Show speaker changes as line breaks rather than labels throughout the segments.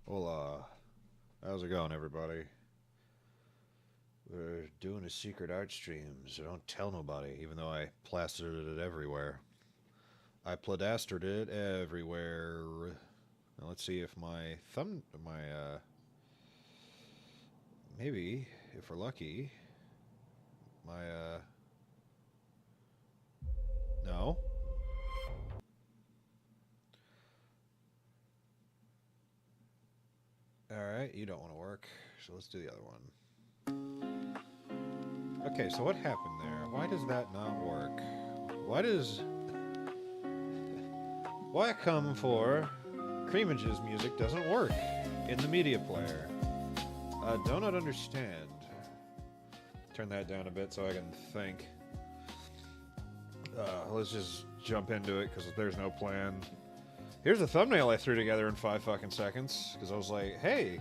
Hola. How's it going, everybody? We're doing a secret art stream, so don't tell nobody, even though I plastered it everywhere. I pladastered it everywhere. Now let's see if maybe, if we're lucky, my, no? Alright, you don't want to work, so let's do the other one. Okay, so what happened there? Why does that not work? Why come for Creamage's music doesn't work in the media player? I do not understand. Turn that down a bit so I can think. Let's just jump into it because there's no plan. Here's the thumbnail I threw together in 5 fucking seconds because I was like, hey,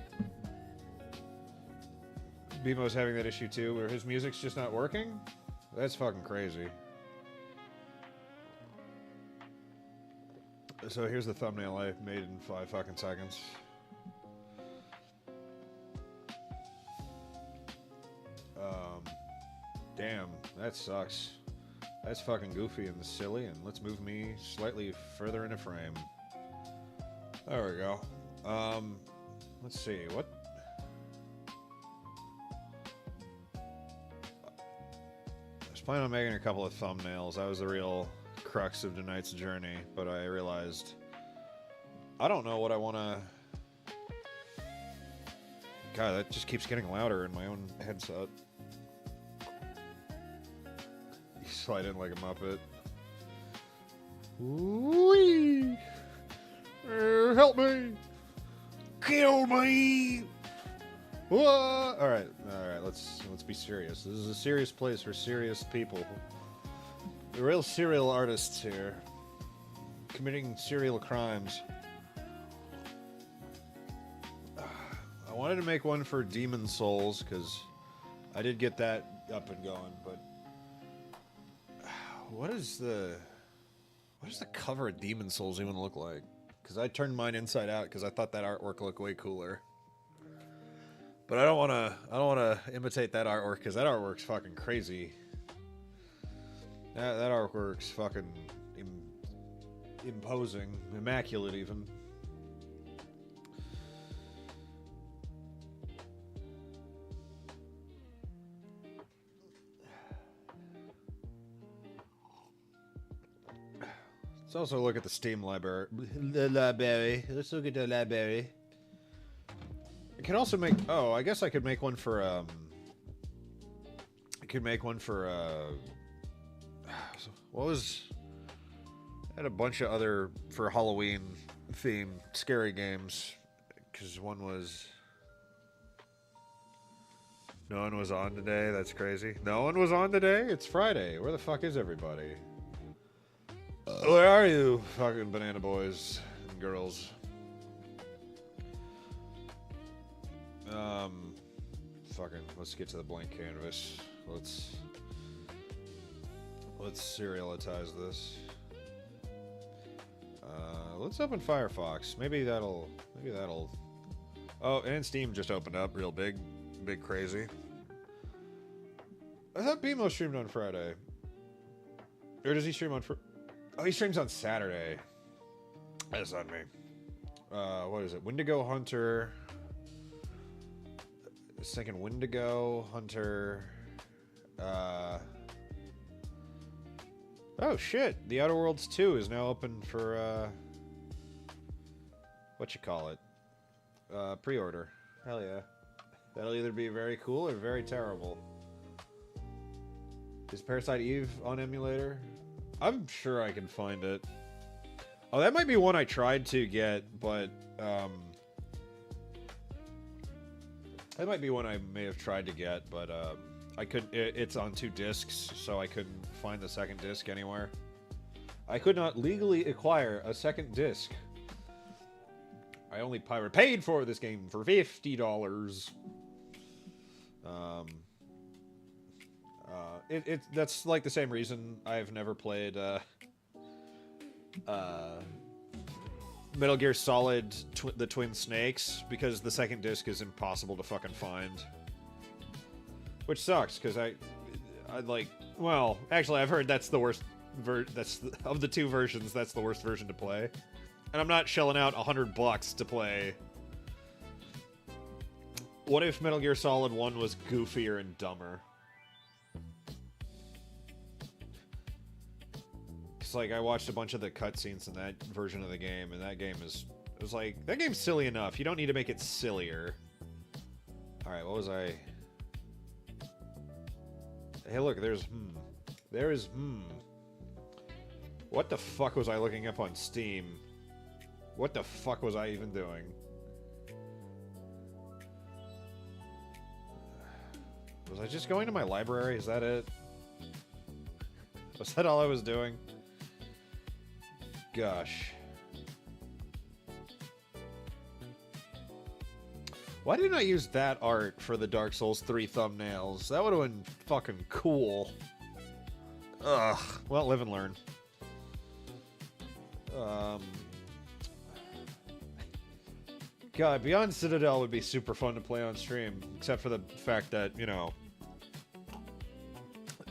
BMO's having that issue too where his music's just not working? That's fucking crazy. So here's the thumbnail I made in 5 fucking seconds. Damn, that sucks. That's fucking goofy and silly, and let's move me slightly further into frame. There we go. Let's see, what? I was planning on making a couple of thumbnails. That was the real crux of tonight's journey, but I realized I don't know what I want to... God, that just keeps getting louder in my own headset. You slide in like a Muppet. Whee! Help me! Kill me! What? All right. Let's be serious. This is a serious place for serious people. The real serial artists here, committing serial crimes. I wanted to make one for Demon Souls because I did get that up and going, but what does the cover of Demon Souls even look like? Because I turned mine inside out because I thought that artwork looked way cooler. But I don't want to imitate that artwork because that artwork's fucking crazy. That artwork's fucking imposing, immaculate even. Let's also look at the Steam library. The library. Let's look at the library. I can also make... Oh, I guess I could make one for, I could make one for, what was... I had a bunch of other, for Halloween-themed scary games. Because one was... No one was on today? That's crazy. No one was on today? It's Friday. Where the fuck is everybody? Where are you, fucking banana boys and girls? Fucking, let's get to the blank canvas. Let's serialitize this. Let's open Firefox. Maybe that'll... Oh, and Steam just opened up real big crazy. I thought BMO streamed on Friday. Or does he stream on Oh, he streams on Saturday. That's on me. What is it? Wendigo Hunter. I was thinking Wendigo Hunter. Oh shit! The Outer Worlds 2 is now open for what you call it? Pre-order. Hell yeah. That'll either be very cool or very terrible. Is Parasite Eve on emulator? I'm sure I can find it. Oh, that might be one I tried to get, but, that might be one I may have tried to get, but, I couldn't, it's on 2 discs, so I couldn't find the second disc anywhere. I could not legally acquire a second disc. I only paid for this game for $50. That's like the same reason I've never played, Metal Gear Solid, the Twin Snakes, because the second disc is impossible to fucking find. Which sucks, because I like, well, actually I've heard that's the worst, of the 2 versions, that's the worst version to play. And I'm not shelling out $100 to play. What if Metal Gear Solid 1 was goofier and dumber? Because, like, I watched a bunch of the cutscenes in that version of the game, and that game is... It was like, that game's silly enough. You don't need to make it sillier. Alright, what was I... Hey, look, there's There is What the fuck was I looking up on Steam? What the fuck was I even doing? Was I just going to my library? Is that it? Was that all I was doing? Gosh. Why didn't I use that art for the Dark Souls 3 thumbnails? That would have been fucking cool. Ugh. Well, live and learn. God, Beyond Citadel would be super fun to play on stream, except for the fact that, you know,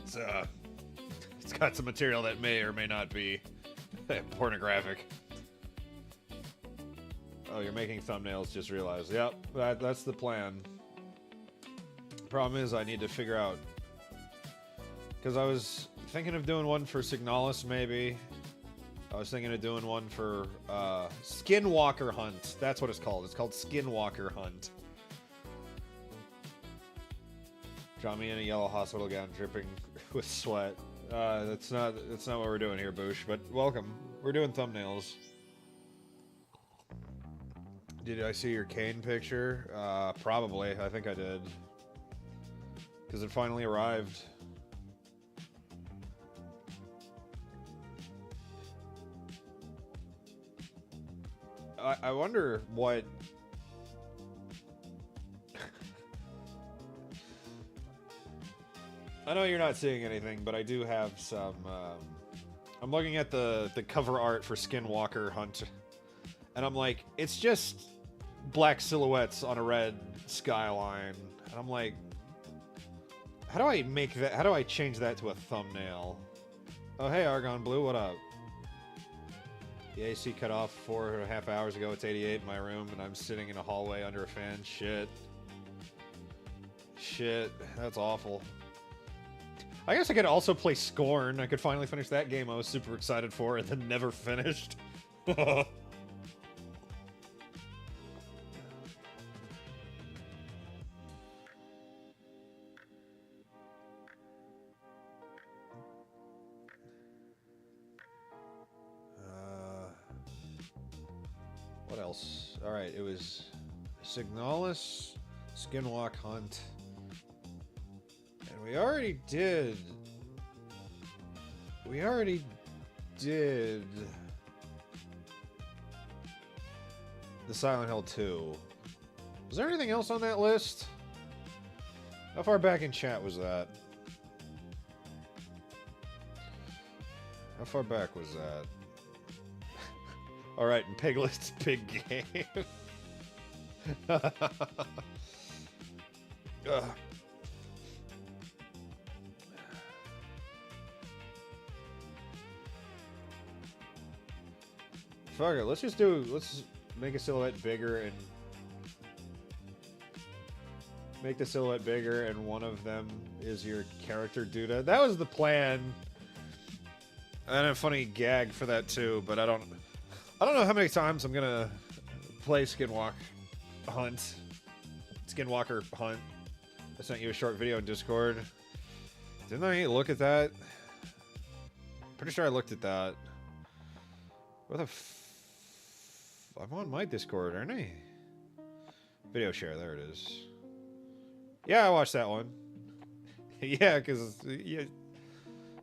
it's got some material that may or may not be pornographic. Oh, you're making thumbnails, just realized. Yep, that's the plan. Problem is, I need to figure out, because I was thinking of doing one for Signalis, maybe. I was thinking of doing one for Skinwalker Hunt. That's what it's called. It's called Skinwalker Hunt. Draw me in a yellow hospital gown, dripping with sweat. That's not what we're doing here, Boosh. But welcome. We're doing thumbnails. Did I see your Kane picture? Probably. I think I did. Because it finally arrived. I wonder what... I know you're not seeing anything, but I do have some... I'm looking at the cover art for Skinwalker Hunt, and I'm like, it's just black silhouettes on a red skyline. And I'm like, how do I make that? How do I change that to a thumbnail? Oh, hey, Argon Blue, what up? The AC cut off 4.5 hours ago. It's 88 in my room, and I'm sitting in a hallway under a fan. Shit. Shit. That's awful. I guess I could also play Scorn. I could finally finish that game I was super excited for and then never finished. What else? Alright, it was Signalis, Skinwalk Hunt, and we already did the Silent Hill 2. Was there anything else on that list? How far back in chat was that? How far back was that? Alright, and Piglet's big game. Fuck it, let's make a silhouette bigger and make the silhouette bigger and one of them is your character Duda. That was the plan. And a funny gag for that too, but I don't know how many times I'm gonna play Skinwalk Hunt. Skinwalker Hunt. I sent you a short video in Discord. Didn't I look at that? Pretty sure I looked at that. Where the I'm on my Discord, aren't I? Video share, there it is. Yeah, I watched that one. Yeah, because yeah,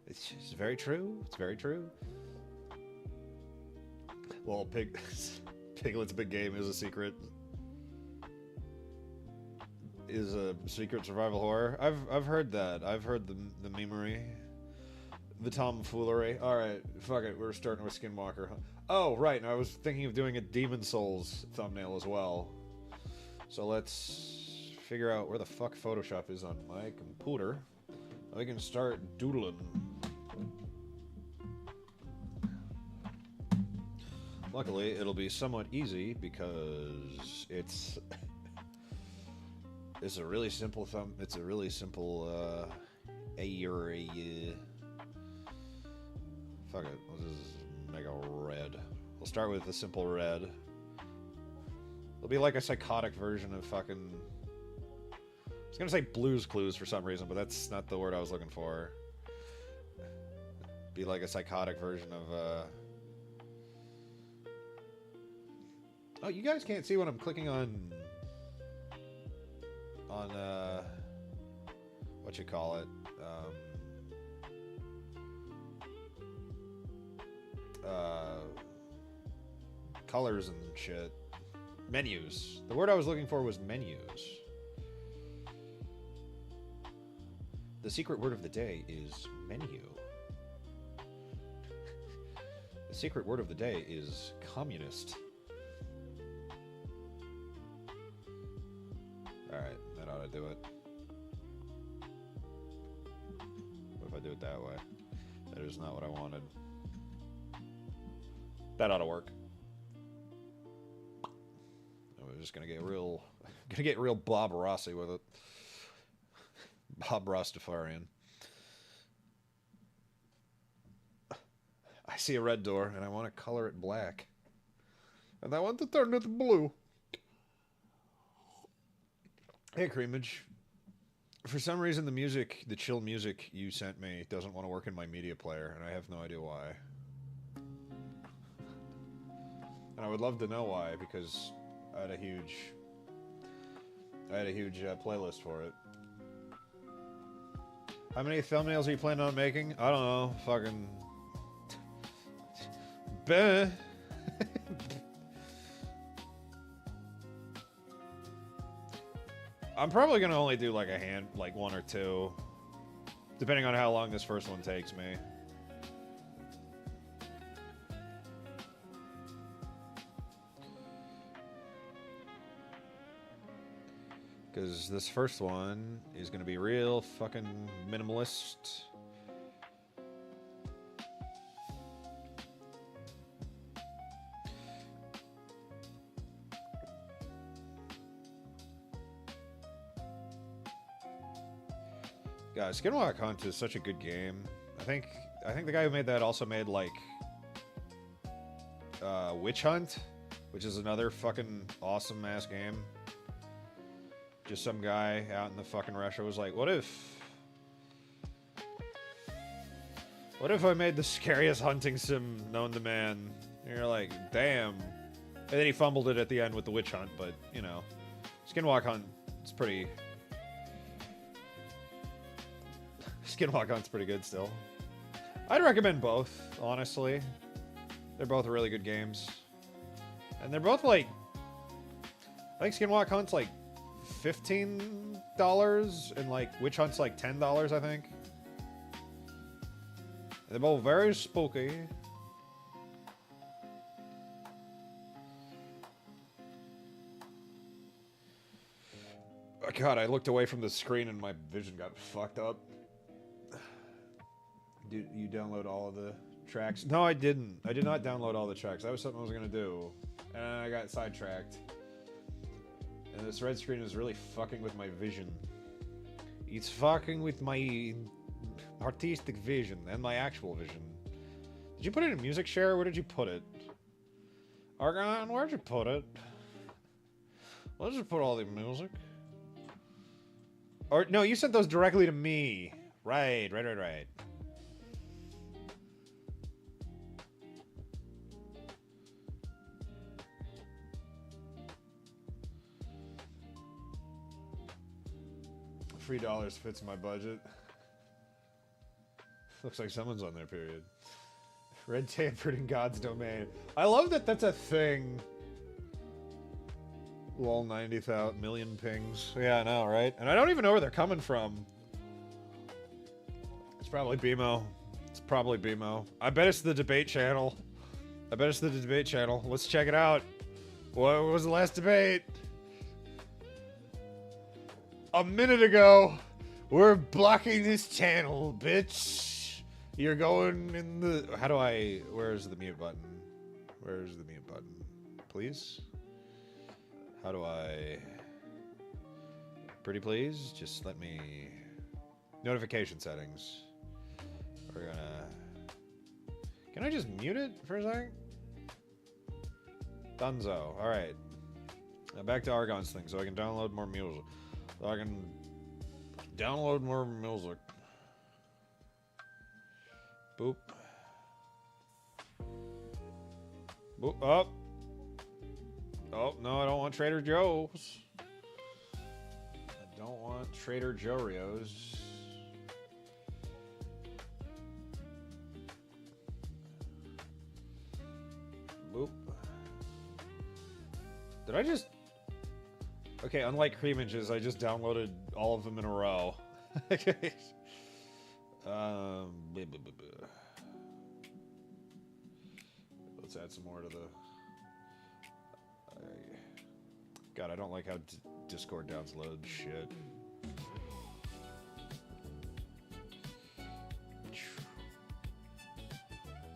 it's very true. It's very true. Well, Piglet's Big Game is a secret. Is a secret survival horror. I've heard that. I've heard the memery. The tomfoolery. Alright, fuck it. We're starting with Skinwalker. Oh, right. And I was thinking of doing a Demon Souls thumbnail as well. So let's figure out where the fuck Photoshop is on my computer. We can start doodling. Luckily, it'll be somewhat easy because it's it's a really simple It's a really simple fuck it. Let's just make a red. We'll start with the simple red. It'll be like a psychotic version of fucking. I was gonna say Blue's Clues for some reason, but that's not the word I was looking for. Be like a psychotic version of Oh, you guys can't see what I'm clicking on what you call it? Colors and shit. Menus. The word I was looking for was menus. The secret word of the day is menu. The secret word of the day is communist. Alright, that ought to do it. What if I do it that way? That is not what I wanted. That ought to work. We're just gonna get real Bob Rossi with it. Bob Rastafarian. I see a red door and I want to color it black. And I want to turn it blue. Hey, Creamage. For some reason, the chill music you sent me doesn't want to work in my media player, and I have no idea why. And I would love to know why, because I had a huge playlist for it. How many thumbnails are you planning on making? I don't know. Fucking. Bah. I'm probably gonna only do like like one or two, depending on how long this first one takes me. Because this first one is gonna be real fucking minimalist. God, Skinwalker Hunt is such a good game. I think the guy who made that also made like Witch Hunt, which is another fucking awesome ass game. Just some guy out in the fucking Russia was like, what if I made the scariest hunting sim known to man? And you're like, damn. And then he fumbled it at the end with the Witch Hunt, but you know, Skinwalker Hunt is pretty. Skinwalker Hunt's pretty good still. I'd recommend both, honestly. They're both really good games. And they're both like... I think Skinwalker Hunt's like $15 and like Witch Hunt's like $10, I think. They're both very spooky. Oh, God, I looked away from the screen and my vision got fucked up. Did you download all of the tracks? No, I didn't. I did not download all the tracks. That was something I was going to do. And I got sidetracked. And this red screen is really fucking with my vision. It's fucking with my artistic vision and my actual vision. Did you put it in Music Share? Where did you put it? Argon, where'd you put it? Let's just put all the music. Or, no, you sent those directly to me. Right. $3 fits my budget. Looks like someone's on their period. Red tampered in God's domain. I love that that's a thing. Lol, 90,000 million pings. Yeah, I know, right? And I don't even know where they're coming from. It's probably BMO. It's probably BMO. I bet it's the debate channel. Let's check it out. What was the last debate? A minute ago. We're blocking this channel, bitch. You're going in the... How do I... Where's the mute button? Please? How do I... Pretty please? Just let me... Notification settings. We're gonna... Can I just mute it for a second? Dunzo. Alright. Now back to Argon's thing so I can download more music. Boop. Boop. Up. Oh, no, I don't want Trader Joe's. I don't want Trader Joe's. Boop. Did I just... Okay, unlike Creamages, I just downloaded all of them in a row. Okay. Let's add some more to the... God, I don't like how Discord downloads shit.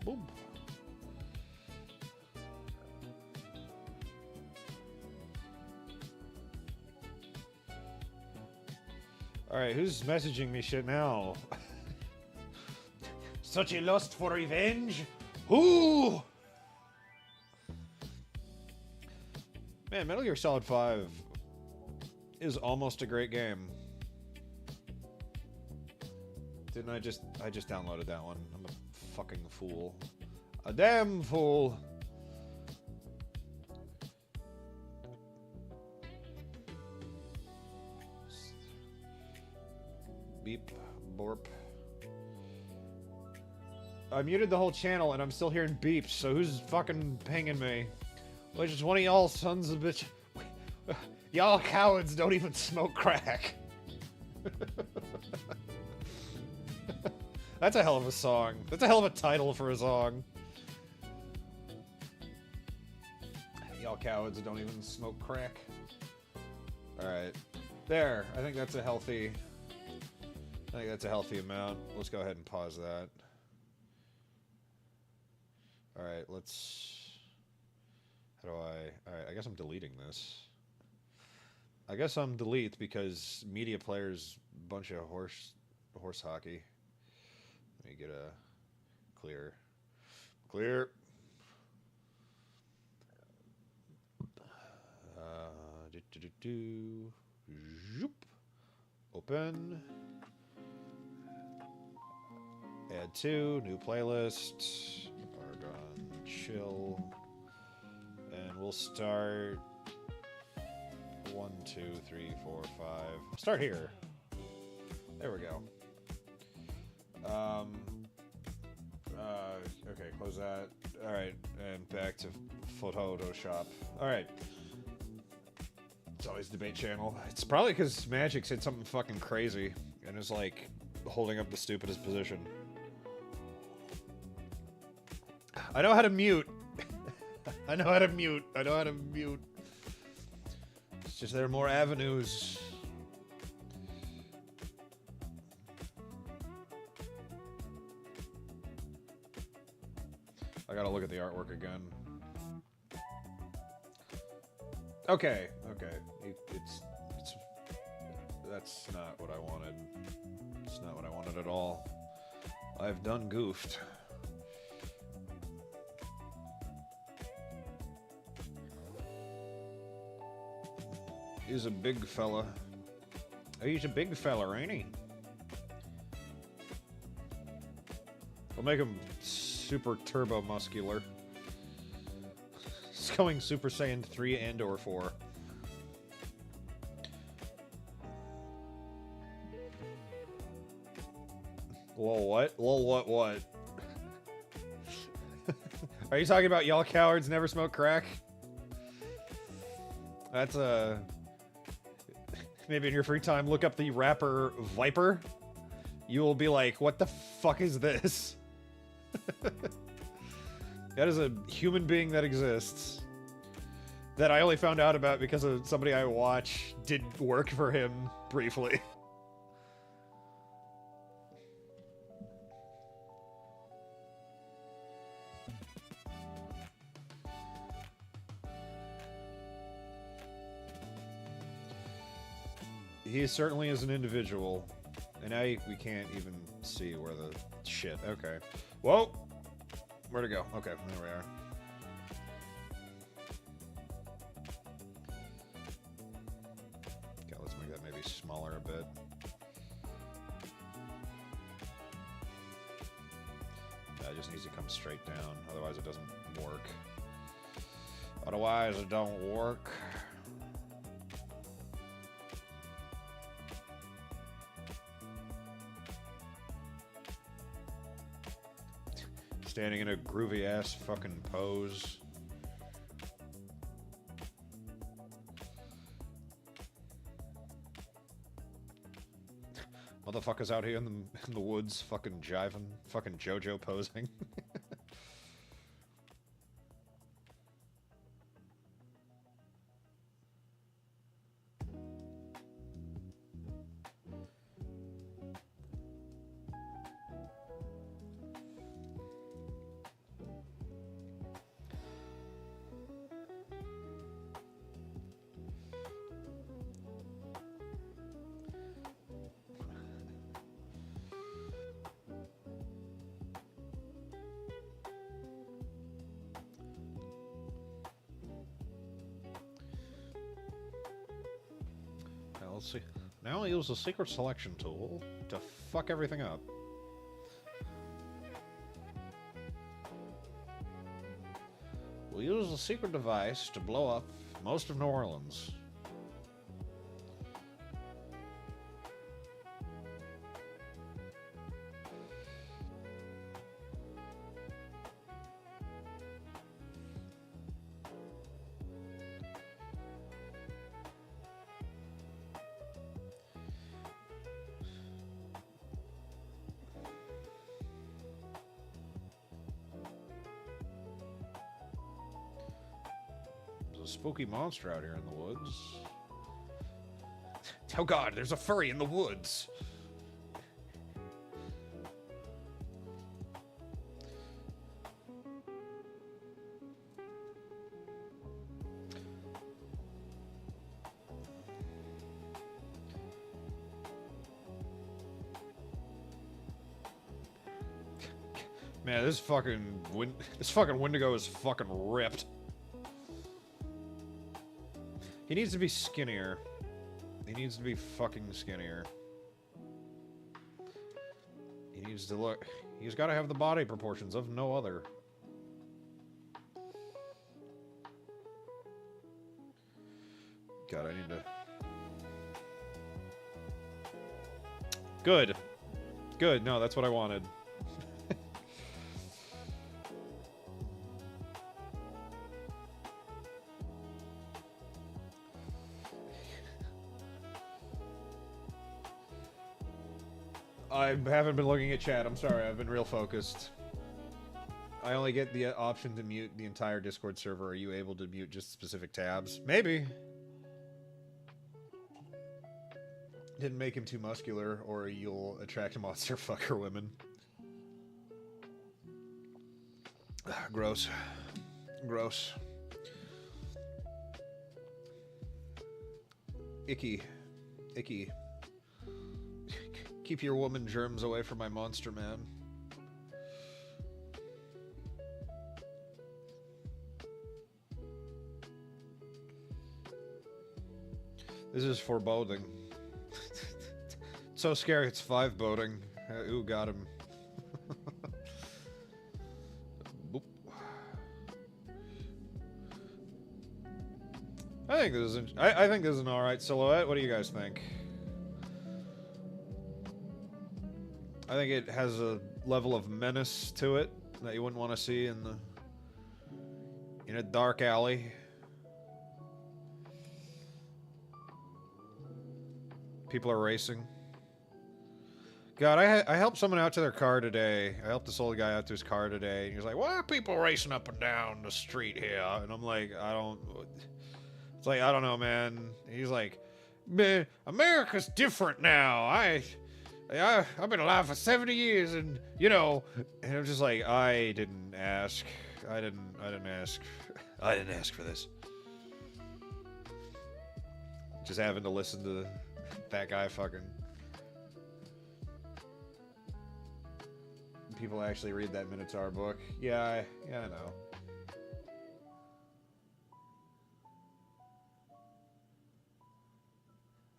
Boom. Alright, who's messaging me shit now? Such a lust for revenge? Who? Man, Metal Gear Solid 5 is almost a great game. Didn't I just downloaded that one. I'm a fucking fool. A damn fool. Beep, borp. I muted the whole channel and I'm still hearing beeps, so who's fucking pinging me? Which is one of y'all sons of bitch. Y'all cowards don't even smoke crack. That's a hell of a song. That's a hell of a title for a song. Y'all cowards don't even smoke crack. Alright. There. I think that's a healthy amount. Let's go ahead and pause that. Alright, let's... How do I... Alright, I guess I'm deleting this. I guess I'm delete because media player's bunch of horse hockey. Let me get a clear. Clear. Zoop. Open. Add to, new playlist. Argon chill. And we'll start 1, 2, 3, 4, 5. Start here. There we go. Okay, close that. Alright, and back to Photoshop. Alright. It's always debate channel. It's probably because Magic said something fucking crazy and is like holding up the stupidest position. I know how to mute. I know how to mute. It's just there are more avenues. I gotta look at the artwork again. Okay. That's not what I wanted. It's not what I wanted at all. I've done goofed. He's a big fella. Oh, he's a big fella, ain't he? We'll make him super turbo muscular. He's going Super Saiyan 3 and or 4. Whoa, what? Whoa, what? Are you talking about y'all cowards never smoke crack? That's maybe in your free time, look up the rapper Viper. You will be like, what the fuck is this? That is a human being that exists. That I only found out about because of somebody I watch did work for him briefly. He certainly is an individual. And now we can't even see where the shit. Okay. Whoa! Where'd it go? Okay, there we are. Okay, let's make that maybe smaller a bit. That just needs to come straight down, otherwise it doesn't work. Otherwise it don't work. Standing in a groovy-ass fucking pose. Motherfuckers out here in the woods fucking jiving, fucking JoJo posing. Let's see. Now I'll use the secret selection tool to fuck everything up. We'll use the secret device to blow up most of New Orleans. Spooky monster out here in the woods. Oh god, there's a furry in the woods. Man, this fucking Wendigo is fucking ripped. He needs to be skinnier. He needs to be fucking skinnier. He needs to look... He's got to have the body proportions of no other. God, I need to... Good. Good. No, that's what I wanted. I haven't been looking at chat. I'm sorry. I've been real focused. I only get the option to mute the entire Discord server. Are you able to mute just specific tabs? Maybe. Didn't make him too muscular, or you'll attract monster fucker women. Gross. Gross. Icky. Icky. Keep your woman germs away from my monster man. This is foreboding. So scary, it's 5 boating. Ooh, got him. Boop. I think this is I think this is an alright silhouette. What do you guys think? I think it has a level of menace to it that you wouldn't want to see in a dark alley. People are racing. God, I helped someone out to their car today. I helped this old guy out to his car today. And he was like, why are people racing up and down the street here? And I'm like, it's like, I don't know, man. He's like, man, America's different now. I've been alive for 70 years and, you know. And I'm just like, I didn't ask. I didn't ask. I didn't ask for this. Just having to listen to that guy fucking... People actually read that Minotaur book. Yeah, I know.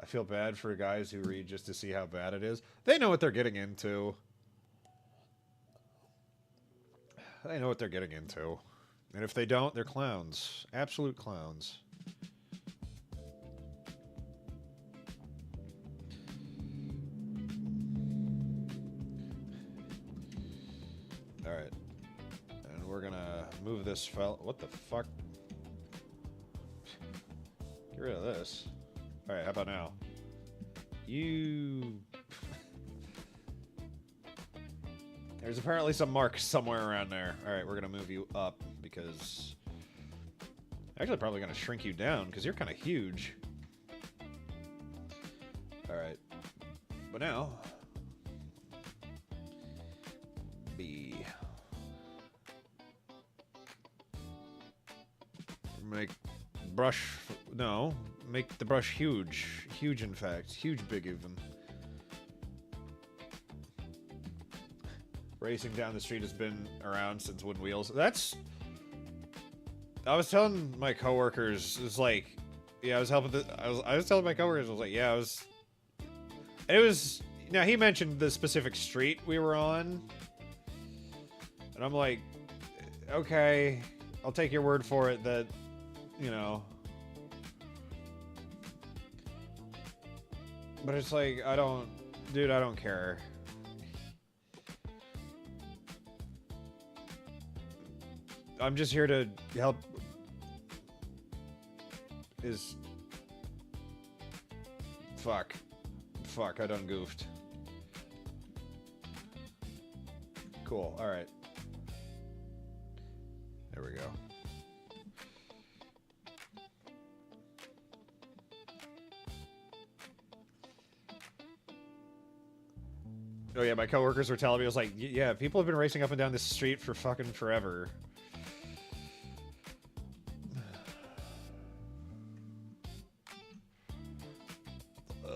I feel bad for guys who read just to see how bad it is. They know what they're getting into. They know what they're getting into. And if they don't, they're clowns. Absolute clowns. Alright. And we're gonna move this fell. What the fuck? Get rid of this. Alright, how about now? You... There's apparently some marks somewhere around there. Alright, we're gonna move you up because... Actually, probably gonna shrink you down because you're kind of huge. Alright. But now... B. Make brush... No. Make the brush huge. Huge, in fact. Huge, big, even. Racing down the street has been around since Wooden Wheels. That's... I was telling my coworkers, it's like... Yeah, I was helping I was telling my coworkers, I was like, yeah, it was... Now, he mentioned the specific street we were on. And I'm like, okay, I'll take your word for it that, you know... But it's like, I don't... Dude, I don't care. I'm just here to help... Fuck. Fuck, I done goofed. Cool, alright. There we go. Oh yeah, my coworkers were telling me, I was like, yeah, people have been racing up and down this street for fucking forever.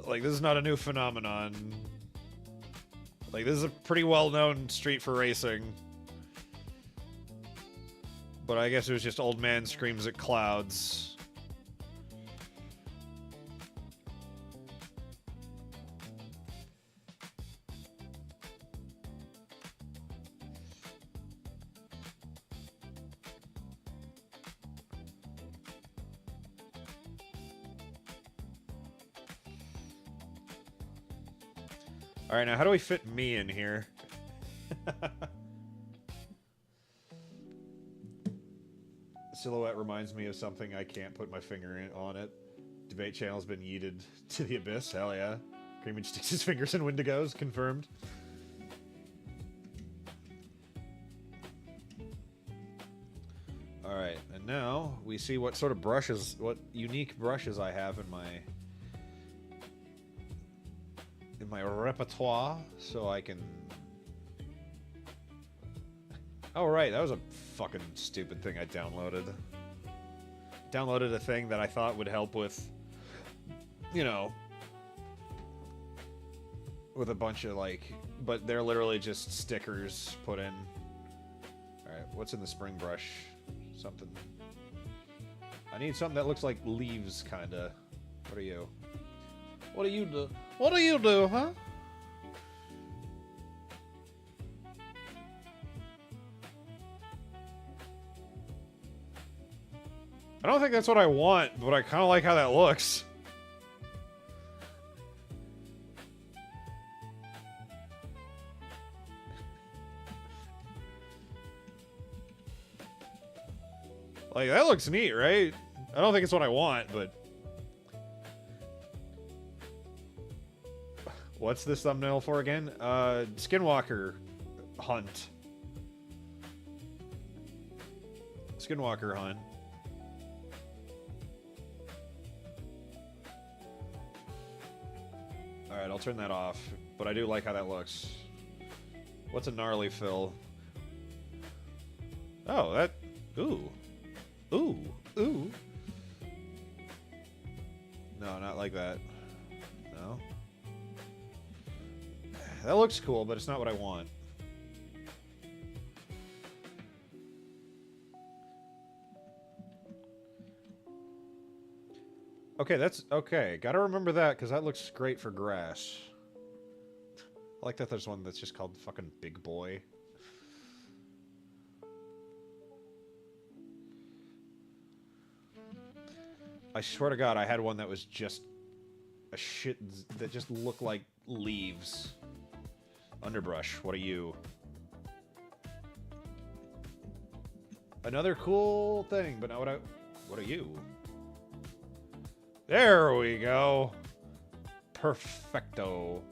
Like, this is not a new phenomenon. Like, this is a pretty well-known street for racing. But I guess it was just old man screams at clouds. Alright, now how do we fit me in here? Silhouette reminds me of something I can't put my finger on it. Debate channel's been yeeted to the abyss. Hell yeah. Creamage sticks his fingers in Wendigos. Confirmed. Alright, and now we see what sort of brushes, what unique brushes I have in my repertoire, so I can... Oh, right, that was a fucking stupid thing I downloaded. Downloaded a thing that I thought would help with, you know, with a bunch of, like... But they're literally just stickers put in. Alright, what's in the spring brush? Something. I need something that looks like leaves, kinda. What are you? What do you do? What do you do, huh? I don't think that's what I want, but I kind of like how that looks. Like, that looks neat, right? I don't think it's what I want, but... What's this thumbnail for again? Skinwalker hunt. Skinwalker hunt. Alright, I'll turn that off. But I do like how that looks. What's a gnarly fill? Oh, that... Ooh. Ooh. Ooh. No, not like that. No. That looks cool, but it's not what I want. Okay, that's... Okay, gotta remember that, because that looks great for grass. I like that there's one that's just called fucking Big Boy. I swear to God, I had one that was just a shit that just looked like leaves. Underbrush, what are you? Another cool thing, but not what I... What are you? There we go. Perfecto.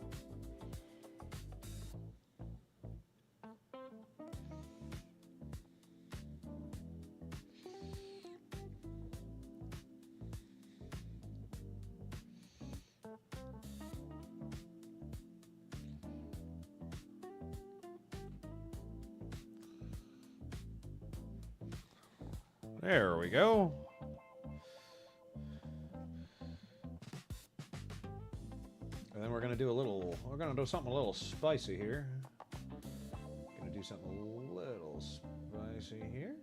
There we go. And then we're gonna do a little, we're gonna do something a little spicy here. Gonna do something a little spicy here.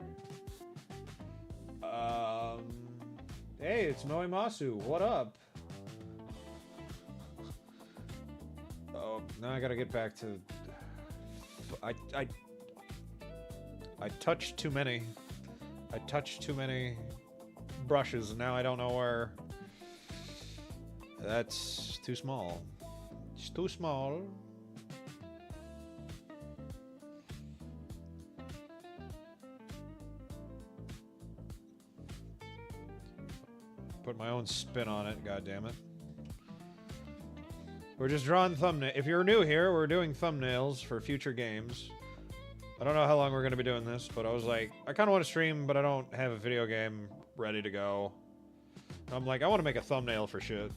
Hey, it's Moemasu. What up? Oh, now I gotta get back to... I touched too many. I touched too many brushes, and now I don't know where... That's too small. It's too small. Put my own spin on it, goddammit. We're just drawing thumbnails. If you're new here, we're doing thumbnails for future games. I don't know how long we're going to be doing this, but I was like, I kind of want to stream, but I don't have a video game ready to go. And I'm like, I want to make a thumbnail for shit.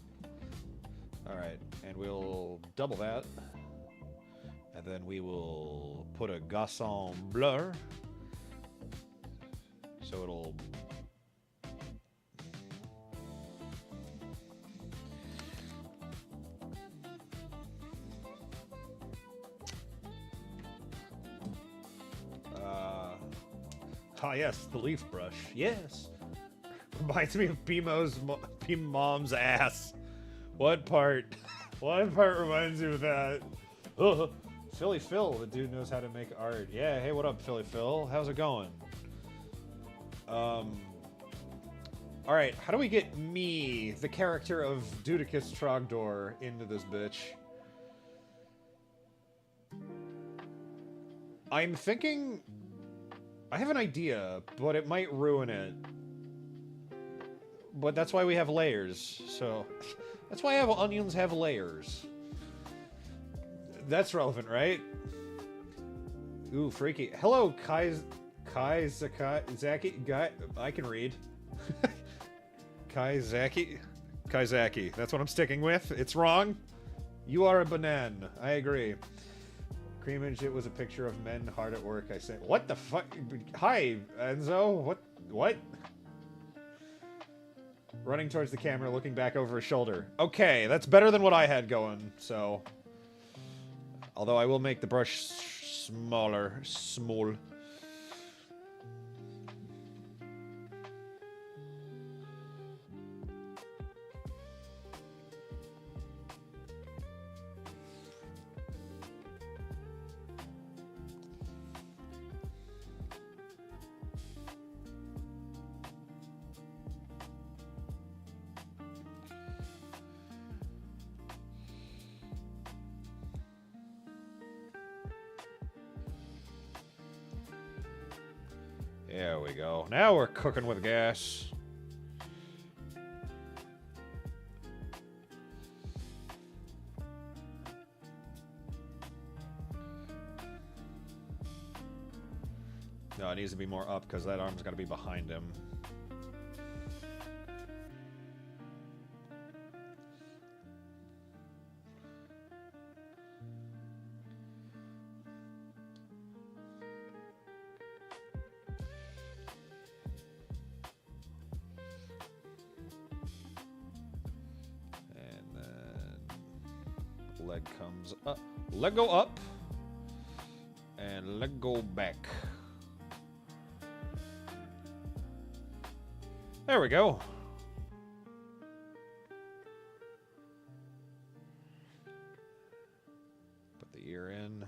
Alright, and we'll double that. And then we will put a Gasson blur. So it'll... Ah, yes, the leaf brush. Yes. Reminds me of Beam Mom's ass. What part? What part reminds you of that? Ugh. Philly Phil, the dude knows how to make art. Yeah, hey, what up, Philly Phil? How's it going? Alright, how do we get me, the character of Dudicus Trogdor, into this bitch? I'm thinking... I have an idea, but it might ruin it. But that's why we have layers, so... That's why onions have layers. That's relevant, right? Ooh, freaky. Hello, Zaki. Guy, I can read. Zaki. That's what I'm sticking with. It's wrong. You are a banan. I agree. Creamage, it was a picture of men hard at work. I say, what the fuck? Hi, Enzo. What? Running towards the camera, looking back over his shoulder. Okay, that's better than what I had going, so... Although I will make the brush smaller. Small. There we go. Now we're cooking with gas. No, it needs to be more up because that arm's got to be behind him. Leg comes up. Leg go up. And leg go back. There we go. Put the ear in.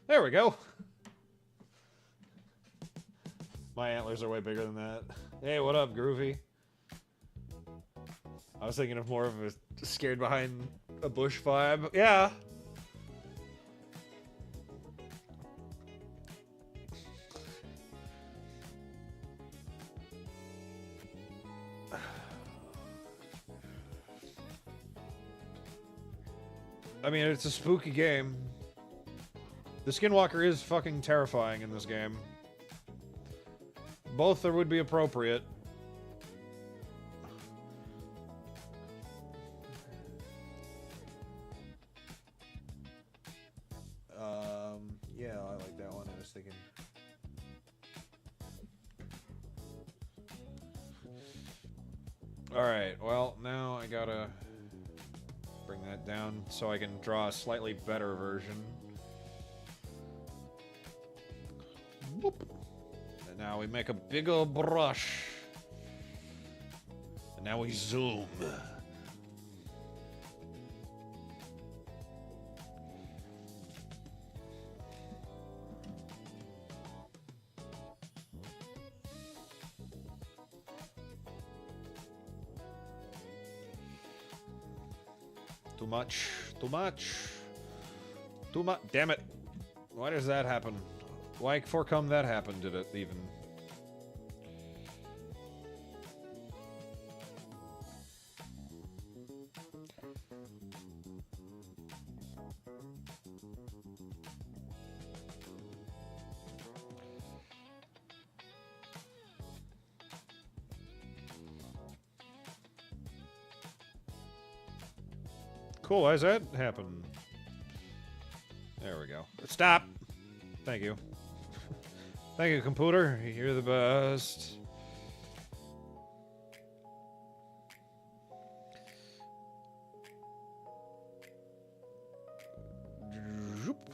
There we go. My antlers are way bigger than that. Hey, what up, Groovy? I was thinking of more of a scared behind a bush vibe. Yeah. I mean, it's a spooky game. The Skinwalker is fucking terrifying in this game. Both would be appropriate. Yeah, I like that one. I was thinking. Alright, well, now I gotta bring that down so I can draw a slightly better version. Whoop. And now we make a big old brush. And now we zoom. Too much. Too much. Too much. Damn it. Why does that happen? Why forecome that happened, did it even? Cool, why does that happen? There we go. Stop! Thank you. Thank you, computer. You're the best. Zoop.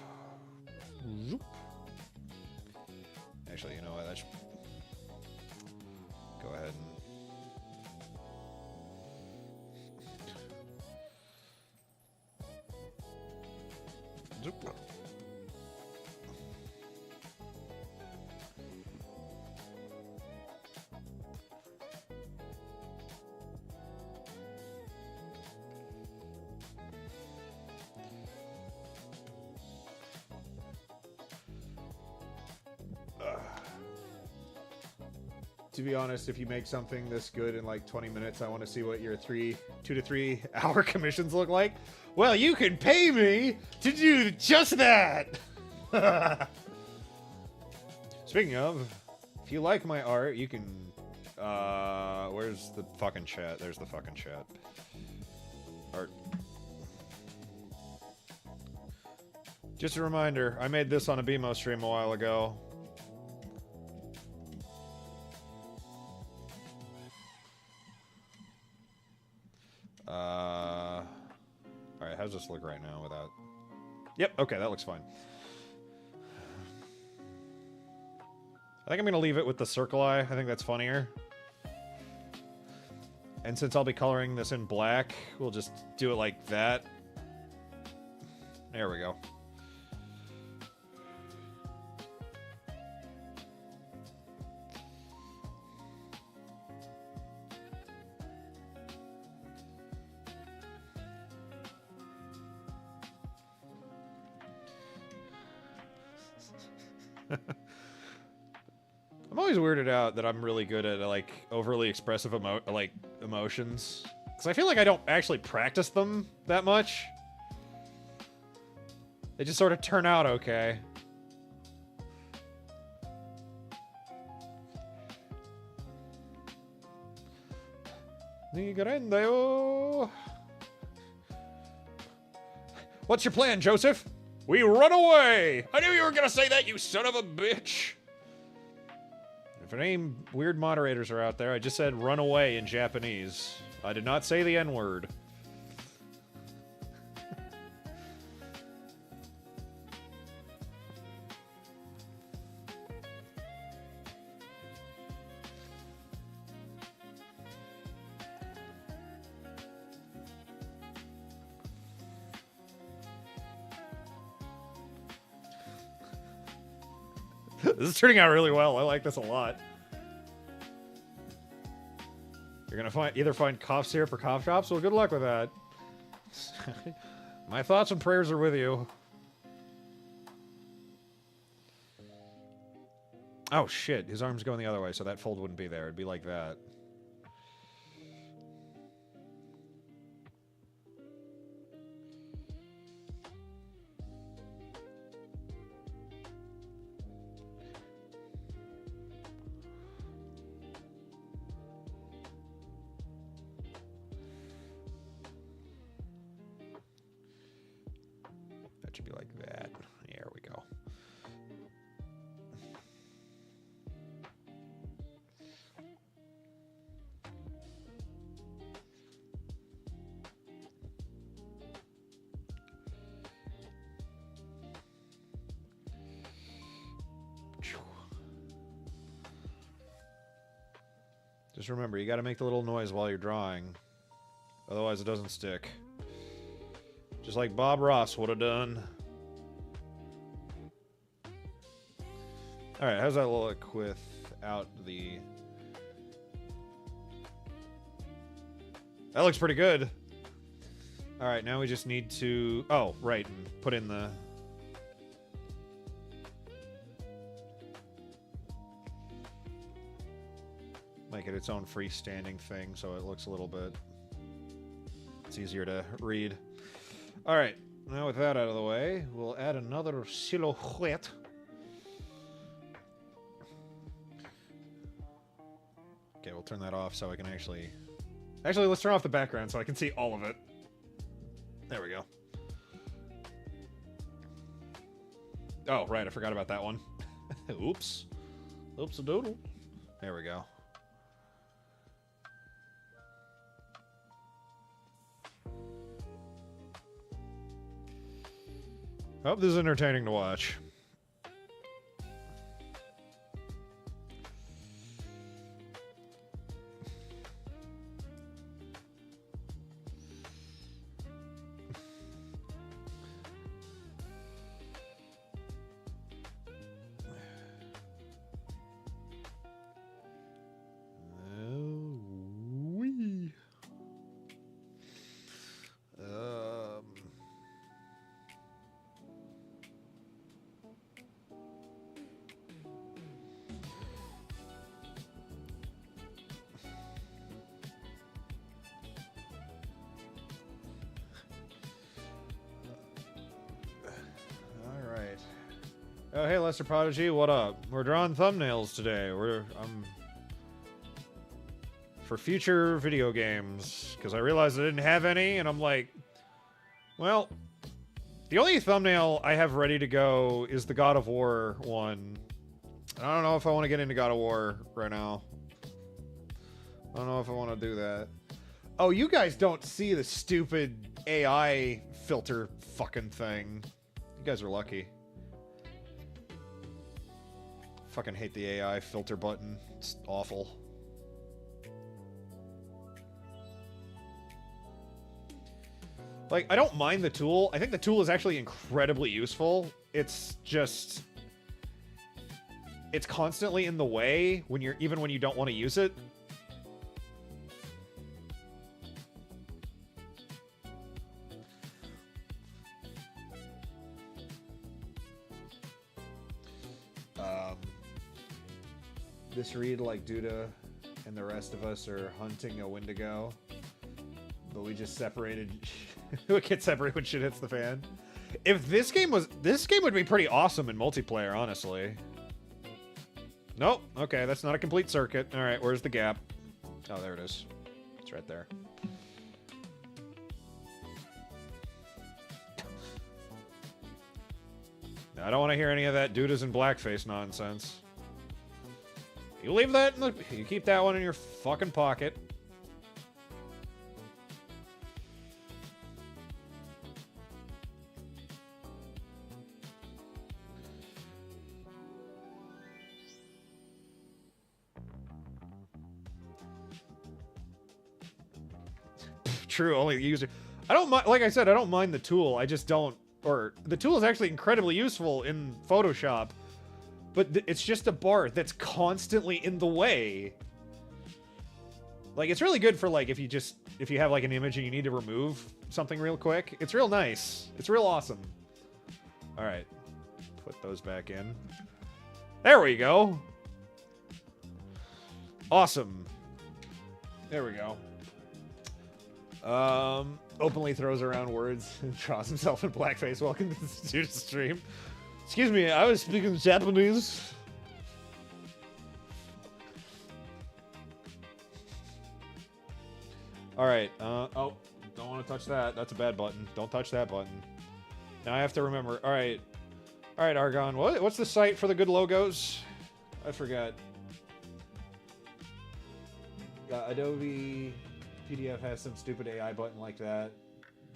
Zoop. Actually, you know what? That's... Go ahead and... Zoop. To be honest, if you make something this good in like 20 minutes, I want to see what your 2 to 3 hour commissions look like. Well, you can pay me to do just that. Speaking of, if you like my art, you can... where's the fucking chat? There's the fucking chat. Art. Just a reminder, I made this on a BMO stream a while ago. Alright, how's this look right now without... Yep, okay, that looks fine. I think I'm gonna leave it with the circle eye. I think that's funnier. And since I'll be coloring this in black, we'll just do it like that. There we go. I'm always weirded out that I'm really good at like overly expressive emotions, because I feel like I don't actually practice them that much. They just sort of turn out okay. What's your plan, Joseph? We run away! I knew you were gonna say that, you son of a bitch! If any weird moderators are out there, I just said run away in Japanese. I did not say the N-word. This is turning out really well. I like this a lot. You're gonna either find cough syrup or cough drops? Well, good luck with that. My thoughts and prayers are with you. Oh shit, his arm's going the other way, so that fold wouldn't be there. It'd be like that. That should be like that. There we go. Just remember, you gotta make the little noise while you're drawing. Otherwise it doesn't stick. Just like Bob Ross would have done. Alright, how's that look without the... That looks pretty good. Alright, now we just need to... Oh, right, and put in the... Make it its own freestanding thing so it looks a little bit... It's easier to read. Alright, now with that out of the way, we'll add another silhouette. Okay, we'll turn that off so I can actually... Actually, let's turn off the background so I can see all of it. There we go. Oh, right, I forgot about that one. Oops. Oops-a-doodle. There we go. I hope this is entertaining to watch. Wee. Oh, hey, Lester Prodigy, what up? We're drawing thumbnails today. For future video games, because I realized I didn't have any, and I'm like, well, the only thumbnail I have ready to go is the God of War one. I don't know if I want to get into God of War right now. I don't know if I want to do that. Oh, you guys don't see the stupid AI filter fucking thing. You guys are lucky. Fucking hate the AI filter button. It's awful. Like, I don't mind the tool. I think the tool is actually incredibly useful. It's just... It's constantly in the way when you're even when you don't want to use it. this read like Duda and the rest of us are hunting a Wendigo, but we just separated. We get separated when shit hits the fan. If this game would be pretty awesome in multiplayer, honestly. Nope. Okay, that's not a complete circuit. All right, where's the gap? Oh, there it is. It's right there. I don't want to hear any of that Dudas and blackface nonsense. You leave that in the... You keep that one in your fucking pocket. True, only the user. I don't mind, like I said, I don't mind the tool. I just don't, or the tool is actually incredibly useful in Photoshop, but it's just a bar that's constantly in the way. Like, it's really good for, like, if you have, like, an image and you need to remove something real quick. It's real nice. It's real awesome. All right. Put those back in. There we go. Awesome. There we go. Openly throws around words and draws himself in blackface. Welcome to the student stream. Excuse me, I was speaking Japanese. Alright, oh, don't want to touch that. That's a bad button. Don't touch that button. Now I have to remember. Alright. Alright, Argon. What's the site for the good logos? I forgot. Adobe PDF has some stupid AI button like that.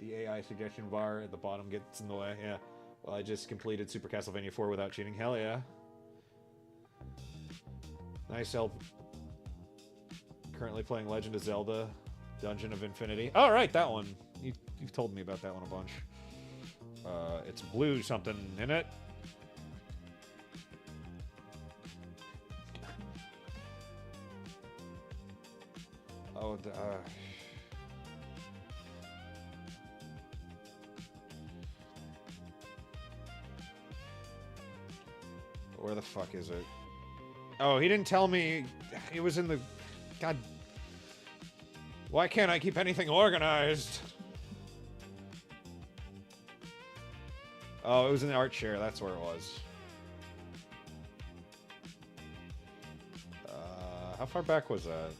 The AI suggestion bar at the bottom gets in the way. Yeah. Well, I just completed Super Castlevania 4 without cheating. Hell yeah. Nice help. Currently playing Legend of Zelda, Dungeon of Infinity. Oh, right, that one. You've told me about that one a bunch. It's blue something in it. Oh, where the fuck is it? Oh, he didn't tell me. It was in the... God. Why can't I keep anything organized? Oh, it was in the art share. That's where it was. How far back was that?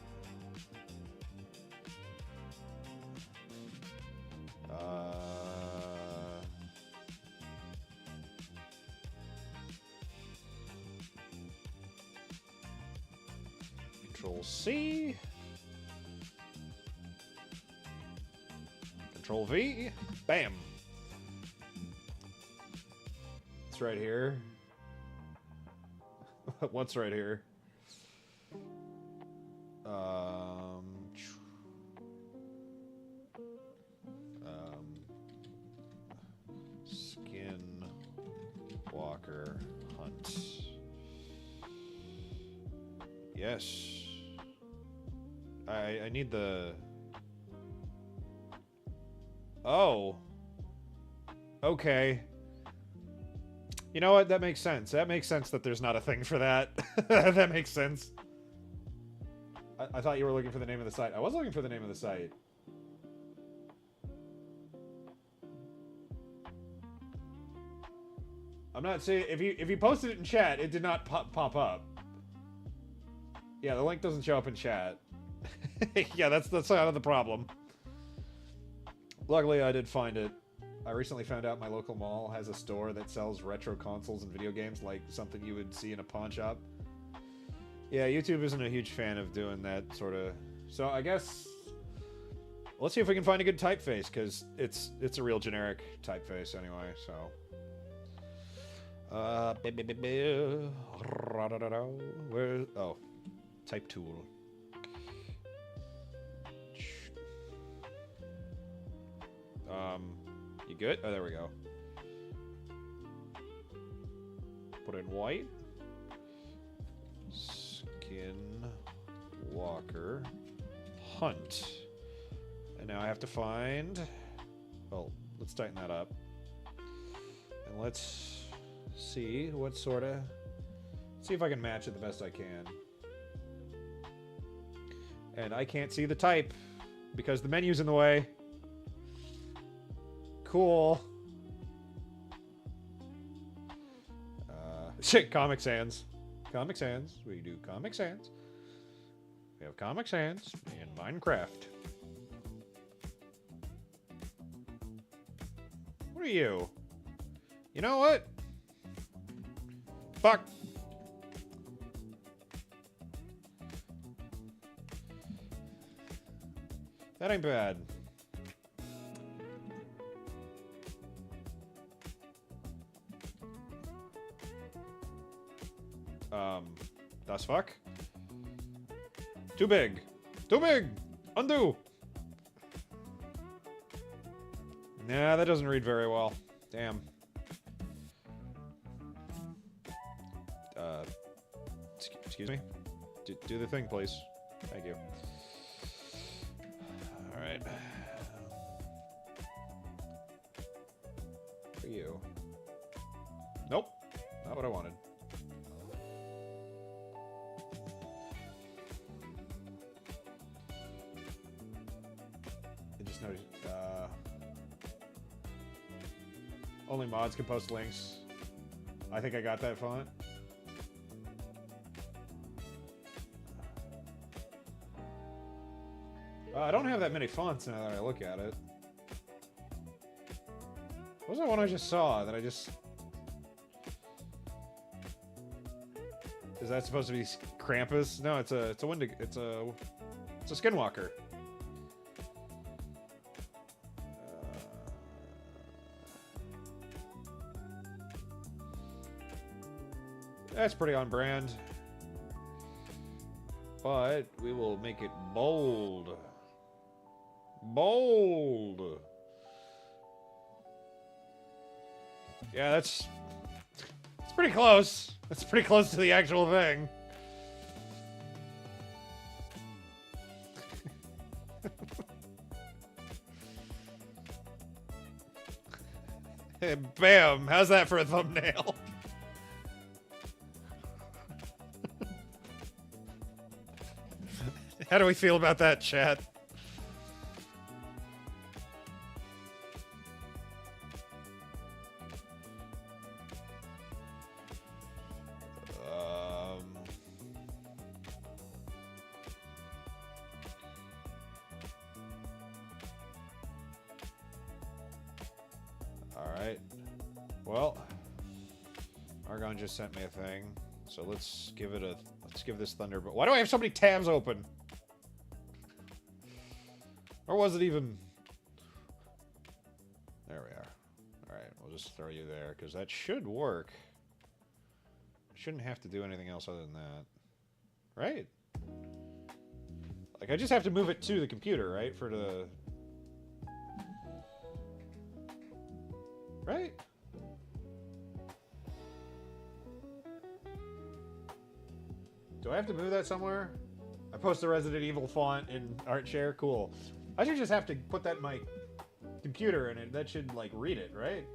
Control C. Control V. Bam. It's right here. What's right here? Skinwalker Hunt. Yes. I need the... Oh. Okay. You know what? That makes sense. That makes sense that there's not a thing for that. That makes sense. I thought you were looking for the name of the site. I was looking for the name of the site. I'm not saying... If you posted it in chat, it did not pop up. Yeah, the link doesn't show up in chat. Yeah, that's kind of the problem. Luckily, I did find it. I recently found out my local mall has a store that sells retro consoles and video games, like something you would see in a pawn shop. Yeah, YouTube isn't a huge fan of doing that sort of... So I guess... Let's see if we can find a good typeface, because it's a real generic typeface anyway, so... Where... Oh. Type tool. You good? Oh, there we go. Put in white. Skinwalker Hunt. And now I have to find... Well, let's tighten that up. And let's see what sort of... See if I can match it the best I can. And I can't see the type because the menu's in the way. Cool. Shit, Comic Sans. Comic Sans. We do Comic Sans. We have Comic Sans in Minecraft. What are you? You know what? Fuck. That ain't bad. Das fuck? Too big. Too big! Undo! Nah, that doesn't read very well. Damn. Excuse me? Do the thing, please. Thank you. Alright. For you. Nope. Not what I wanted. I just noticed, only mods can post links. I think I got that font. I don't have that many fonts now that I look at it. What was that one I just saw that I just... Is that supposed to be Krampus? No, it's a Skinwalker. That's pretty on brand. But we will make it bold. Bold. Yeah, that's pretty close. That's pretty close to the actual thing. Hey, bam! How's that for a thumbnail? How do we feel about that, chat? Alright. Well, Argon just sent me a thing, so let's give this Thunderbolt. Why do I have so many tabs open? Or was it even... There we are. Alright, we'll just throw you there, because that should work. I shouldn't have to do anything else other than that. Right? Like, I just have to move it to the computer, right? For the... Right? Do I have to move that somewhere? I post the Resident Evil font in ArtShare? Cool. I should just have to put that in my computer and that should, like, read it, right?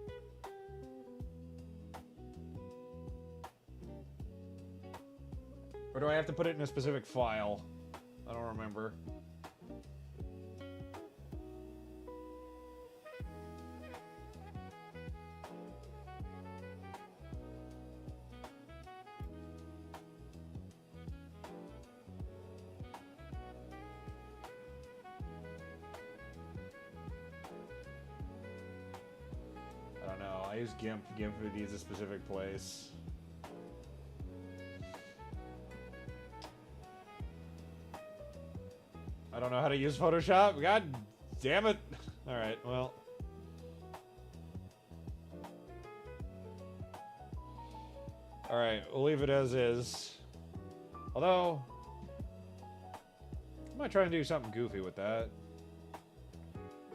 Or do I have to put it in a specific file? I don't remember. I don't know. I use GIMP. GIMP needs a specific place. I don't know how to use Photoshop. God damn it. Alright, well. Alright, we'll leave it as is. Although, I might try and do something goofy with that.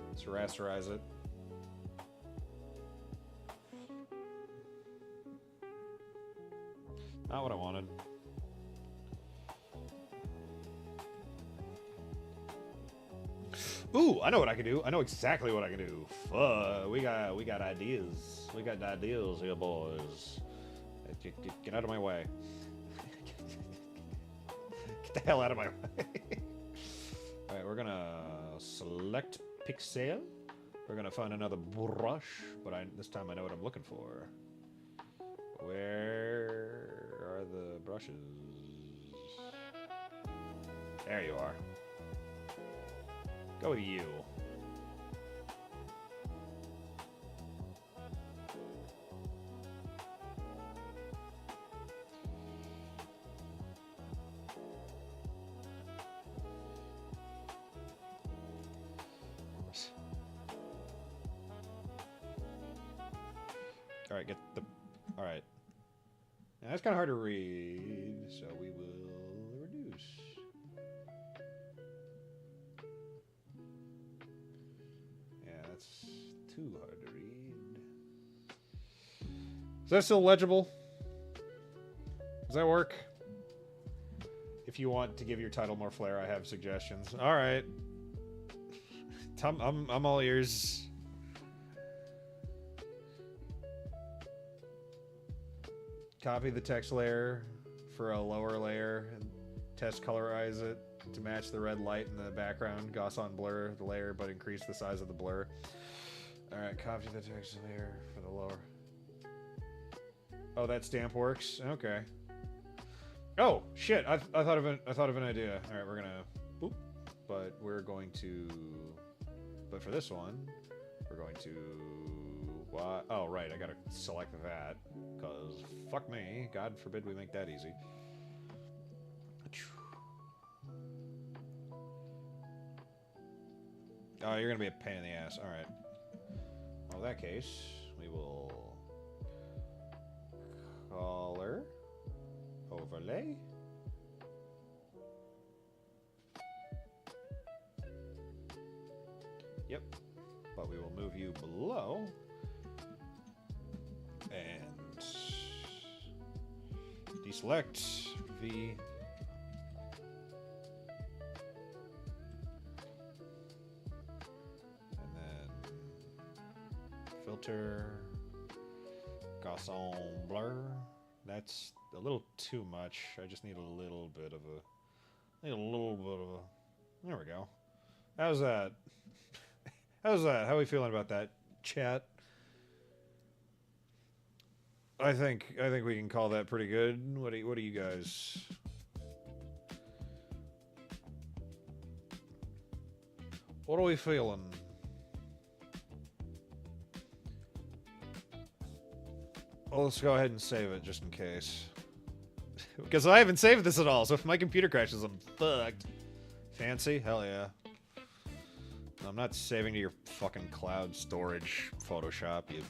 Let's rasterize it. Not what I wanted. Ooh, I know what I can do. I know exactly what I can do. We got ideas. We got ideas here, boys. Get out of my way. Get the hell out of my way. Alright, we're gonna select pixel. We're gonna find another brush, but this time I know what I'm looking for. Where are the brushes? There you are. Go with you. Alright, get the... Alright. Now, that's kind of hard to read, so we will reduce. Yeah, that's too hard to read. Is that still legible? Does that work? If you want to give your title more flair, I have suggestions. Alright. I'm all ears. Copy the text layer for a lower layer and test colorize it to match the red light in the background. Gauss-on blur the layer, but increase the size of the blur. Alright, copy the text layer for the lower. Oh, that stamp works? Okay. Oh, shit! I thought of an idea. Alright, we're gonna... Boop. But we're going to... But for this one, we're going to... What? Oh, right, I gotta select that. Because, fuck me, God forbid we make that easy. Oh, you're gonna be a pain in the ass. Alright. Well, in that case, we will... Color. Overlay. Yep. But we will move you below. And deselect V. And then filter, Gauss-on blur. That's a little too much. I just need a little bit of a, there we go. How's that? How's that? How are we feeling about that, chat? I think we can call that pretty good. What do you guys? What are we feeling? Well, let's go ahead and save it just in case. Because I haven't saved this at all, so if my computer crashes, I'm fucked. Fancy? Hell yeah. I'm not saving to your fucking cloud storage Photoshop, you...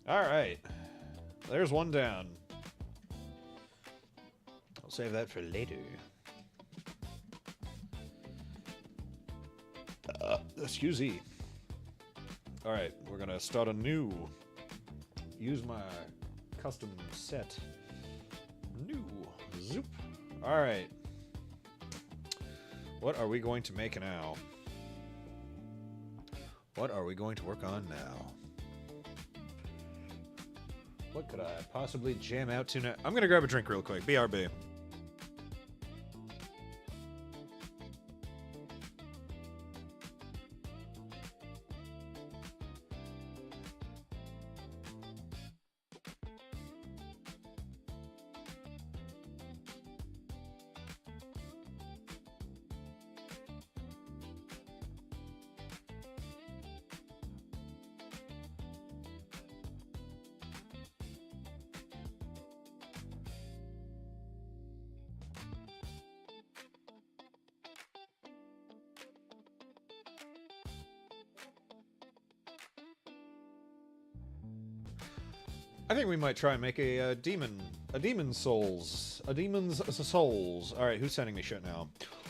Alright. There's one down. I'll save that for later. Excuse me. Alright, we're gonna start anew. Use my custom set. New. Zoop. Alright. What are we going to make now? What are we going to work on now? What could I possibly jam out to now? I'm gonna grab a drink real quick. BRB. I think we might try and make a demon's souls. Alright, who's sending me shit now?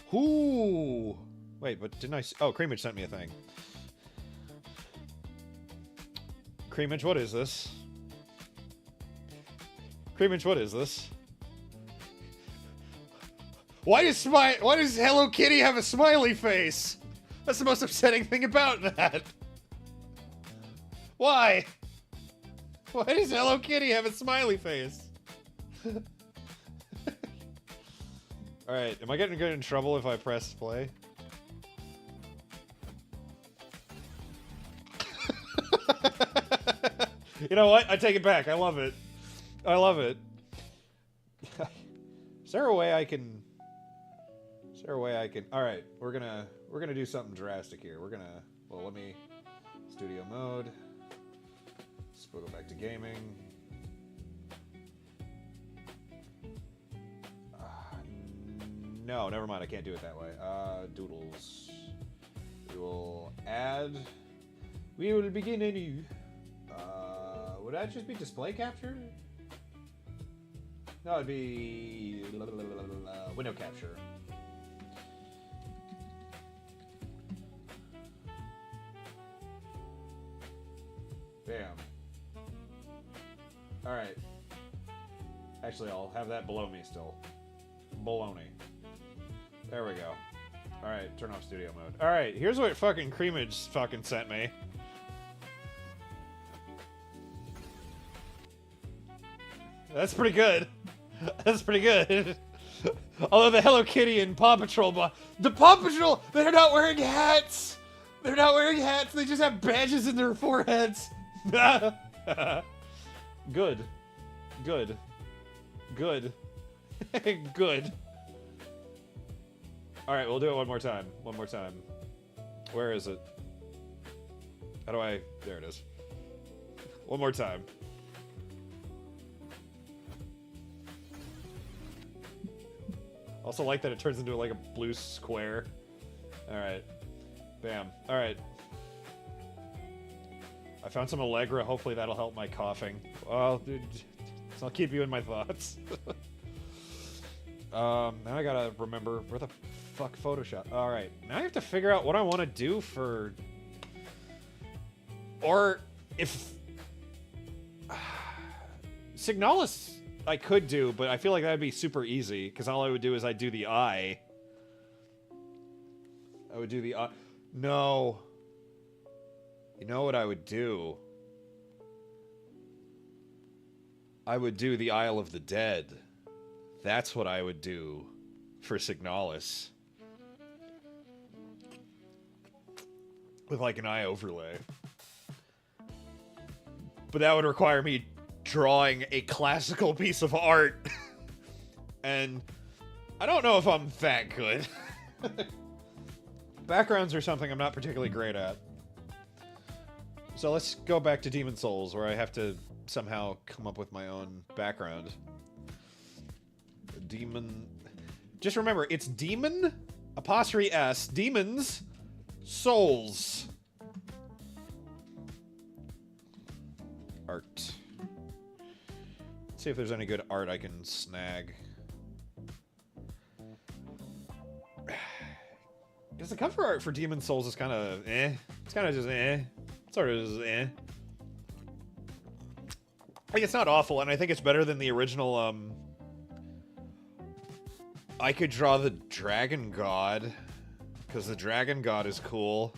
Who? Wait, but didn't I... Oh, Creamage sent me a thing. Creamage, what is this? Creamage, what is this? Why does Hello Kitty have a smiley face? That's the most upsetting thing about that. Why? Why does Hello Kitty have a smiley face? Alright, am I getting good in trouble if I press play? You know what? I take it back. I love it. I love it. Is there a way I can... Is there a way I can... Alright, we're gonna do something drastic here. We're gonna... Well, let me... Studio mode. We'll go back to gaming. No, never mind. I can't do it that way. Doodles. We will add... We will begin a new... would that just be display capture? No, it'd be... window capture. Bam. Alright. Actually, I'll have that below me still. Baloney. There we go. Alright, turn off studio mode. Alright, here's what fucking Creamage fucking sent me. That's pretty good. That's pretty good. Although the Hello Kitty and Paw Patrol... The Paw Patrol, they're not wearing hats! They're not wearing hats, they just have badges in their foreheads. Good. Good. Good. Good. Alright, we'll do it one more time. One more time. Where is it? How do I... There it is. One more time. Also like that it turns into like a blue square. Alright. Bam. Alright. I found some Allegra. Hopefully that'll help my coughing. Well, dude, I'll keep you in my thoughts. Now I gotta remember where the fuck Photoshop. Alright. Now I have to figure out what I want to do for... Or if... Signalis I could do, but I feel like that'd be super easy, because all I would do is I'd do the eye. I would do the eye. No. You know what I would do? I would do the Isle of the Dead. That's what I would do for Signalis. With like an eye overlay. But that would require me drawing a classical piece of art. And I don't know if I'm that good. Backgrounds are something I'm not particularly great at. So let's go back to Demon Souls, where I have to somehow come up with my own background. Demon... Just remember, it's Demon, apostrophe S, Demons, Souls. Art. Let's see if there's any good art I can snag. Because the cover art for Demon Souls is kind of eh. It's kind of just eh. Sort of just eh. Like, it's not awful, and I think it's better than the original, I could draw the Dragon God, because the Dragon God is cool.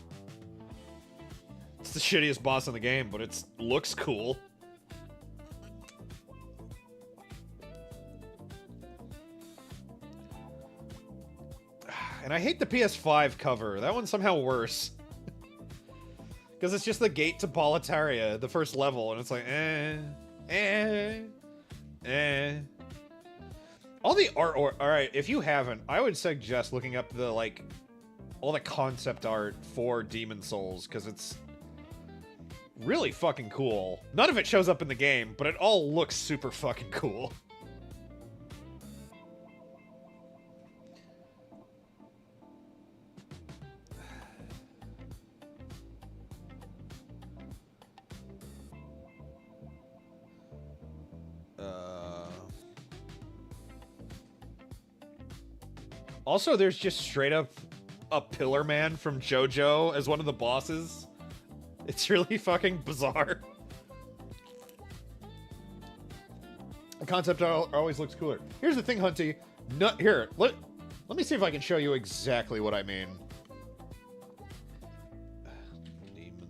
It's the shittiest boss in the game, but it looks cool. And I hate the PS5 cover. That one's somehow worse. Because it's just the gate to Boletaria, the first level, and it's like, All the art, alright, if you haven't, I would suggest looking up the, like, all the concept art for Demon Souls, because it's really fucking cool. None of it shows up in the game, but it all looks super fucking cool. Also, there's just straight up a Pillar Man from JoJo as one of the bosses. It's really fucking bizarre. The concept art always looks cooler. Here's the thing, Hunty. No, here, let me see if I can show you exactly what I mean. Demon.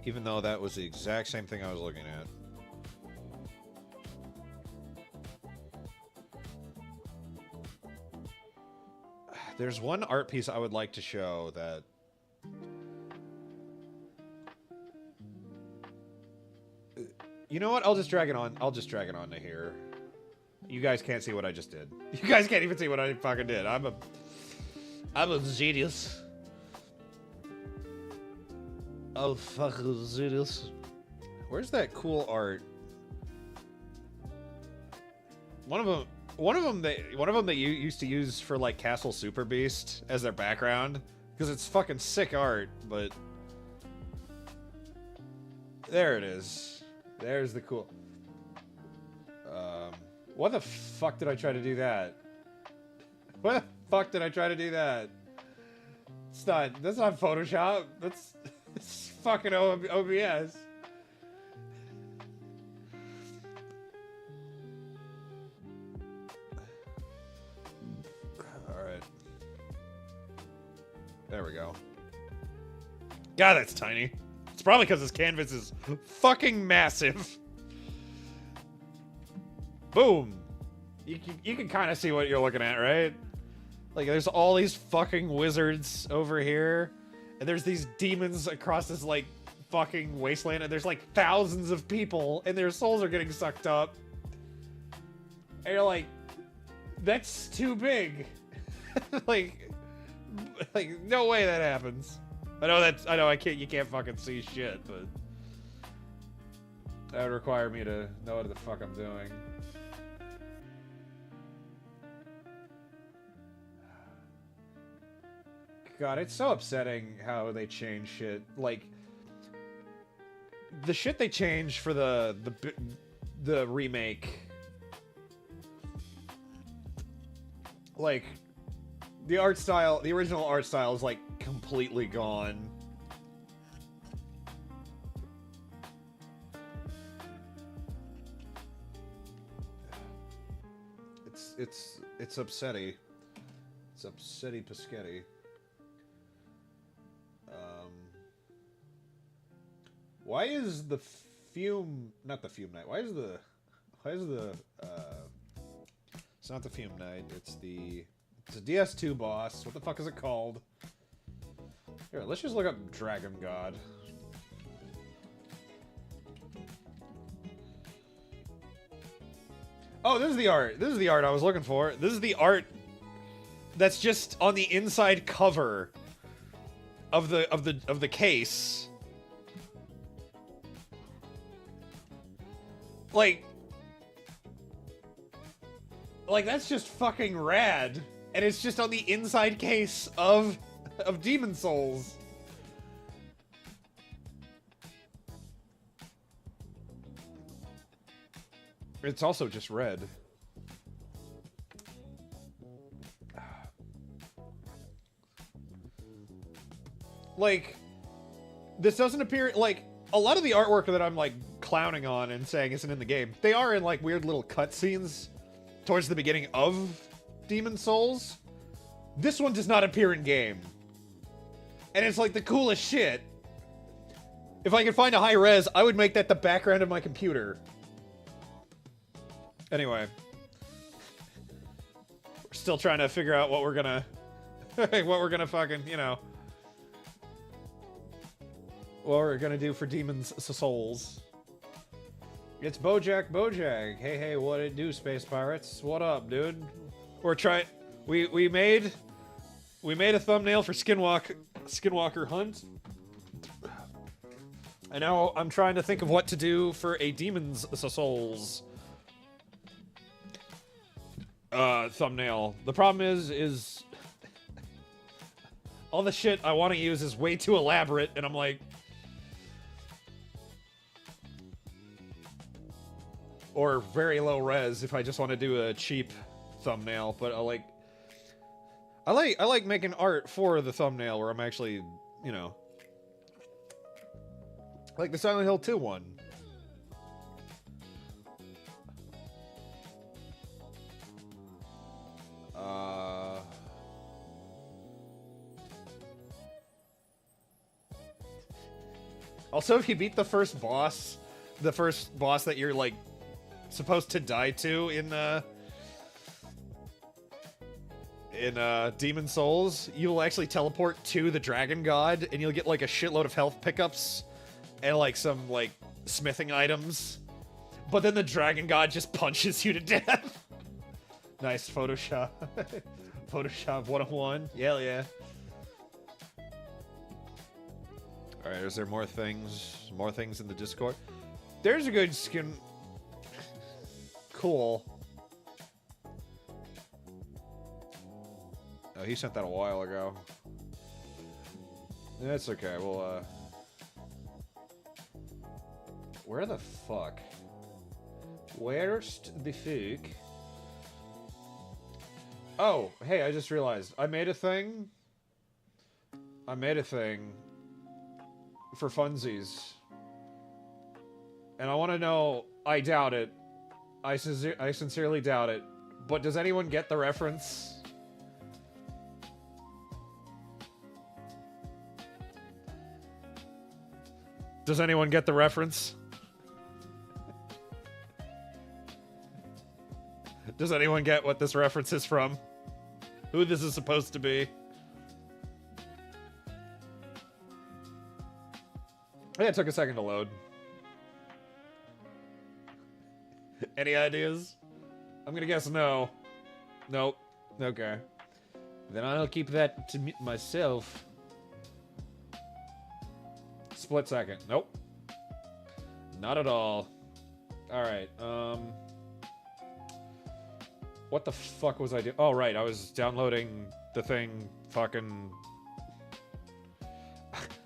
Even though that was the exact same thing I was looking at. There's one art piece I would like to show that... You know what? I'll just drag it on. I'll just drag it on to here. You guys can't see what I just did. You guys can't even see what I fucking did. I'm a genius. Oh, fucking genius. Where's that cool art? One of them that you used to use for like Castle Super Beast as their background, because it's fucking sick art. But there it is. There's the cool. What the fuck did I try to do that? What the fuck did I try to do that? It's not. That's not Photoshop. It's fucking OBS. Alright. There we go. God, that's tiny. It's probably because this canvas is fucking massive. Boom. You can kind of see what you're looking at, right? Like, there's all these fucking wizards over here. And there's these demons across this, like, fucking wasteland. And there's, like, thousands of people. And their souls are getting sucked up. And you're like, that's too big. like, no way that happens. I know you can't fucking see shit, but that would require me to know what the fuck I'm doing. God, it's so upsetting how they change shit. Like, the shit they changed for the remake. Like, the art style, the original art style is, like, completely gone. It's upsetty. It's upsetty Paschetti. Why is the Fume... Not the Fume Knight. Why is the... It's not the Fume Knight. It's a DS2 boss. What the fuck is it called? Here, let's just look up Dragon God. Oh, this is the art. This is the art I was looking for. This is the art that's just on the inside cover of the case. Like that's just fucking rad, and it's just on the inside case of Demon Souls. It's also just red. Like, this doesn't appear like a lot of the artwork that I'm like clowning on and saying isn't in the game. They are in like weird little cutscenes towards the beginning of Demon Souls. This one does not appear in game, and it's like the coolest shit. If I could find a high res, I would make that the background of my computer. Anyway, we're still trying to figure out what we're gonna fucking, you know, what we're gonna do for Demon's Souls. It's Bojack. Hey, what it do, Space Pirates? What up, dude? We're trying. We made a thumbnail for Skinwalker Hunt. And now I'm trying to think of what to do for a Demon's Souls thumbnail. The problem is all the shit I want to use is way too elaborate, and I'm like, or very low res if I just want to do a cheap thumbnail. But I like making art for the thumbnail where I'm actually, you know, like the Silent Hill 2 one. Also, if you beat the first boss that you're, like, supposed to die to in Demon Souls, you will actually teleport to the Dragon God, and you'll get, like, a shitload of health pickups and, like, some, like, smithing items. But then the Dragon God just punches you to death. Nice Photoshop. Photoshop 101. Yeah, yeah. Alright, is there more things? More things in the Discord? There's a good skin. Cool. Oh, he sent that a while ago. That's okay, well, where the fuck? Where's the fuck? Oh, hey, I just realized. I made a thing. For funsies. And I want to know, I doubt it. I sincerely doubt it. But does anyone get the reference? Does anyone get the reference? Does anyone get what this reference is from? Who this is supposed to be? Yeah, it took a second to load. Any ideas? I'm gonna guess no. Nope. Okay. Then I'll keep that to myself. Split second. Nope. Not at all. Alright, what the fuck was I doing? Oh, right, I was downloading the thing fucking...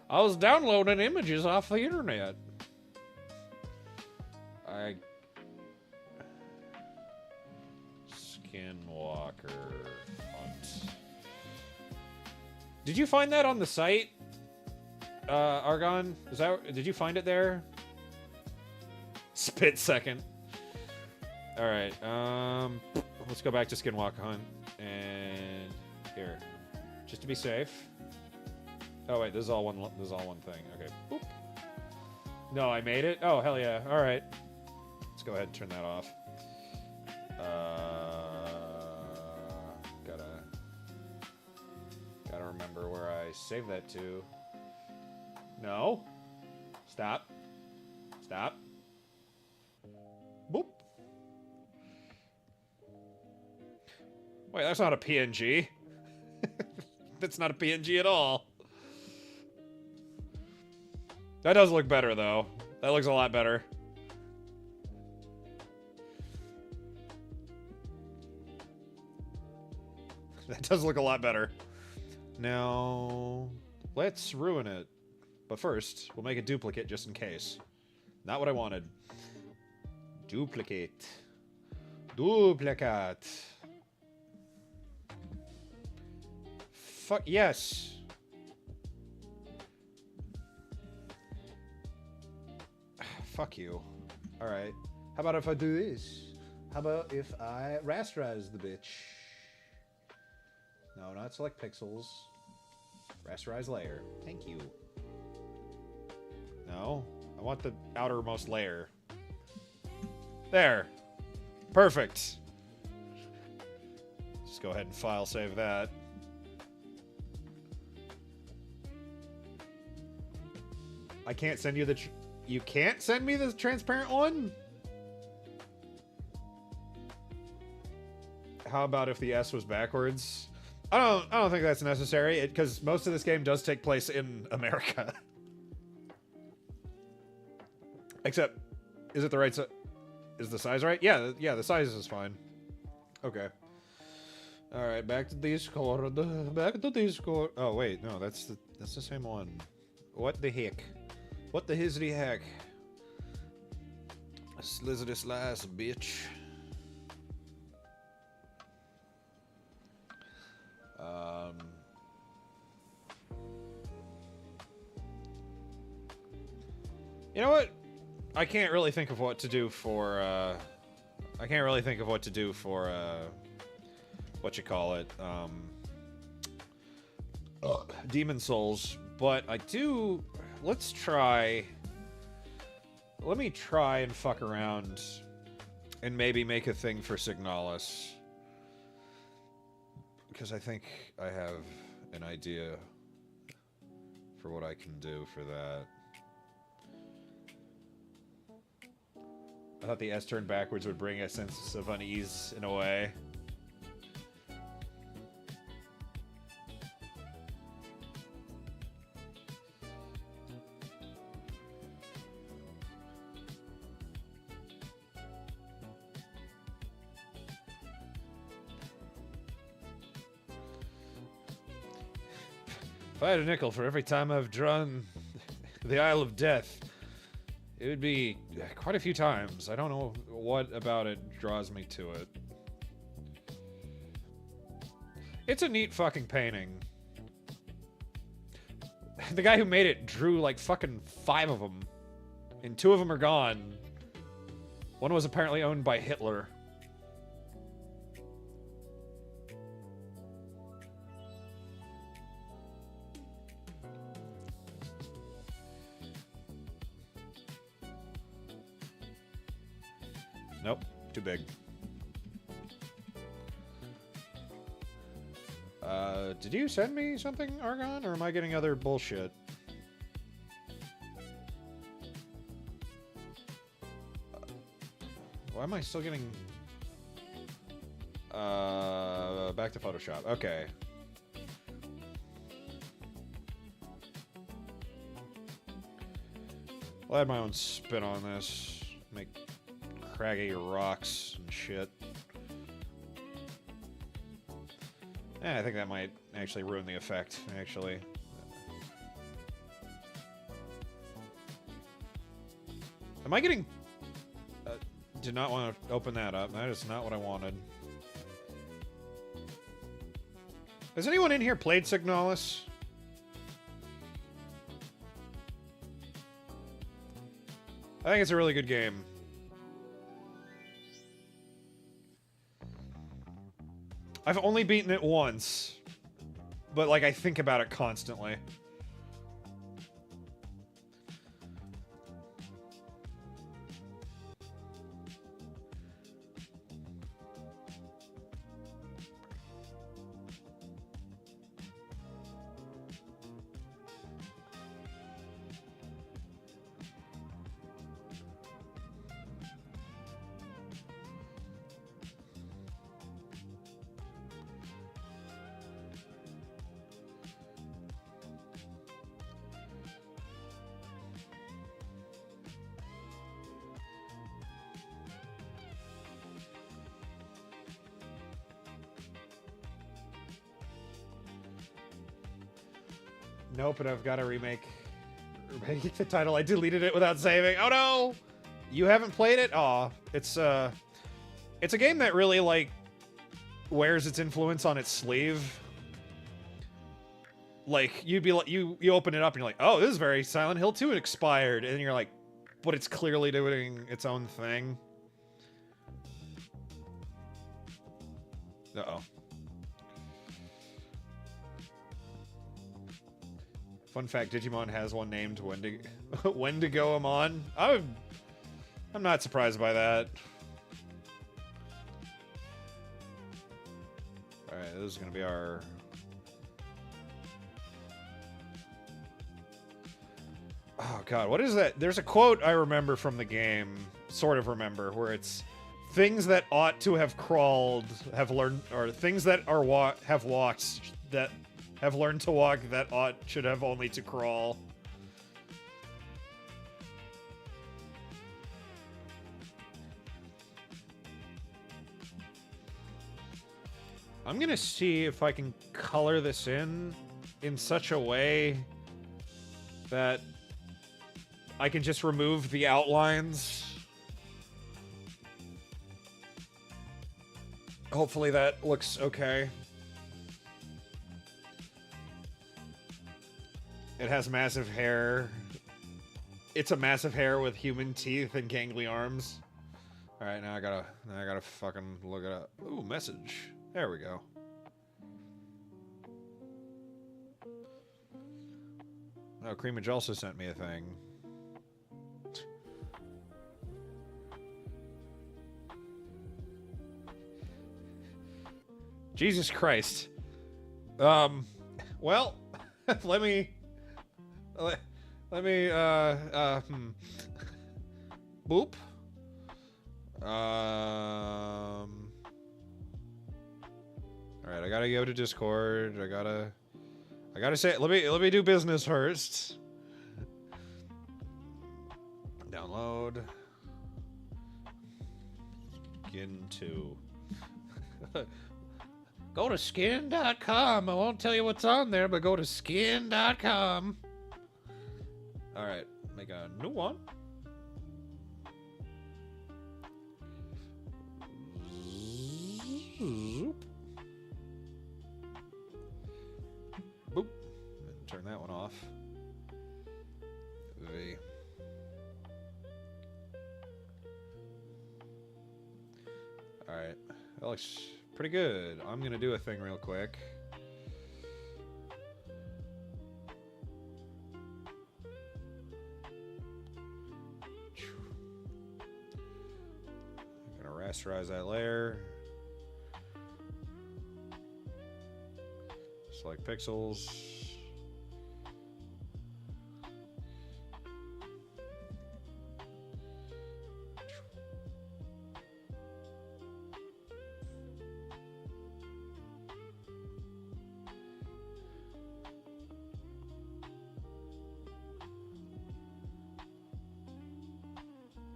I was downloading images off the internet. Skinwalker Hunt. Did you find that on the site? Argon? Did you find it there? Spit second. Alright, let's go back to Skinwalker Hunt. And here. Just to be safe. Oh wait, this is all one thing. Okay. Boop. No, I made it? Oh, hell yeah. Alright. Let's go ahead and turn that off. Gotta remember where I saved that to. No. Stop. Stop. Boop. Wait, that's not a PNG. That's not a PNG at all. That does look better, though. That looks a lot better. That does look a lot better. Now, let's ruin it. But first, we'll make a duplicate just in case. Not what I wanted. Duplicate. Duplicate. Fuck yes. Fuck you. Alright. How about if I do this? How about if I rasterize the bitch? No, not select pixels. Rasterize layer. Thank you. No. I want the outermost layer. There. Perfect. Just go ahead and file save that. I can't send you the... You can't send me the transparent one? How about if the S was backwards? I don't think that's necessary, because most of this game does take place in America. Except, is it the right size? Is the size right? Yeah, the size is fine. Okay. Alright, back to Discord. Back to Discord. Oh, wait, no, that's the same one. What the heck? What the hizzity heck? Slizzity slice, bitch. You know what? I can't really think of what to do for, I can't really think of what to do for, what you call it, Demon Souls, but I do... let's try... Let me try and fuck around and maybe make a thing for Signalis. Because I think I have an idea for what I can do for that. I thought the S turn backwards would bring a sense of unease in a way. If I had a nickel for every time I've drawn the Isle of Death, it would be quite a few times. I don't know what about it draws me to it. It's a neat fucking painting. The guy who made it drew like fucking 5 of them. And 2 of them are gone. One was apparently owned by Hitler. Nope, too big. Did you send me something, Argon, or am I getting other bullshit? Why am I still getting... back to Photoshop. Okay. I'll add my own spin on this. Make craggy rocks and shit. I think that might actually ruin the effect, actually. Am I getting... did not want to open that up. That is not what I wanted. Has anyone in here played Signalis? I think it's a really good game. I've only beaten it once, but like I think about it constantly. Nope, and I've got to remake the title. I deleted it without saving. Oh no! You haven't played it? Aw. It's a game that really, like, wears its influence on its sleeve. Like, you'd be like, you open it up and you're like, oh, this is very Silent Hill 2 expired. And you're like, but it's clearly doing its own thing. Uh-oh. Fun fact, Digimon has one named Wendigoamon. I'm not surprised by that. Alright, this is gonna be our... Oh god, what is that? There's a quote I remember from the game, sort of remember, where it's things that ought to have crawled have learned, or things that are have walked that have learned to walk that should have only to crawl. I'm gonna see if I can color this in such a way that I can just remove the outlines. Hopefully that looks okay. It has massive hair. It's a massive hair with human teeth and gangly arms. All right, now I gotta fucking look it up. Ooh, message. There we go. Oh, Creamage also sent me a thing. Jesus Christ. Well, let me... Let me, Boop. Alright, I gotta go to Discord. I gotta say, let me do business first. Download. Skin 2. Go to skin.com. I won't tell you what's on there, but go to skin.com. Alright, make a new one. Zoop. Boop. Turn that one off. V. Alright, that looks pretty good. I'm gonna do a thing real quick. I'm gonna rasterize that layer. Select pixels.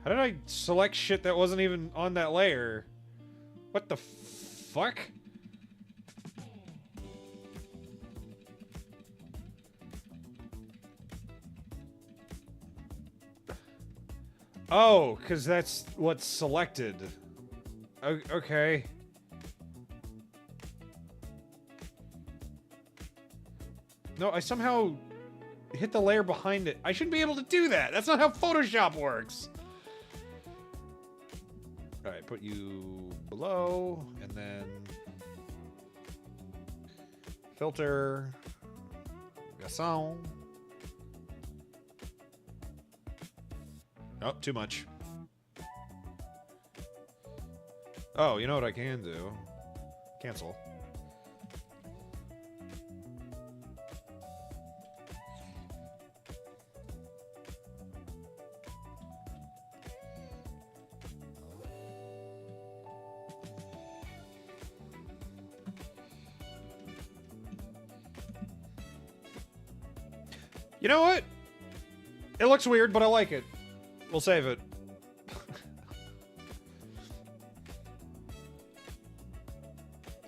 How did I select shit that wasn't even on that layer? What the fuck? Oh, because that's what's selected. Okay. No, I somehow hit the layer behind it. I shouldn't be able to do that. That's not how Photoshop works. Alright, put you below, and then filter, Gasson. Oh, too much. Oh, you know what I can do? Cancel. You know what? It looks weird, but I like it. We'll save it.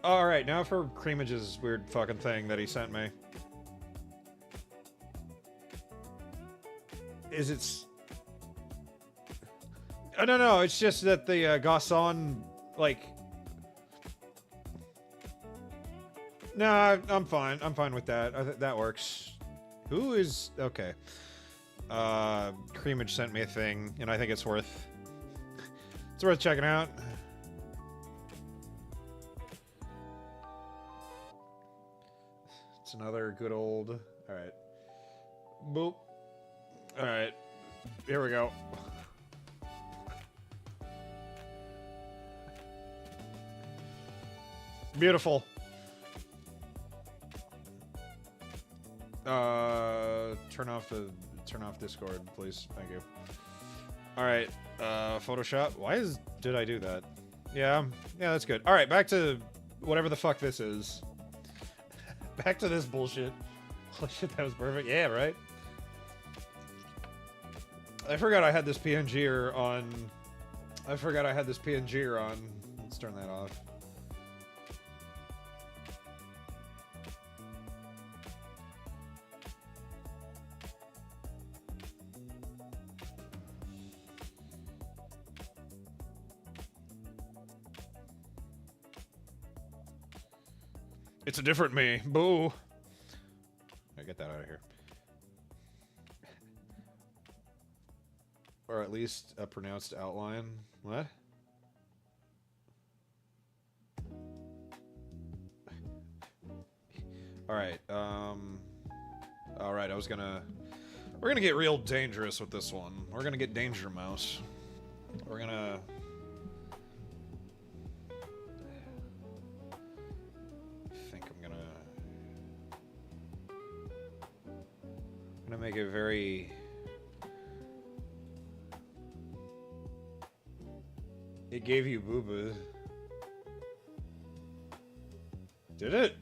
Alright, now for Creamage's weird fucking thing that he sent me. Is it... Oh, no, it's just that the Gasson, like... Nah, I'm fine. I'm fine with that. That works. Who is... Okay. Creamage sent me a thing, and I think it's worth checking out. It's another good old... Alright. Boop. Alright. Here we go. Beautiful. Turn off Discord, please. Thank you. Alright, Photoshop. Did I do that? Yeah, that's good. Alright, back to whatever the fuck this is. Back to this bullshit. Holy shit, that was perfect. Yeah, right? I forgot I had this PNG-er on. Let's turn that off. It's a different me. Boo. I get that out of here. Or at least a pronounced outline. What? Alright, alright, I was gonna We're gonna get real dangerous with this one. We're gonna get Danger Mouse. We're gonna... I think I'm gonna make it very... It gave you boo-boo. Did it?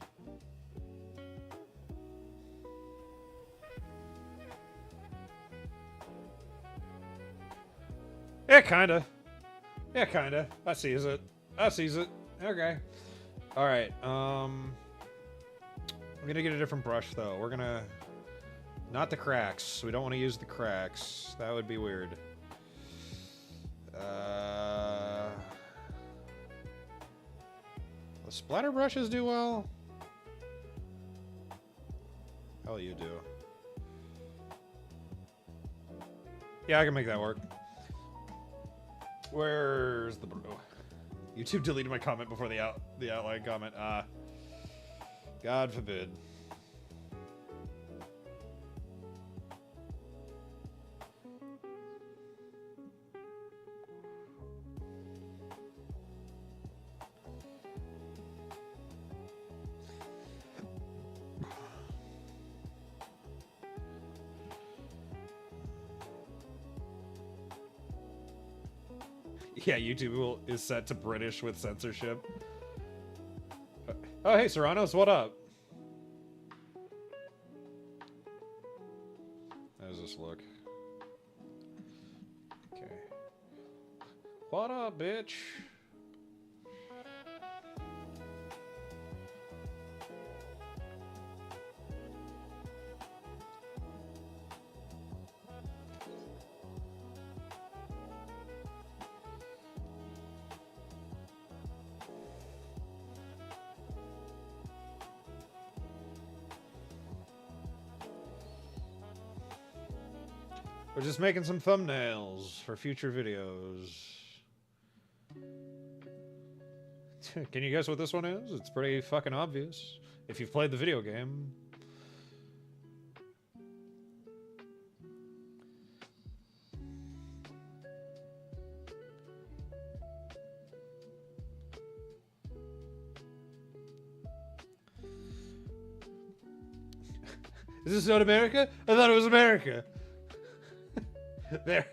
Yeah, kinda. Yeah, kinda. I sees it. I sees it. Okay. Alright, I'm gonna get a different brush, though. We're gonna... Not the cracks. We don't want to use the cracks. That would be weird. The splatter brushes do well? Hell, you do. Yeah, I can make that work. Where's the bro? YouTube deleted my comment before the outline comment. God forbid. Yeah, YouTube is set to British with censorship. Oh, hey, Serranos, what up? How does this look? Okay. What up, bitch? We're just making some thumbnails for future videos. Can you guess what this one is? It's pretty fucking obvious if you've played the video game. Is this not America? I thought it was America. There.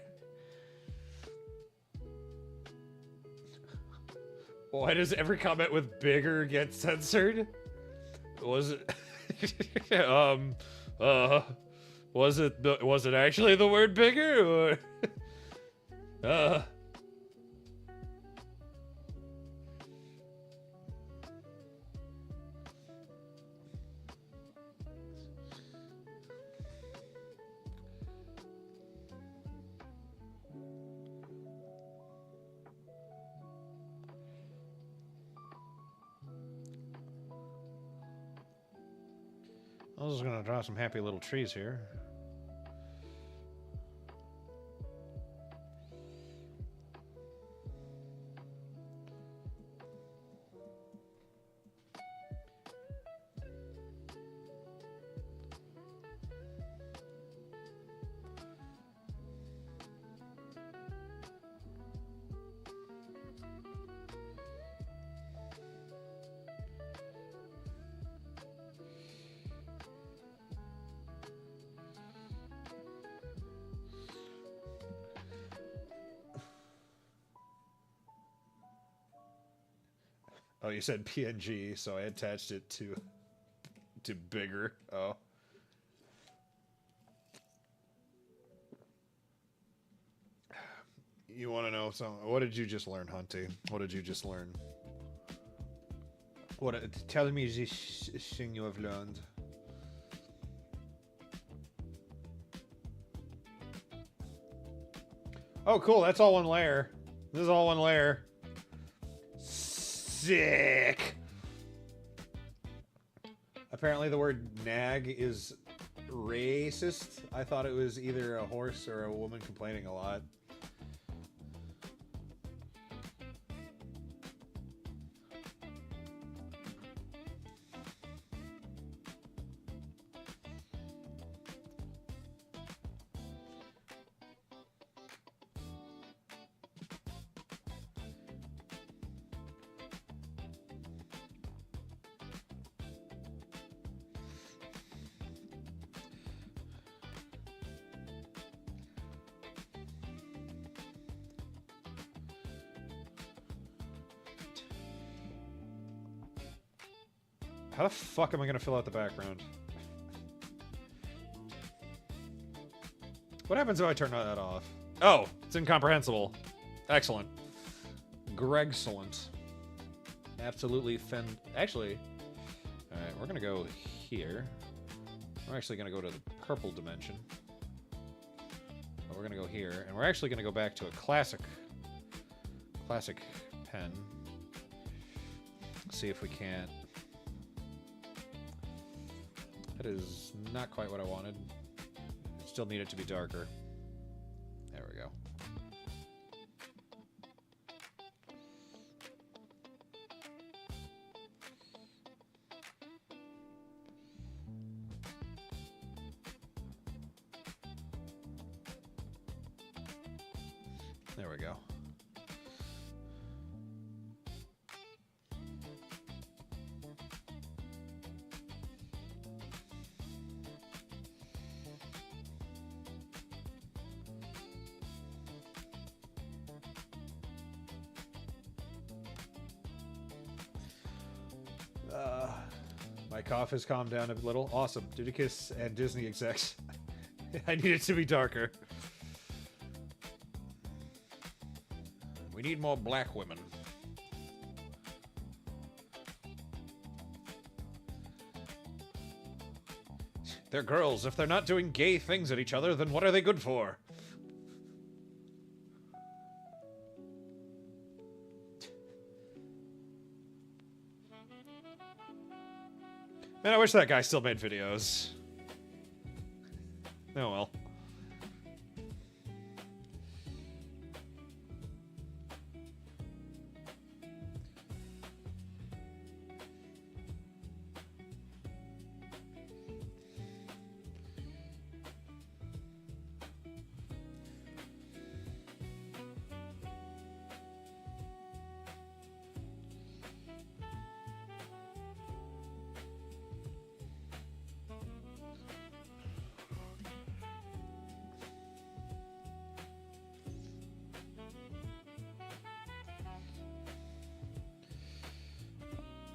Why does every comment with bigger get censored? Was it was it actually the word bigger or I was just gonna draw some happy little trees here. Oh, you said PNG, so I attached it to bigger. Oh. You want to know something? What did you just learn, Hunty? What did you just learn? Tell me this thing you have learned. Oh, cool. That's all one layer. This is all one layer. Sick. Apparently the word nag is racist. I thought it was either a horse or a woman complaining a lot. How the fuck am I gonna fill out the background? What happens if I turn that off? Oh, it's incomprehensible. Excellent. Gregcellent. Absolutely Actually, alright, we're gonna go here. We're actually gonna go to the purple dimension. But we're gonna go here, and we're actually gonna go back to a classic pen. See if we can't. That is not quite what I wanted. Still need it to be darker. There we go. There we go. My cough has calmed down a little. Awesome. Dudicus and Disney execs. I need it to be darker. We need more black women. They're girls. If they're not doing gay things at each other, then what are they good for? Man, I wish that guy still made videos. Oh well.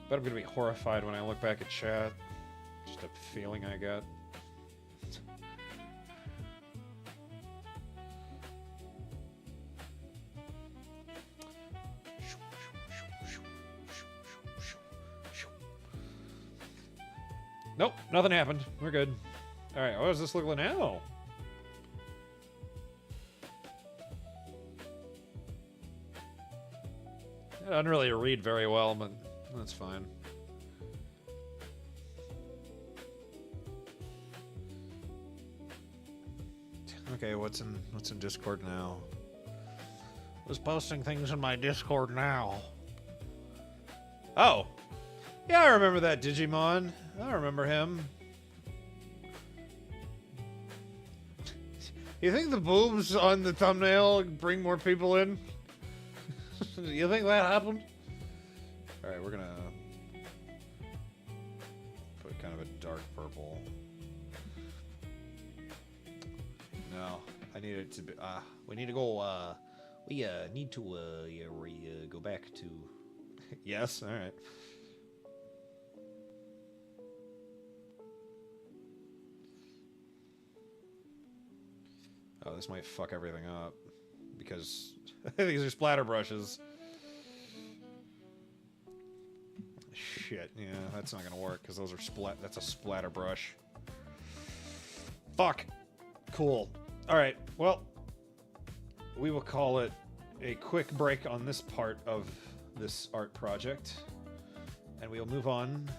But I'm gonna be horrified when I look back at chat. Just a feeling I got. Nope, nothing happened. We're good. Alright, what does this look like now? I don't really read very well, but that's fine. Okay, what's in Discord now? Who's posting things in my Discord now? Oh! Yeah, I remember that Digimon. I remember him. You think the boobs on the thumbnail bring more people in? You think that happened? Alright, we're gonna put kind of a dark purple. No, I need it to be, we need to go, we, need to, go back to... Yes, alright. Oh, this might fuck everything up. Because these are splatter brushes. Shit, yeah, that's not gonna work, because those are that's a splatter brush. Fuck! Cool. Alright, well, we will call it a quick break on this part of this art project. And we'll move on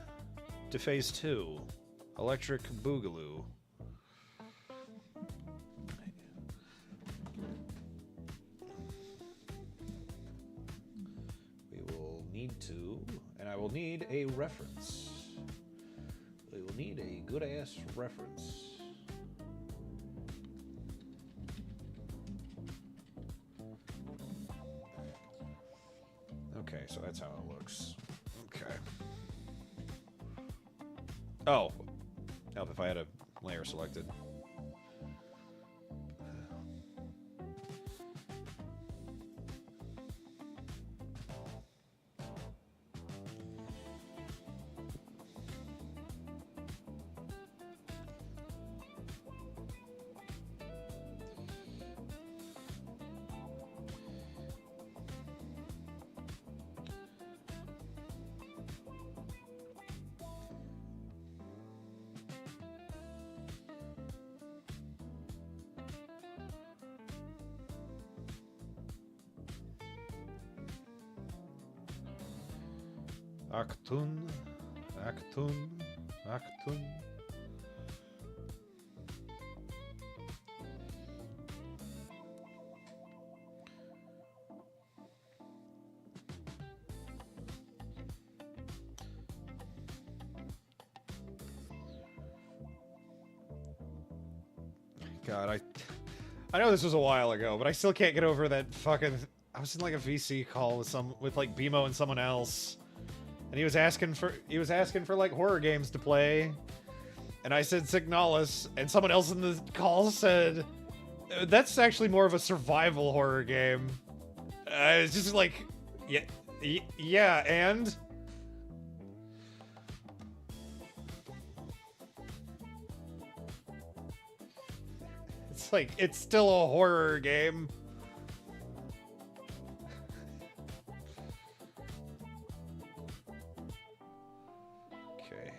to phase 2. Electric Boogaloo. And I will need a reference. We will need a good-ass reference. Okay, so that's how it looks. Okay. Oh. Help if I had a layer selected. Aktun, Aktun, Aktun. God, I know this was a while ago, but I still can't get over that fucking. I was in like a VC call with like BMO and someone else, and he was asking for like horror games to play, and I said Signalis, and someone else in the call said that's actually more of a survival horror game. It's just like, yeah, and. Like, it's still a horror game. Okay.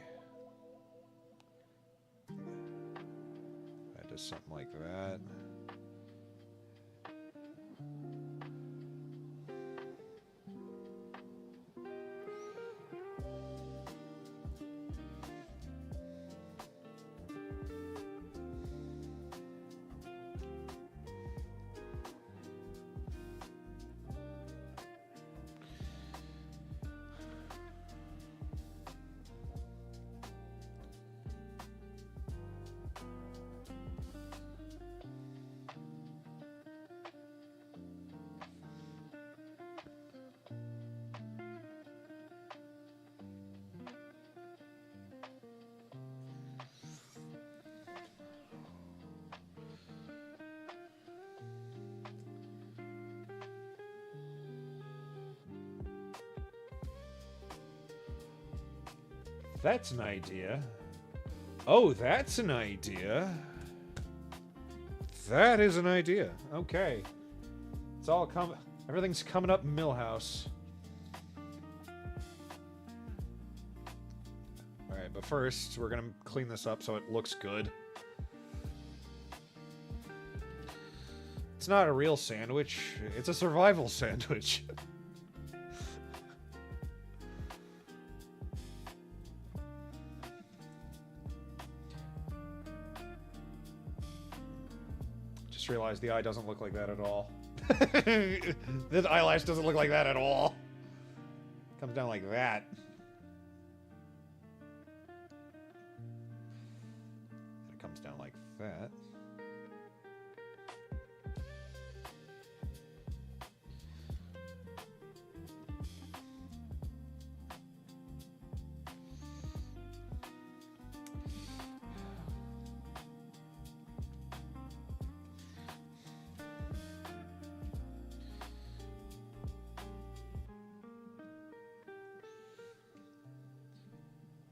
That does something like that. That's an idea. Oh, that's an idea. That is an idea. Okay. It's all everything's coming up Millhouse. Alright, but first, we're gonna clean this up so it looks good. It's not a real sandwich. It's a survival sandwich. Realize the eye doesn't look like that at all. This eyelash doesn't look like that at all. Comes down like that. It comes down like that.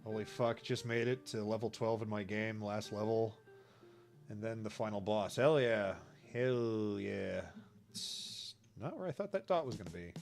Holy fuck, just made it to level 12 in my game, last level. And then the final boss. Hell yeah. Hell yeah. It's not where I thought that dot was going to be.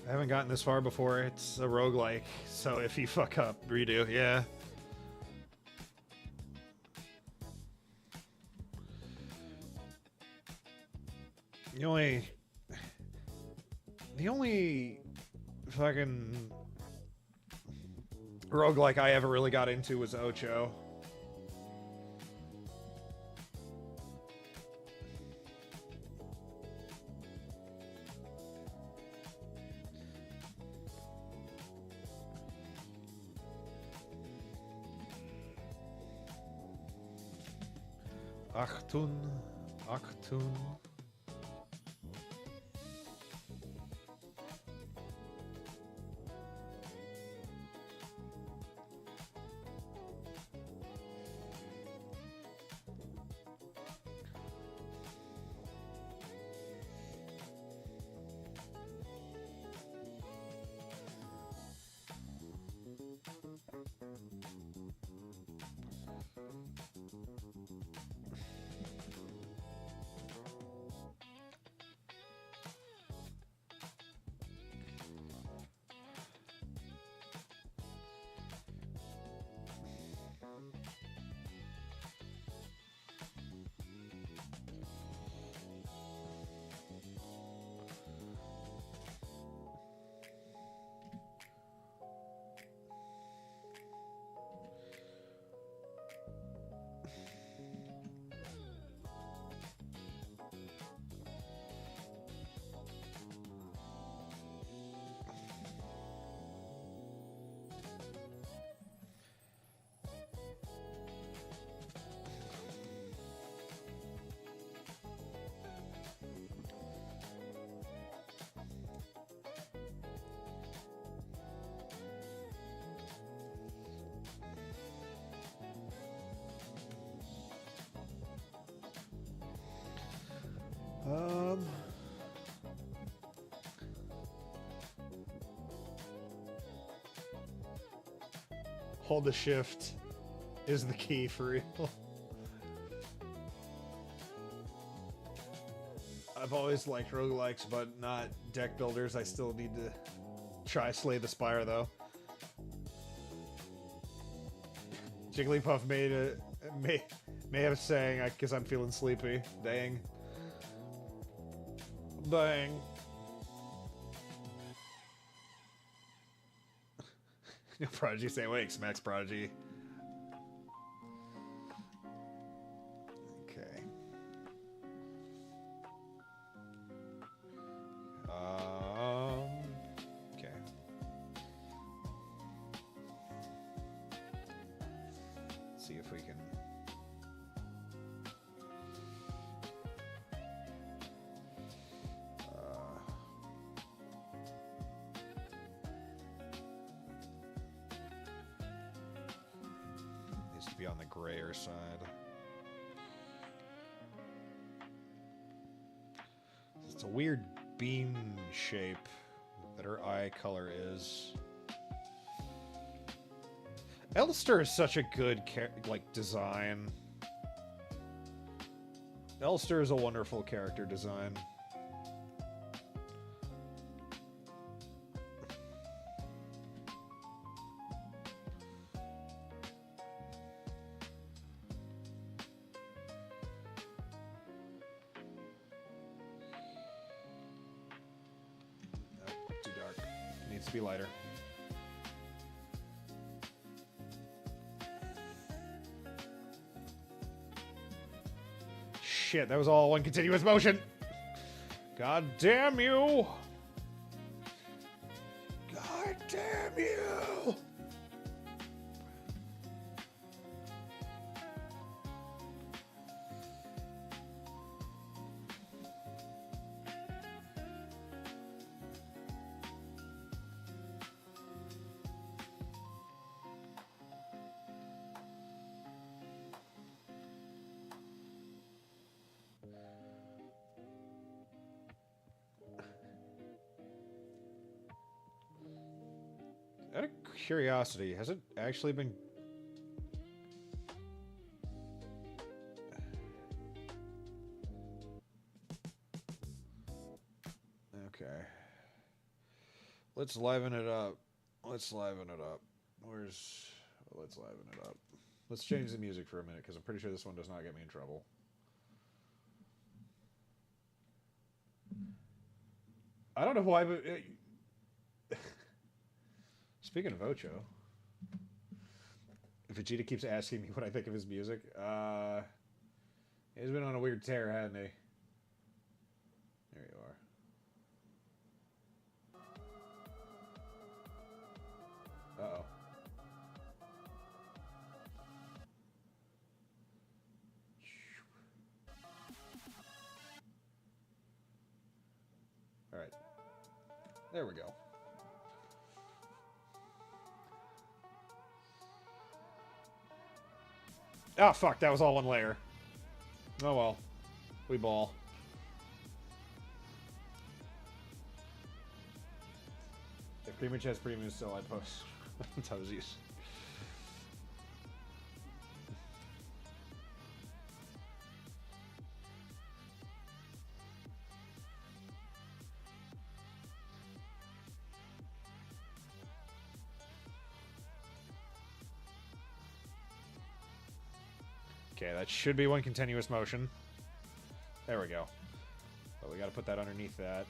I haven't gotten this far before. It's a roguelike, so if you fuck up, redo. Yeah. The only fucking roguelike I ever really got into was Ocho. Achtun. Um... Hold the shift is the key for real. I've always liked roguelikes, but not deck builders. I still need to try Slay the Spire, though. Jigglypuff may have a saying, because I'm feeling sleepy. Dang. Dang. No, Prodigy, stay awake. Smacks Prodigy. Okay. Okay. Let's see if we can... needs to be on the grayer side. It's a weird bean shape that her eye color is. Elster is such a good design. Elster is a wonderful character design. Too dark. Needs to be lighter. Shit, that was all one continuous motion. God damn you. God damn you. Out of curiosity, has it actually been... Okay. Let's liven it up. Let's liven it up. Where's... Let's liven it up. Let's change the music for a minute, because I'm pretty sure this one does not get me in trouble. I don't know why, but... Speaking of Ocho, Vegeta keeps asking me what I think of his music. He's been on a weird tear, hasn't he? There you are. Uh-oh. All right. There we go. Oh, fuck, that was all one layer. Oh, well. We ball. If Premium has premium still, I'd post Toesies. Okay, that should be one continuous motion. There we go. But we gotta put that underneath that.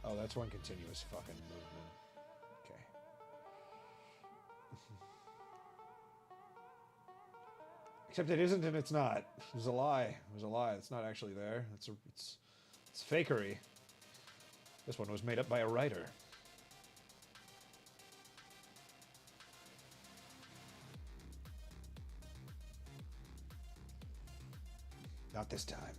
Oh, that's one continuous fucking movement. Okay. Except it isn't and it's not. It was a lie. It was a lie. It's not actually there. It's fakery. This one was made up by a writer. Not this time.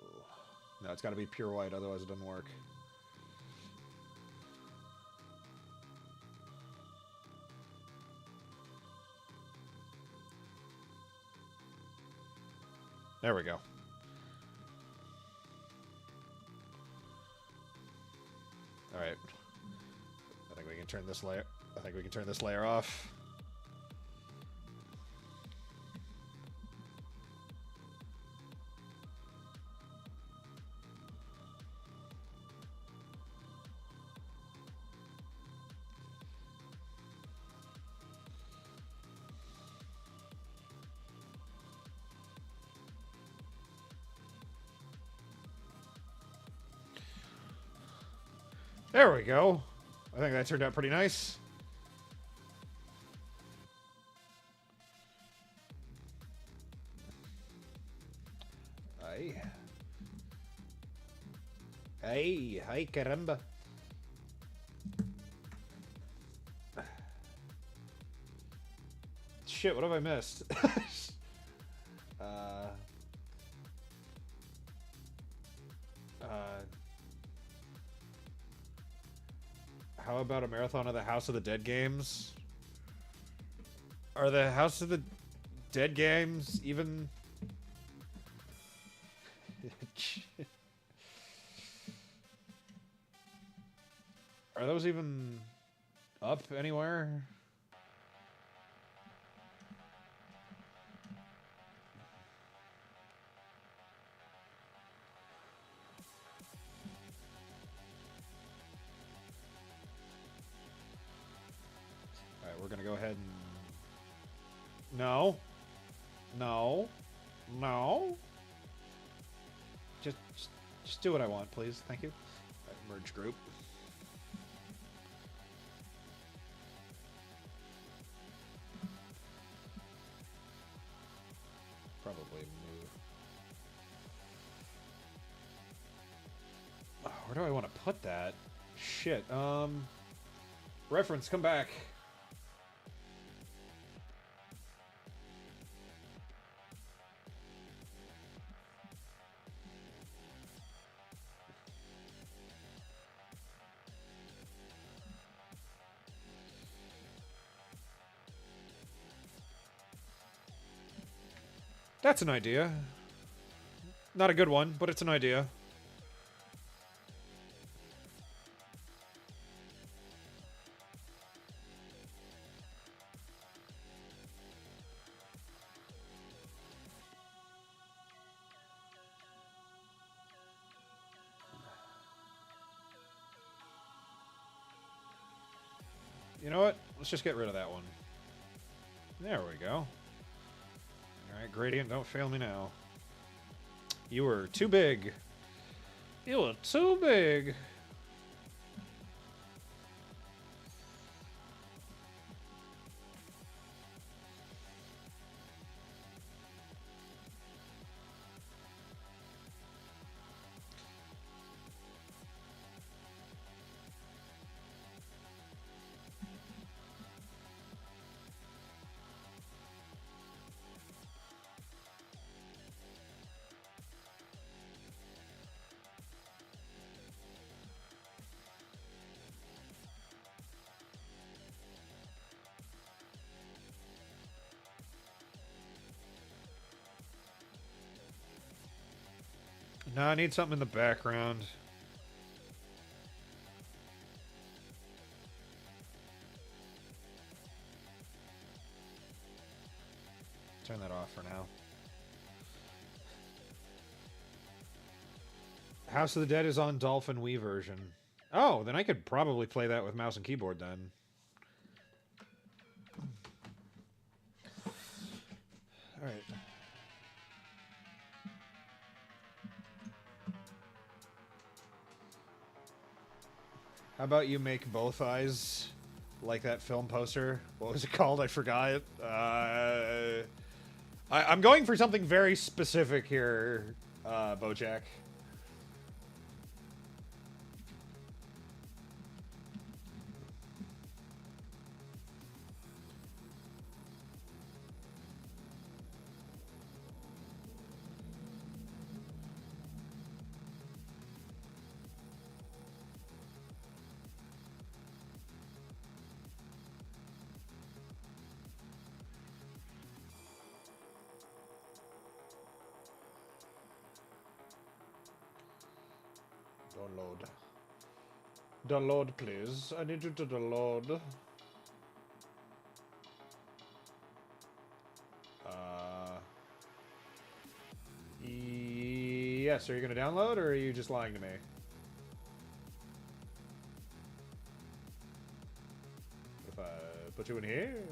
Little... No, it's got to be pure white, otherwise it doesn't work. There we go. All right. I think we can turn this layer. I think we can turn this layer off. There we go. I think that turned out pretty nice. Ay, caramba. Shit, what have I missed? How about a marathon of the House of the Dead games? Are the House of the Dead games even... Are those even up anywhere? Alright, we're gonna go ahead and... No. No. No. Just do what I want, please. Thank you. Right, merge group. Probably move. Oh, where do I want to put that? Shit. Reference, come back. That's an idea. Not a good one, but it's an idea. You know what? Let's just get rid of that one. There we go. Alright, Gradient, don't fail me now. You were too big. You were too big. No, I need something in the background. Turn that off for now. House of the Dead is on Dolphin Wii version. Oh, then I could probably play that with mouse and keyboard then. Alright. How about you make both eyes like that film poster? What was it called? I forgot. I'm going for something very specific here, Bojack. Download. Download, please. I need you to download. Yes, are you going to download, or are you just lying to me? If I put you in here?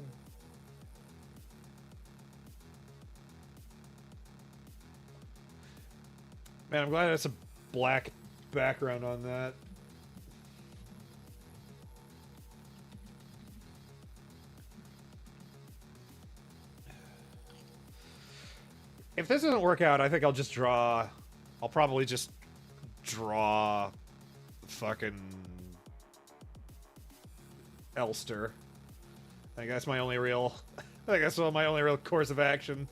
Man, I'm glad that's a black background on that. If this doesn't work out, I think I'll just draw... I'll probably just draw fucking Elster. I think that's my only real... I think that's my only real course of action.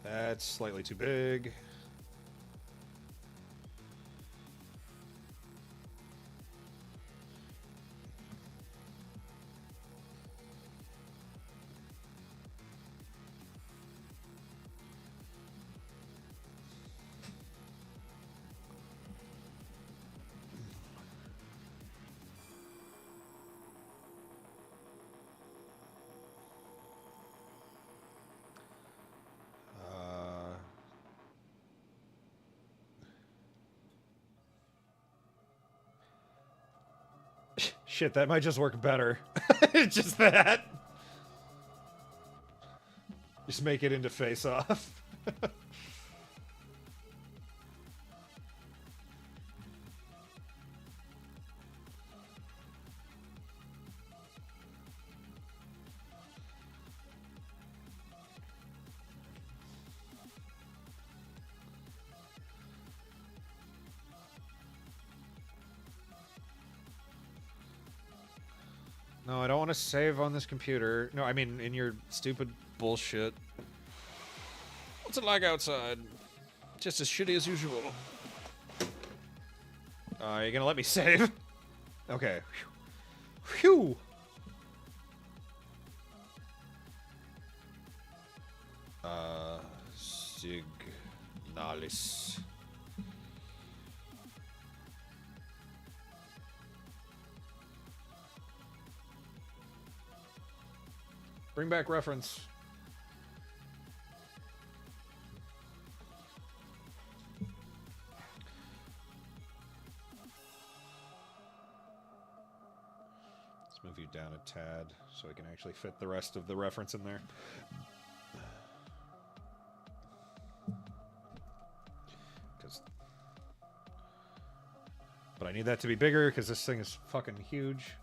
That's slightly too big. Shit, that might just work better. Just that. Just make it into face-off. No, I don't want to save on this computer. No, I mean in your stupid bullshit. What's it like outside? Just as shitty as usual. Are you gonna let me save? Okay. Phew. Signalis. Bring back reference. Let's move you down a tad so I can actually fit the rest of the reference in there. But I need that to be bigger because this thing is fucking huge.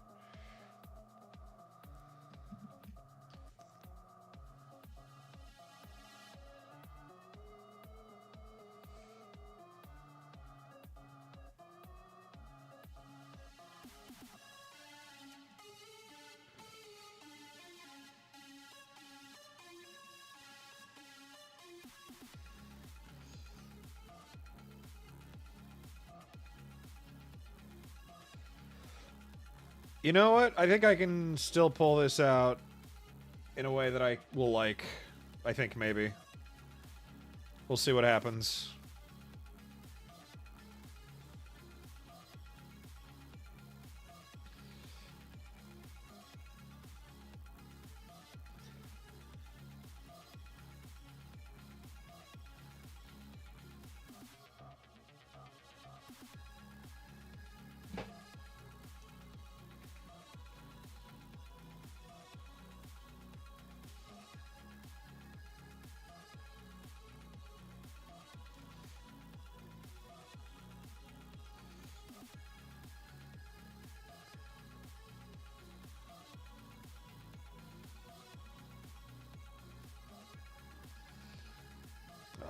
You know what? I think I can still pull this out in a way that I will like. I think maybe. We'll see what happens.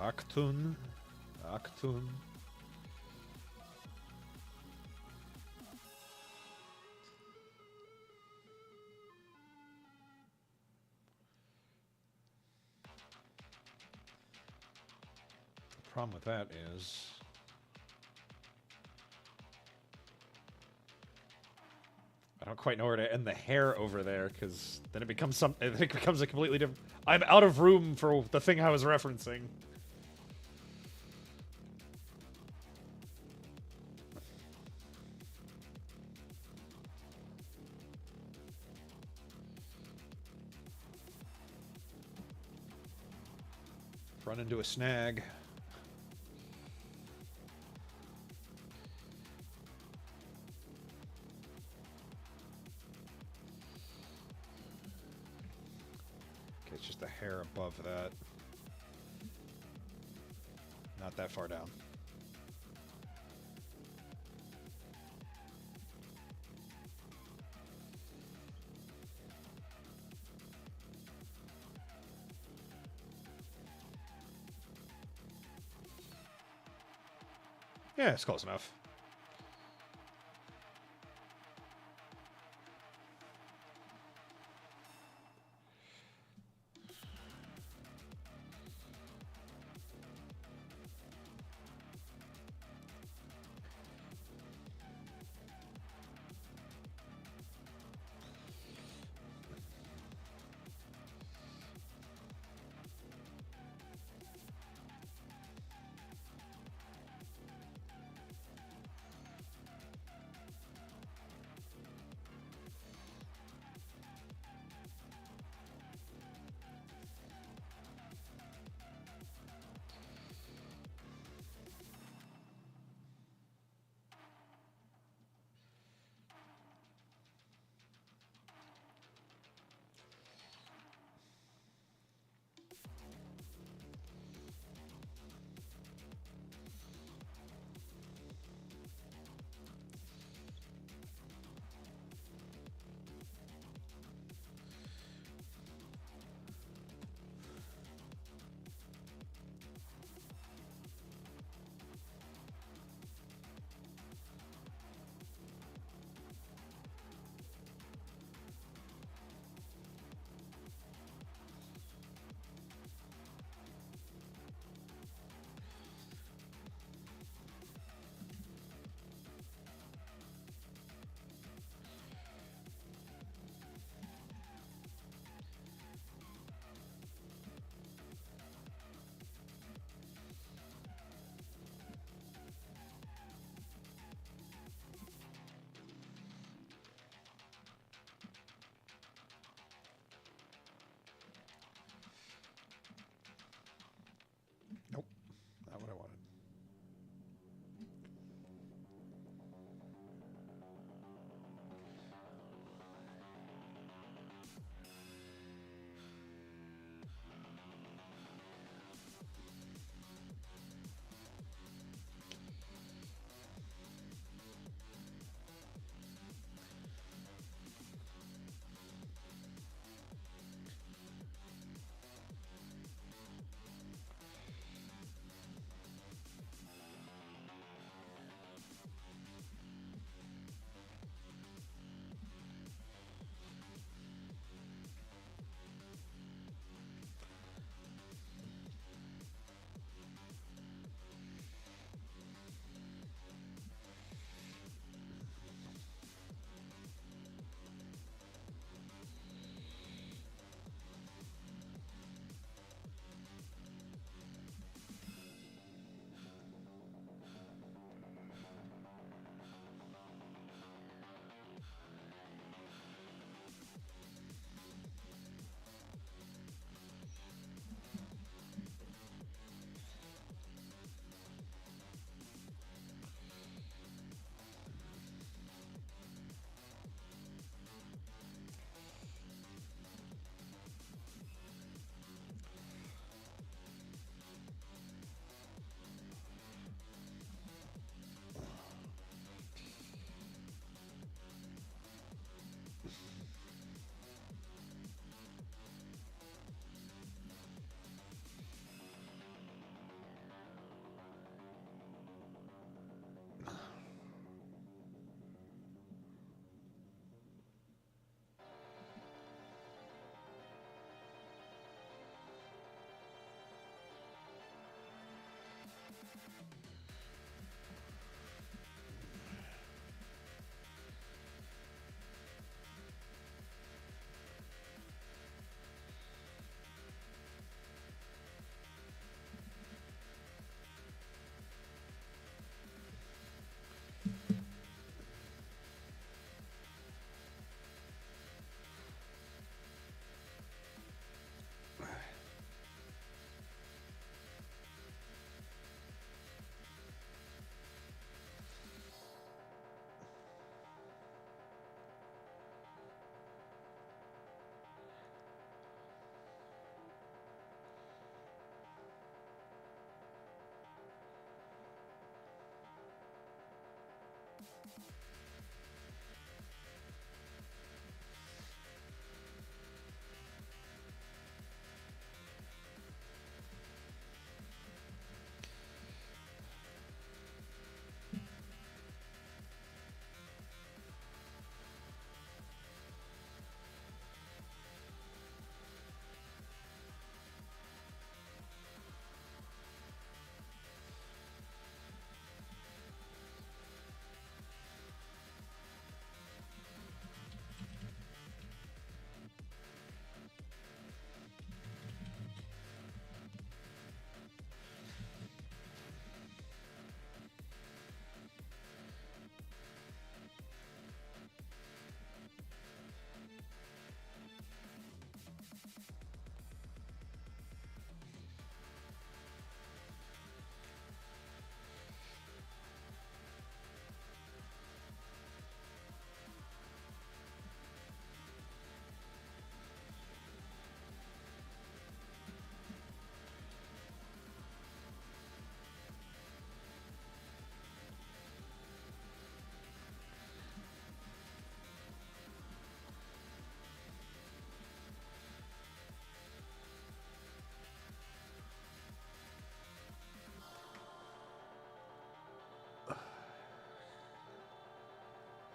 Actun. Actun. The problem with that is... I don't quite know where to end the hair over there, because then it becomes I think it becomes a completely different... I'm out of room for the thing I was referencing. Run into a snag. Okay, it's just a hair above that. Not that far down. Yeah, it's close enough.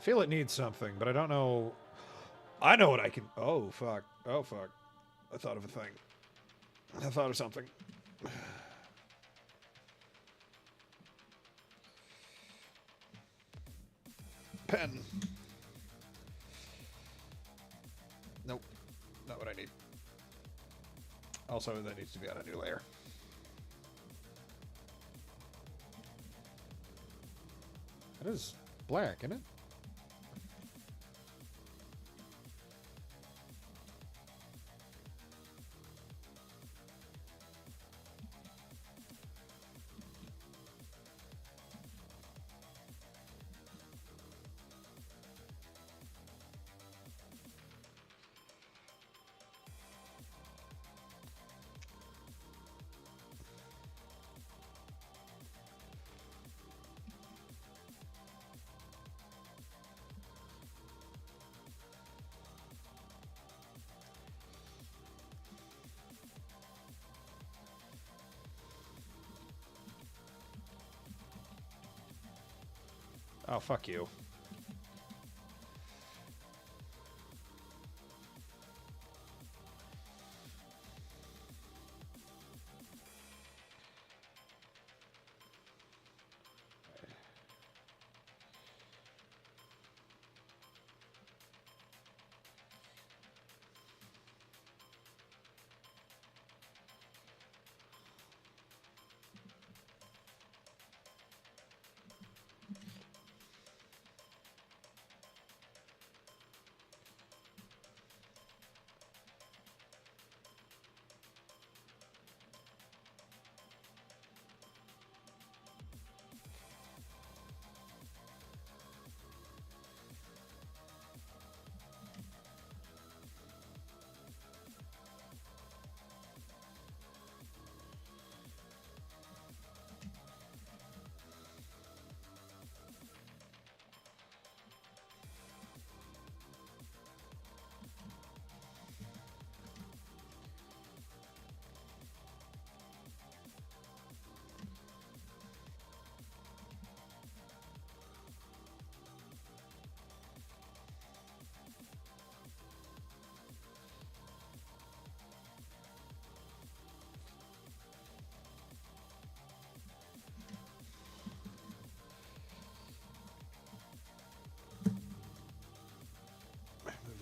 feel it needs something, but I don't know. I know what I can. Oh, fuck. Oh, fuck. I thought of a thing. I thought of something. Pen. Nope. Not what I need. Also, that needs to be on a new layer. That is black, isn't it? Oh, fuck you.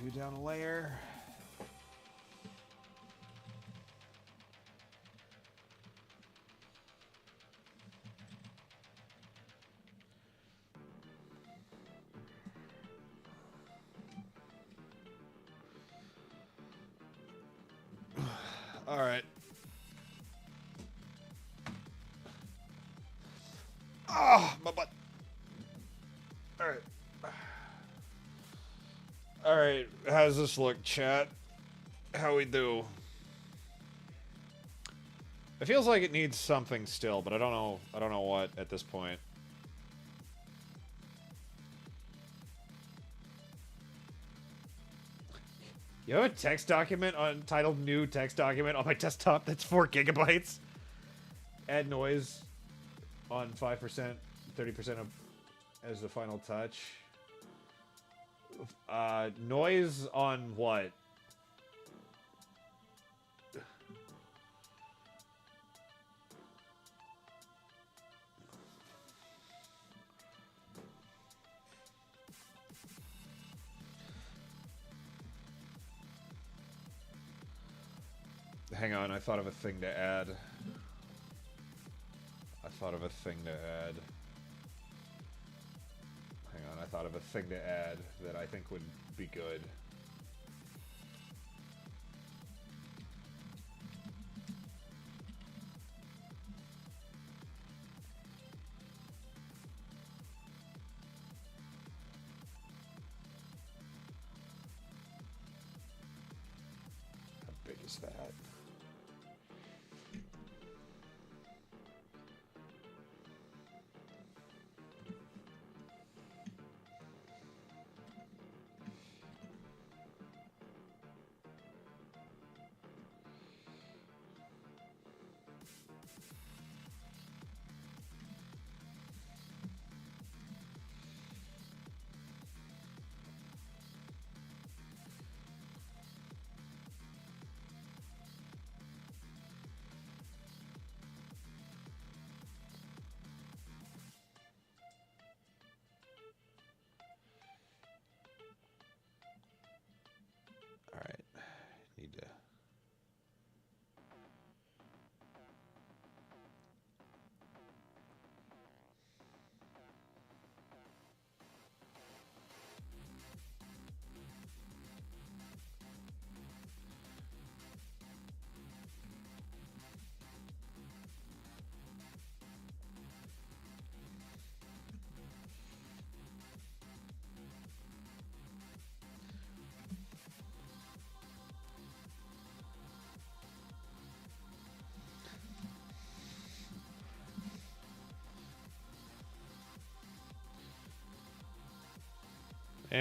Move you down a layer. All right. Ah, my butt. All right. All right. How's this look, chat? How we do? It feels like it needs something still, but I don't know. I don't know what at this point. You have a text document titled "New Text Document" on my desktop that's 4 gigabytes. Add noise on 5%, 30% as the final touch. Noise on what? Hang on, I thought of a thing to add. I thought of a thing to add. Hang on, I thought of a thing to add that I think would be good. How big is that?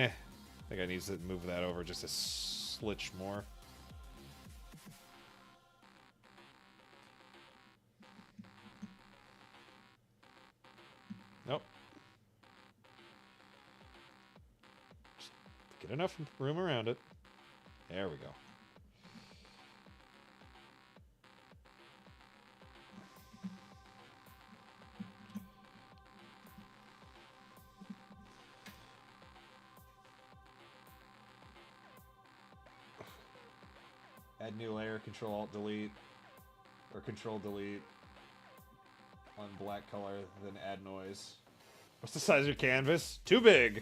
I think I need to move that over just a slitch more. Nope. Just get enough room around it. There we go. Add new layer, Control-Alt-Delete, or Control-Delete on black color, then add noise. What's the size of your canvas? Too big!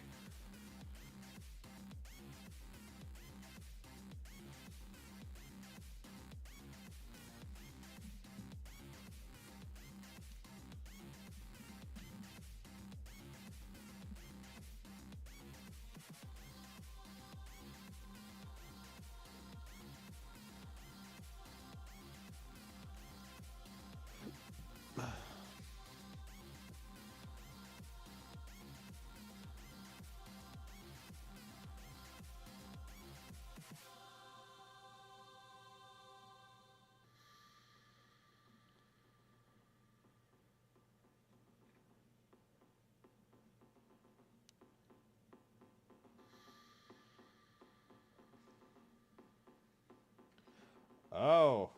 Oh.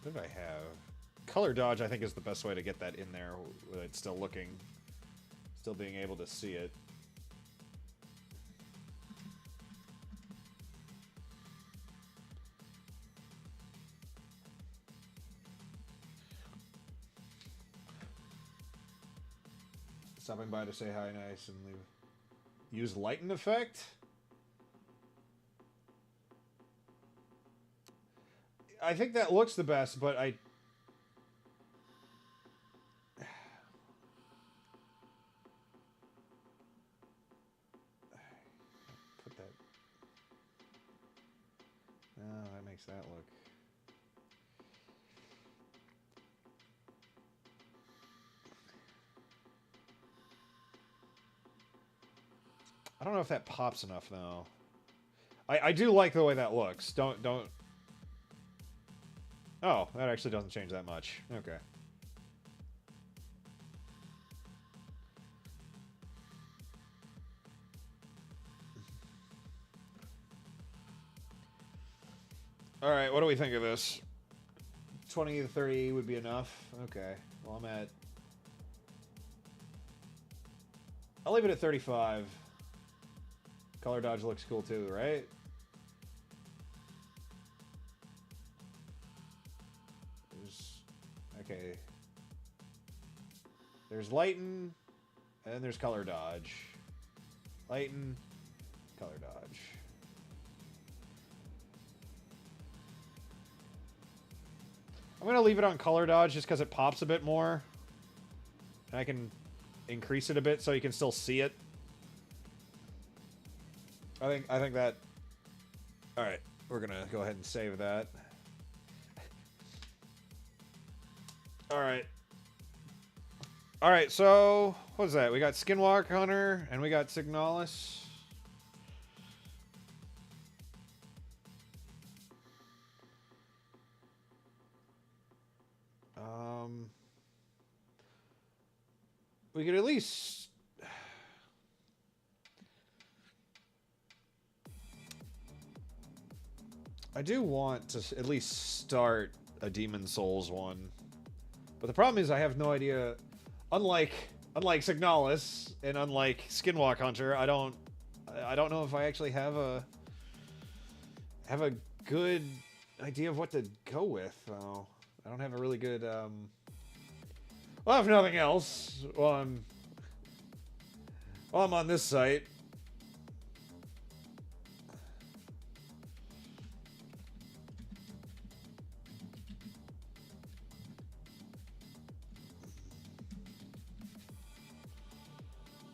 What did I have? Color dodge, I think, is the best way to get that in there with it still looking, still being able to see it. Stopping by to say hi, nice, and leave. Use lighten effect? I think that looks the best, but I... Put that... No, that makes that look... I don't know if that pops enough, though. I do like the way that looks. Don't... Oh, that actually doesn't change that much. Okay. Alright, what do we think of this? 20 to 30 would be enough? Okay. Well, I'm at... I'll leave it at 35. Color dodge looks cool too, right? Okay. There's lighten, and then there's color dodge. Lighten, color dodge. I'm going to leave it on color dodge just because it pops a bit more. And I can increase it a bit so you can still see it. I think that... Alright, we're going to go ahead and save that. Alright. Alright, so... What is that? We got Skinwalker Hunter, and we got Signalis. We could at least... I do want to at least start a Demon Souls one. But the problem is I have no idea. Unlike Signalis and unlike Skinwalker Hunter, I don't know if I actually have a good idea of what to go with, though. I don't have a really good, Well, if nothing else, while I'm on this site,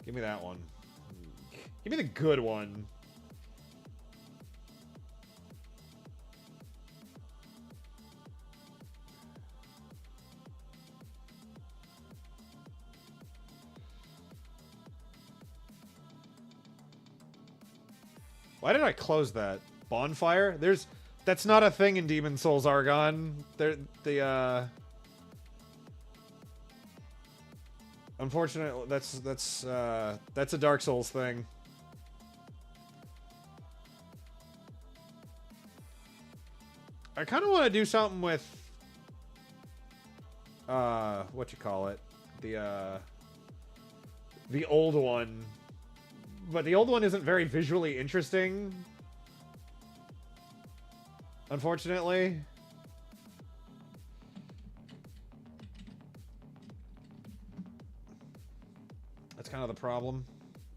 give me that one. Give me the good one. Why did I close that? Bonfire? That's not a thing in Demon Souls Argon. Unfortunately, that's a Dark Souls thing. I kind of want to do something with, what you call it? The old one. But the old one isn't very visually interesting. Unfortunately. That's kind of the problem.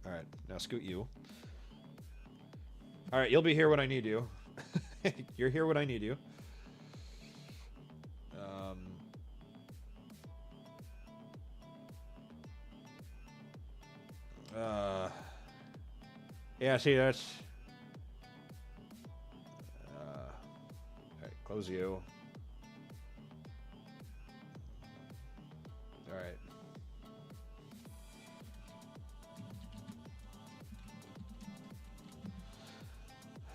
Alright, now scoot you. Alright, you'll be here when I need you. You're here when I need you. Yeah, see, that's... Alright, close you. Alright.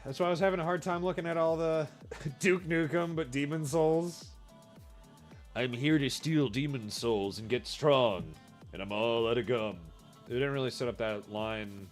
That's why I was having a hard time looking at all the Duke Nukem, but Demon Souls. I'm here to steal Demon Souls and get strong, and I'm all out of gum. They didn't really set up that line.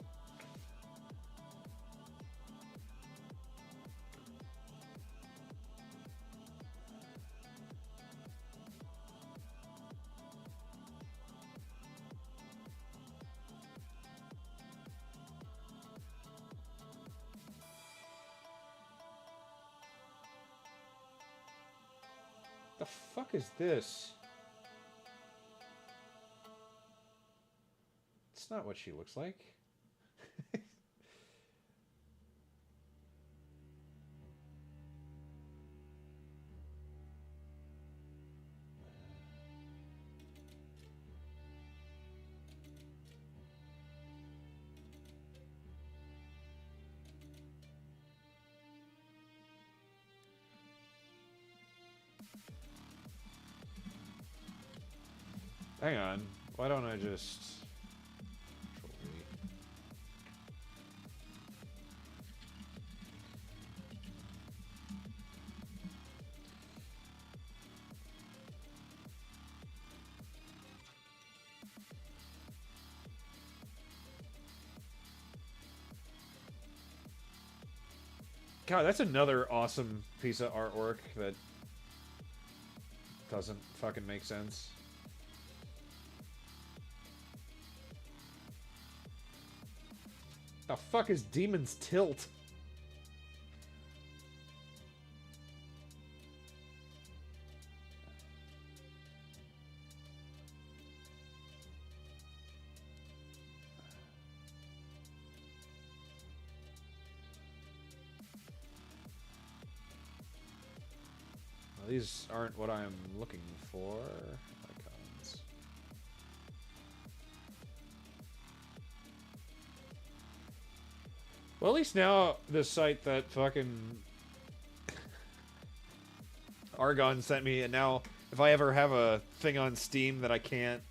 The fuck is this? It's not what she looks like. Hang on. Why don't I just... God, that's another awesome piece of artwork that doesn't fucking make sense. The fuck is Demon's Tilt? Well, these aren't what I'm looking for. Icons. Well, at least now the site that fucking Argon sent me, and now if I ever have a thing on Steam that I can't,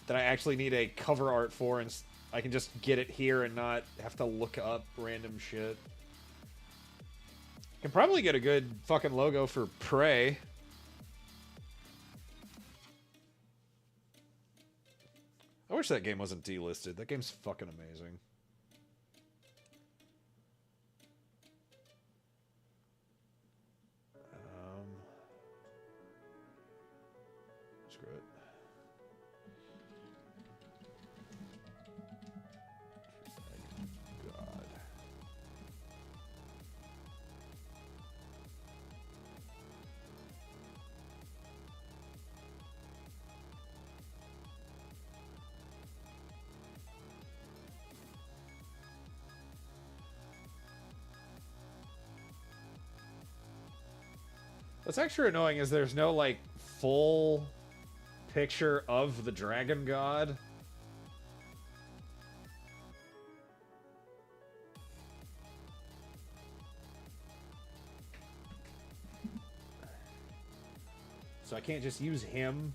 that I actually need a cover art for, and I can just get it here and not have to look up random shit. Can probably get a good fucking logo for Prey. I wish that game wasn't delisted. That game's fucking amazing. Screw it. God. What's extra annoying is there's no, like, full picture of the dragon god. So I can't just use him.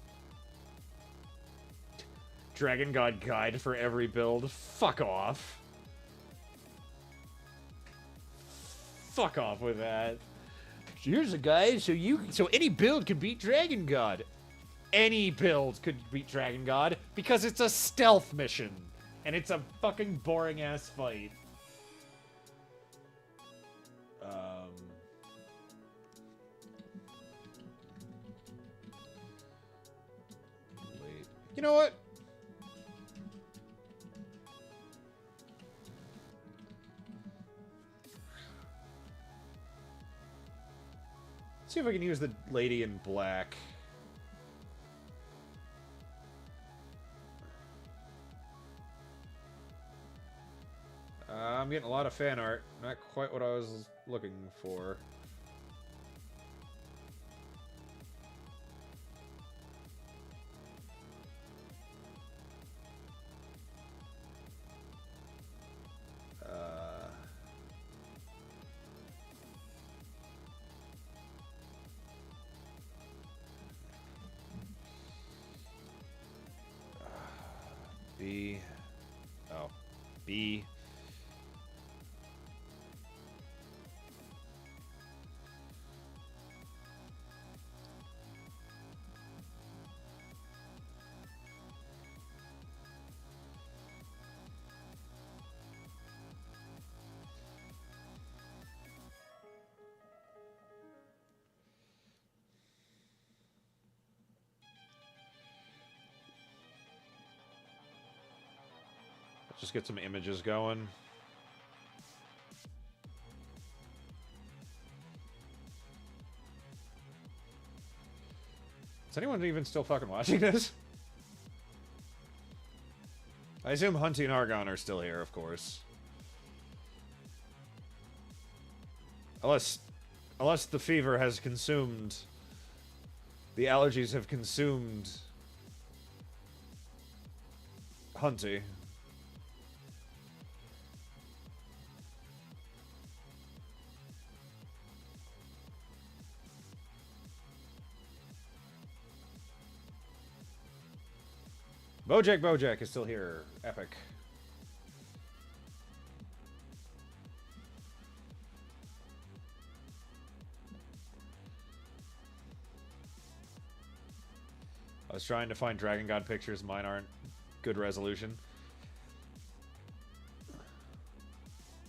Dragon God guide for every build. Fuck off. Fuck off with that. Here's a guide so any build can beat Dragon God. Any build could beat Dragon God because it's a stealth mission. And it's a fucking boring ass fight. Wait. You know what? Let's see if I can use the lady in black. I'm getting a lot of fan art. Not quite what I was looking for. B. Oh. B. Just get some images going. Is anyone even still fucking watching this? I assume Hunty and Argon are still here, of course. Unless the fever has consumed... The allergies have consumed... Hunty. Bojack is still here. Epic. I was trying to find Dragon God pictures. Mine aren't good resolution.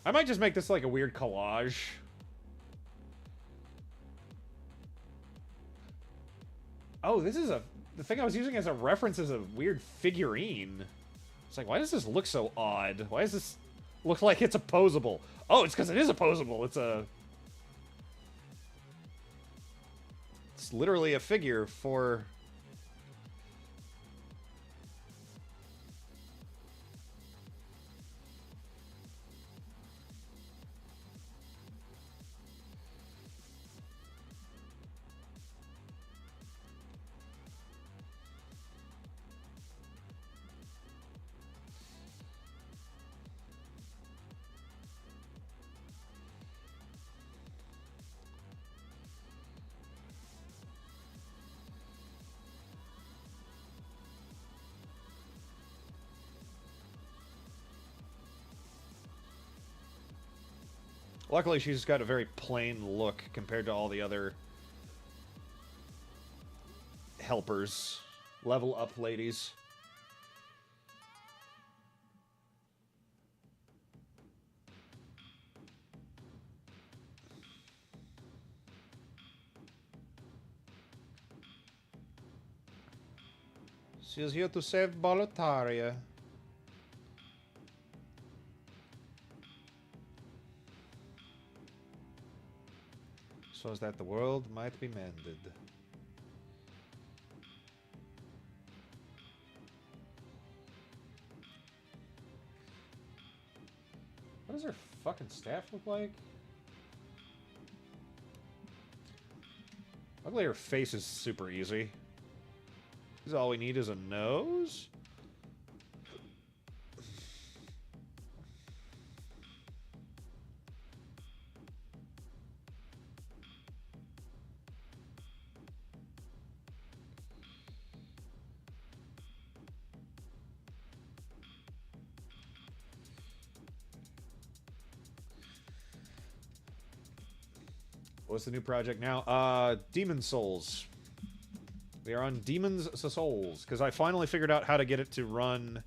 I might just make this like a weird collage. Oh, this is a... The thing I was using as a reference is a weird figurine. It's like, why does this look so odd? Why does this look like it's opposable? Oh, it's because it is opposable. It's a... It's literally a figure for... Luckily, she's got a very plain look compared to all the other helpers. Level up ladies. She's here to save Boletaria. So that the world might be mended. What does her fucking staff look like? Luckily her face is super easy. Because all we need is a nose. What's the new project now? Demon Souls. We are on Demon's Souls, because I finally figured out how to get it to run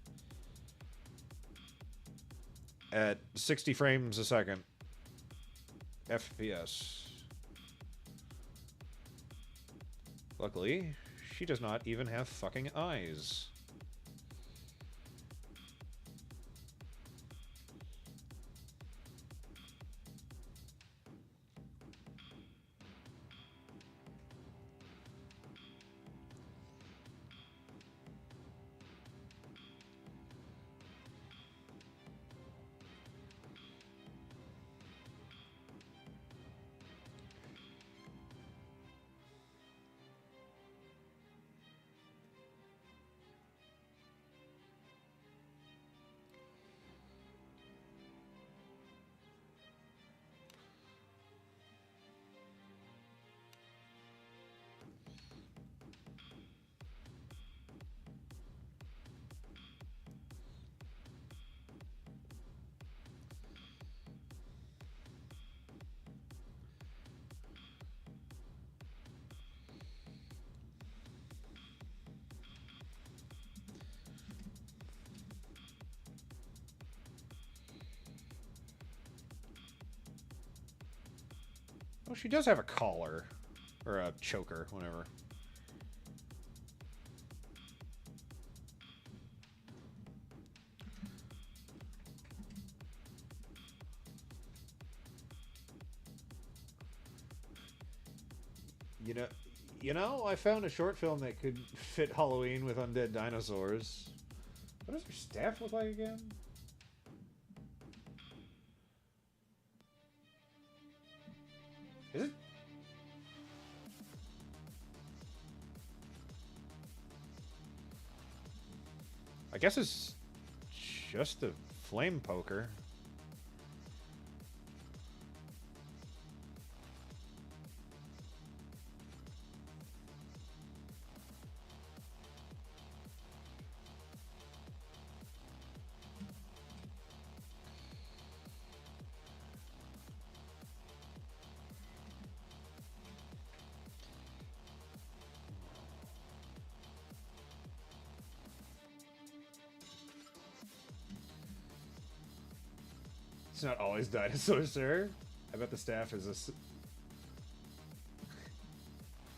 at 60 frames a second. FPS. Luckily, she does not even have fucking eyes. Oh, she does have a collar. Or a choker, whatever. I found a short film that could fit Halloween with undead dinosaurs. What does her staff look like again? Is it? I guess it's just a flame poker. It's not always dinosaurs, sir. I bet the staff is a...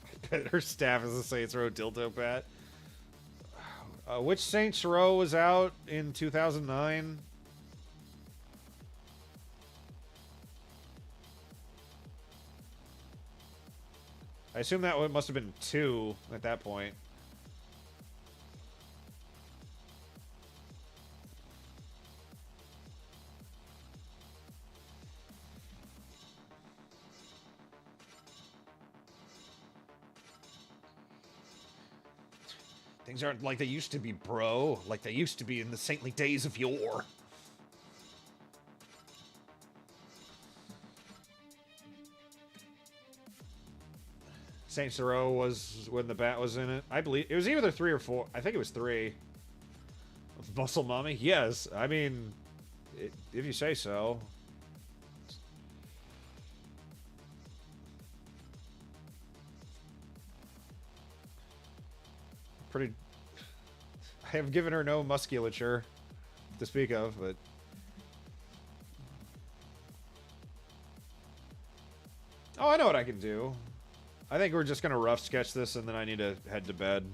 I bet her staff is a Saints Row dildo pat. Which Saints Row was out in 2009? I assume that one must have been 2 at that point. Things aren't like they used to be, bro. Like they used to be in the saintly days of yore. Saints Row was when the bat was in it. I believe it was either 3 or 4. I think it was 3. Muscle Mommy? Yes. I mean, if you say so. Pretty... I have given her no musculature to speak of, but... Oh, I know what I can do. I think we're just gonna rough sketch this, and then I need to head to bed.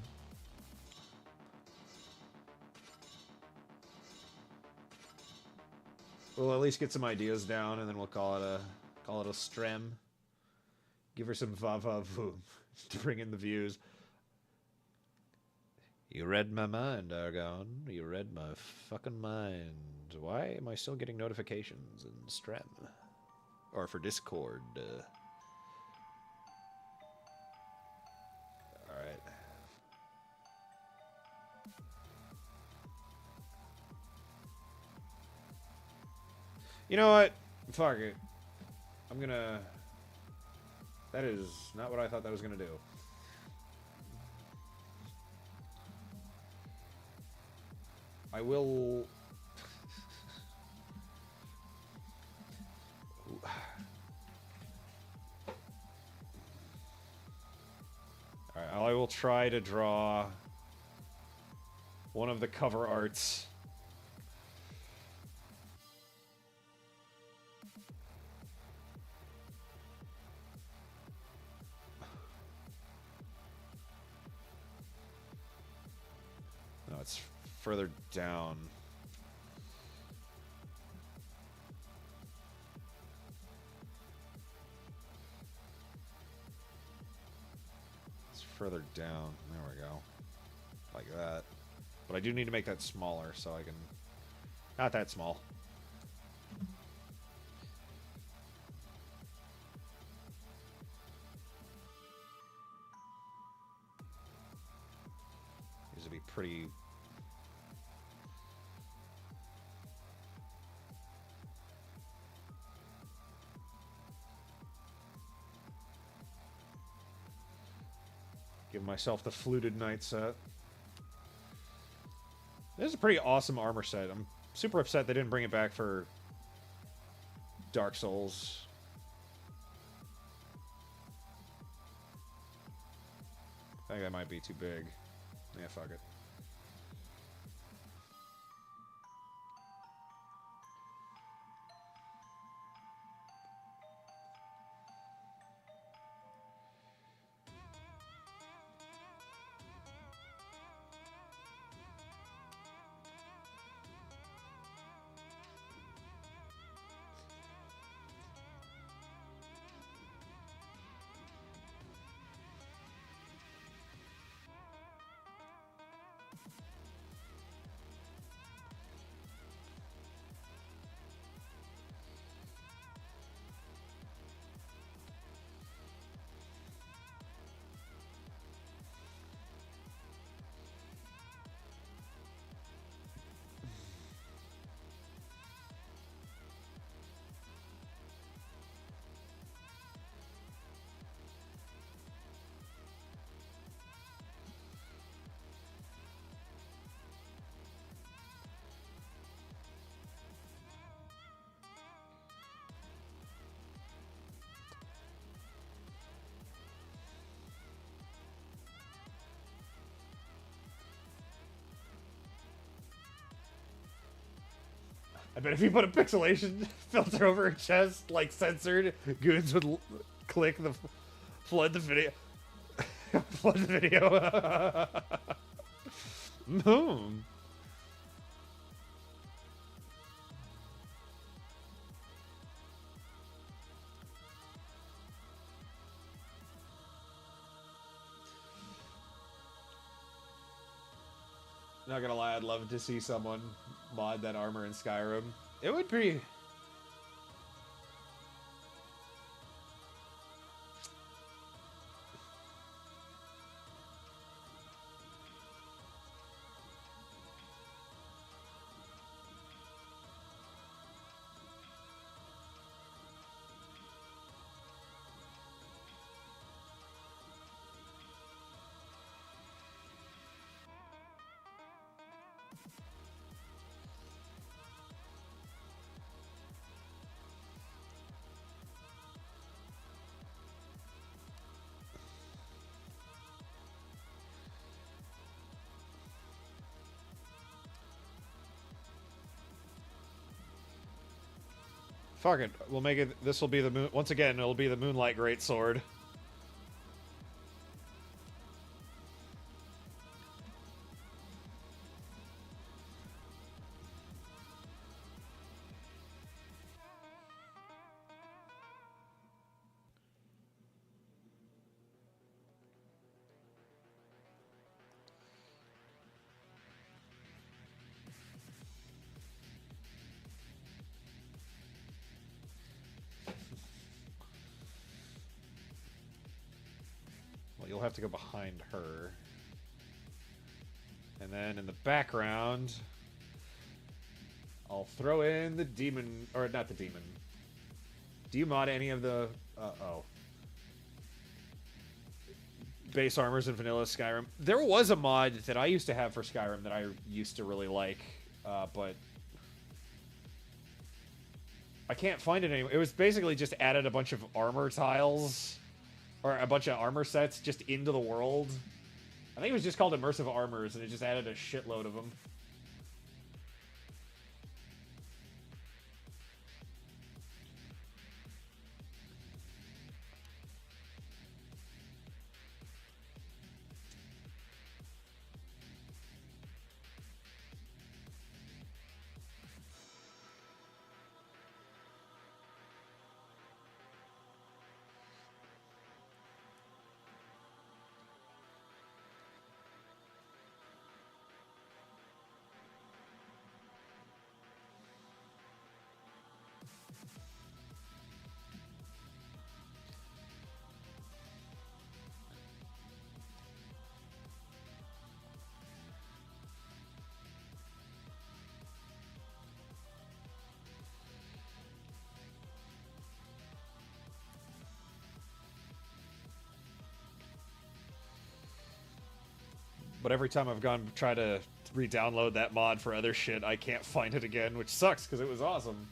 We'll at least get some ideas down, and then we'll call it a strem. Give her some va-va-voom to bring in the views. You read my mind, Argon. You read my fucking mind. Why am I still getting notifications in Strem? Or for Discord? Alright. You know what? Fuck it. I'm gonna... That is not what I thought that was gonna do. I will... Alright, I will try to draw one of the cover arts. No, it's further down. It's further down. There we go. Like that. But I do need to make that smaller so I can... Not that small. These would be pretty... Give myself the fluted knight set. This is a pretty awesome armor set. I'm super upset they didn't bring it back for Dark Souls. I think that might be too big. Yeah, fuck it. I bet if you put a pixelation filter over her chest, like censored, goons would click the flood the video. Flood the video. Not gonna lie, I'd love to see someone mod that armor in Skyrim. It would be... Fuck it. We'll make it... This will be the moon... Once again, it'll be the Moonlight Greatsword. you'll have to go behind her. And then in the background, I'll throw in the demon, or not the demon. Do you mod any of the, base armors in vanilla Skyrim? There was a mod that I used to have for Skyrim that I used to really like, but I can't find it anymore. It was basically just added a bunch of armor tiles, or a bunch of armor sets just into the world. I think it was just called Immersive Armors, and it just added a shitload of them. But every time I've gone try to re-download that mod for other shit, I can't find it again, which sucks because it was awesome.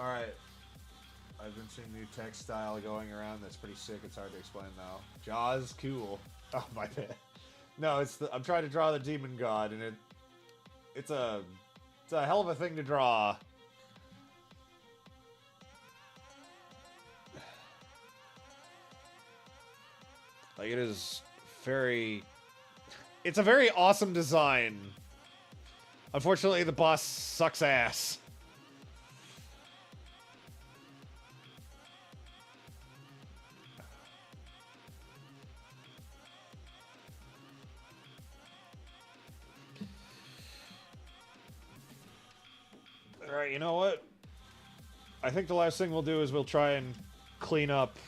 Alright. I've been seeing new text style going around that's pretty sick. It's hard to explain though. Jaws, cool. Oh my bad. No, I'm trying to draw the demon god, and it's a hell of a thing to draw. Like, it is very... It's a very awesome design. Unfortunately, the boss sucks ass. Alright, you know what? I think the last thing we'll do is we'll try and clean up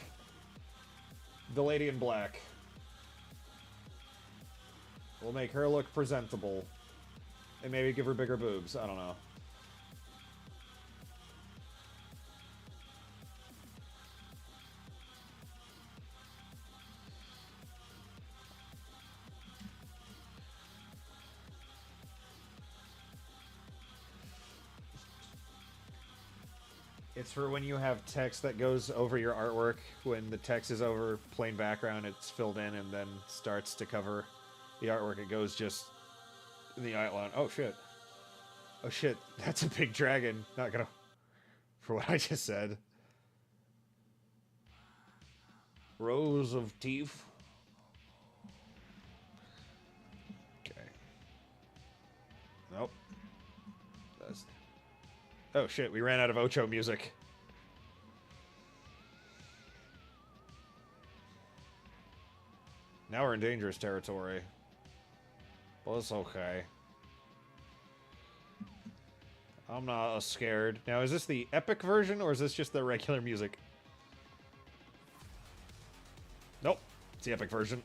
The lady in black. We'll make her look presentable. And maybe give her bigger boobs. I don't know. It's for when you have text that goes over your artwork. When the text is over plain background, it's filled in and then starts to cover the artwork. It goes just in the outline. Oh, shit. Oh, shit. That's a big dragon. Not gonna... For what I just said. Rows of teeth. Okay. Nope. That's... Oh, shit. We ran out of Ocho music. Now we're in dangerous territory. Well, it's okay. I'm not scared. Now, is this the epic version, or is this just the regular music? Nope. It's the epic version.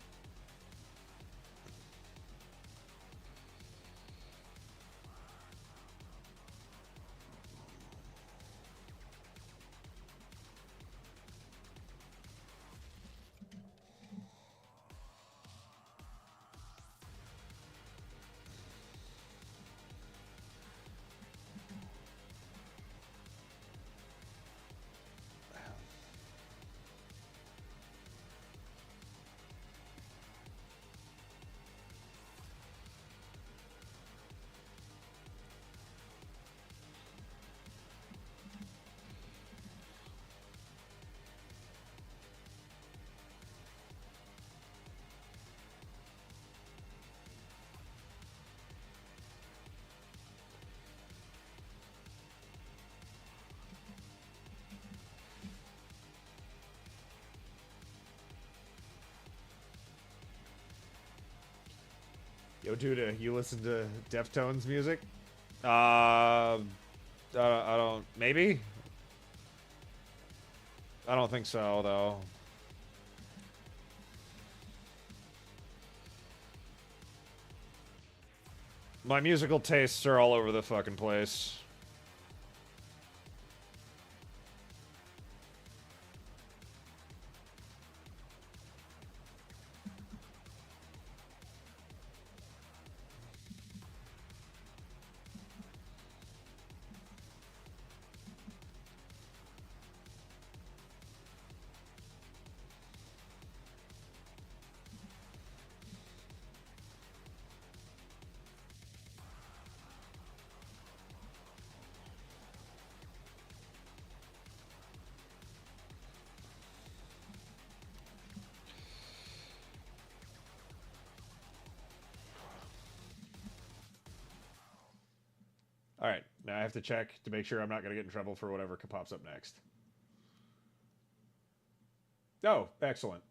Yo, Duda, you listen to Deftones music? I don't... Maybe? I don't think so, though. My musical tastes are all over the fucking place. Alright, now I have to check to make sure I'm not going to get in trouble for whatever pops up next. Oh, excellent.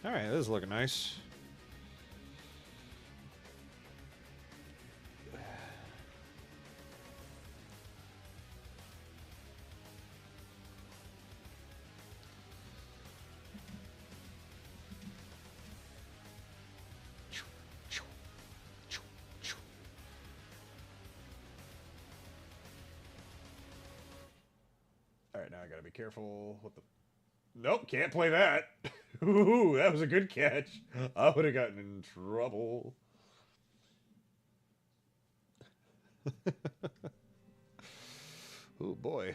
Alright, this is looking nice. Alright, now I gotta be careful. What the... Nope, can't play that. Ooh, that was a good catch. I would have gotten in trouble. Oh boy.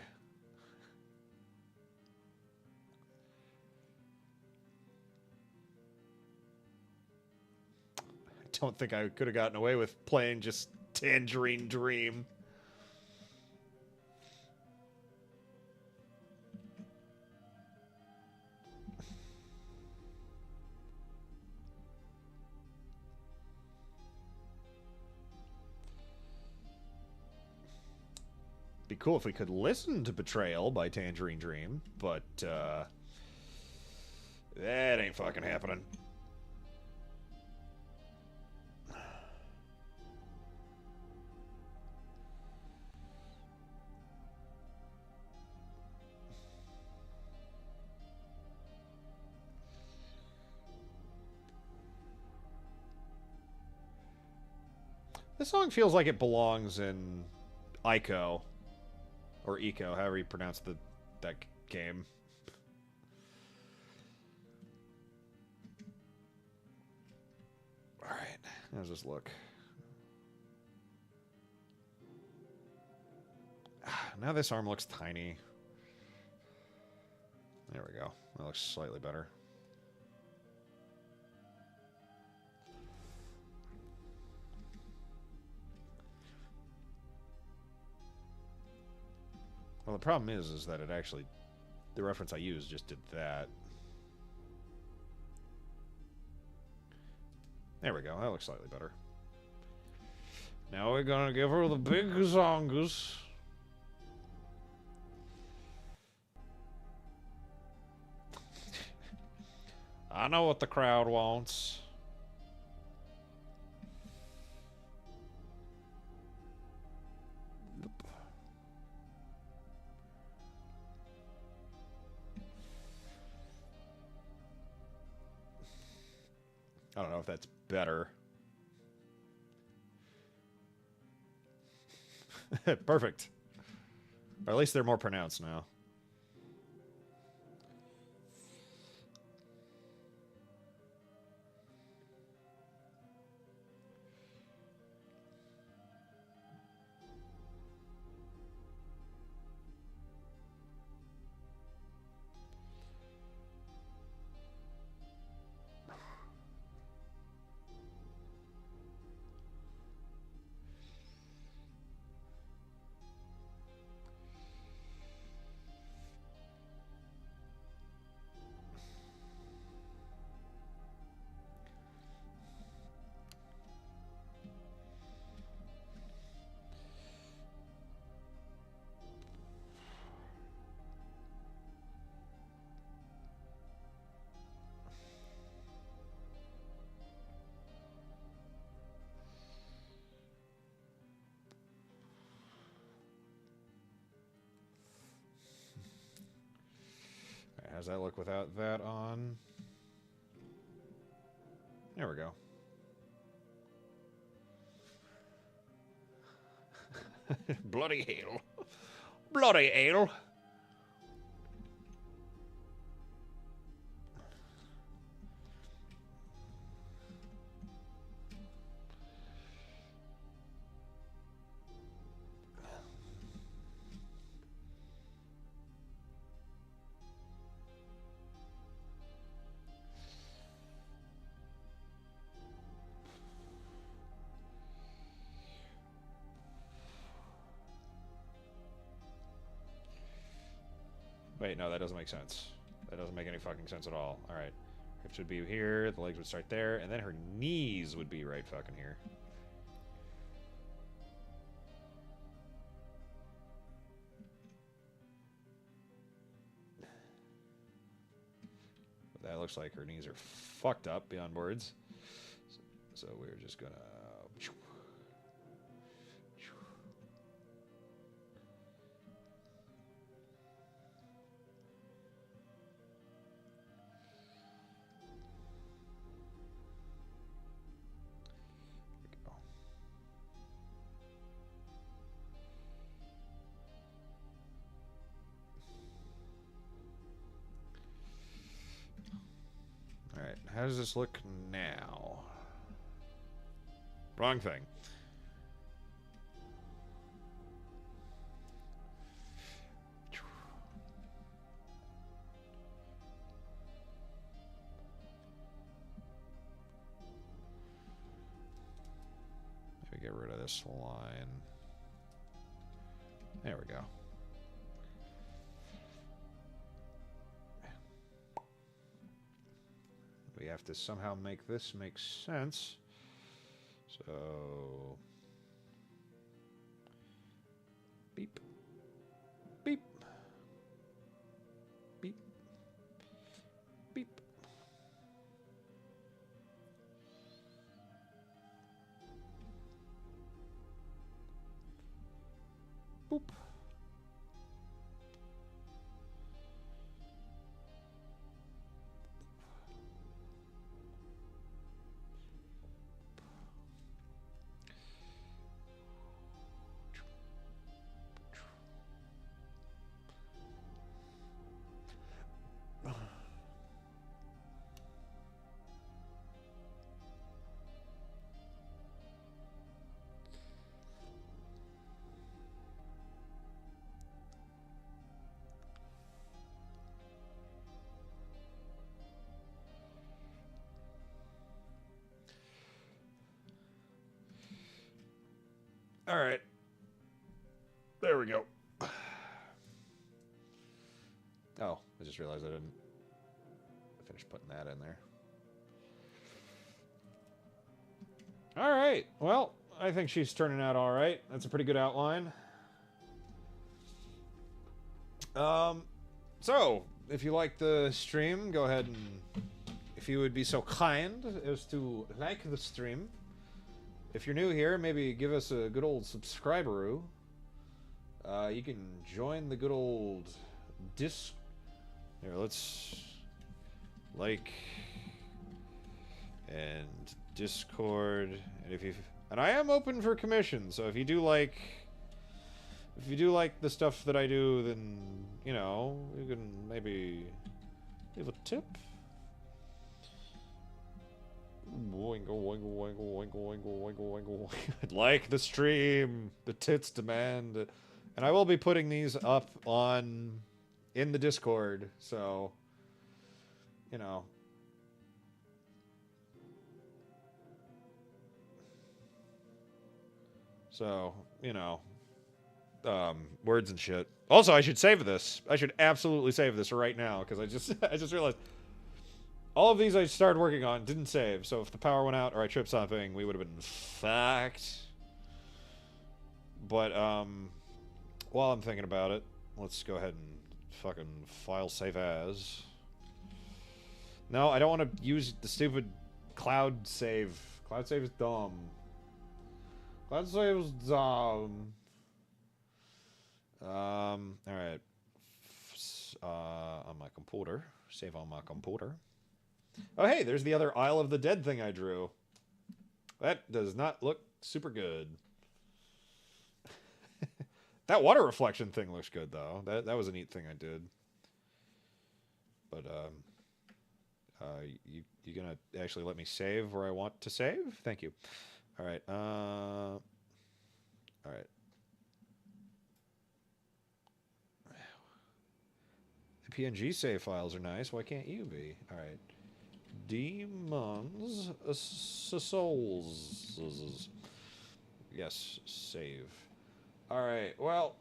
I don't think I could have gotten away with playing just Tangerine Dream. Be cool if we could listen to Betrayal by Tangerine Dream, but that ain't fucking happening. This song feels like it belongs in Ico. Or Eco, however you pronounce that game. Alright, how's this look? Now this arm looks tiny. There we go. That looks slightly better. Well, the problem is that it actually... The reference I used just did that. There we go. That looks slightly better. Now we're gonna give her the big zongus. I know what the crowd wants. I don't know if that's better. Perfect. Or at least they're more pronounced now. How's that look without that on? There we go. Bloody hell. Bloody hell. Wait, no, that doesn't make sense. That doesn't make any fucking sense at all. Alright. Hips would be here, the legs would start there, and then her knees would be right fucking here. that looks like her knees are fucked up beyond words. So we're just gonna... Alright, how does this look now? Wrong thing. Maybe get rid of this line. There we go. We have to somehow make this make sense. So... Beep. Beep. Beep. Beep. Boop. All right. There we go. Oh, I just realized I didn't finish putting that in there. All right. Well, I think she's turning out all right. That's a pretty good outline. So, if you like the stream, go ahead and, if you would be so kind as to like the stream. If you're new here, maybe give us a good old subscriberoo. You can join the good old Here, let's like and Discord, and if you and I am open for commissions. So if you do like the stuff that I do, then you know you can maybe leave a tip. Like the stream, the tits demand, and I will be putting these up in the Discord, so you know. So, you know, words and shit. Also, I should save this. I should absolutely save this right now, because I just realized all of these I started working on didn't save, so if the power went out or I tripped something, we would have been fucked. But, while I'm thinking about it, let's go ahead and fucking file save as. No, I don't want to use the stupid cloud save. Cloud save is dumb. Cloud save is dumb. Alright. On my computer. Save on my computer. Oh, hey, there's the other Isle of the Dead thing I drew. That does not look super good. That water reflection thing looks good, though. That was a neat thing I did. But, you gonna actually let me save where I want to save? Thank you. Alright, alright. The PNG save files are nice. Why can't you be? Alright. Demons souls. Yes, save. Alright, well,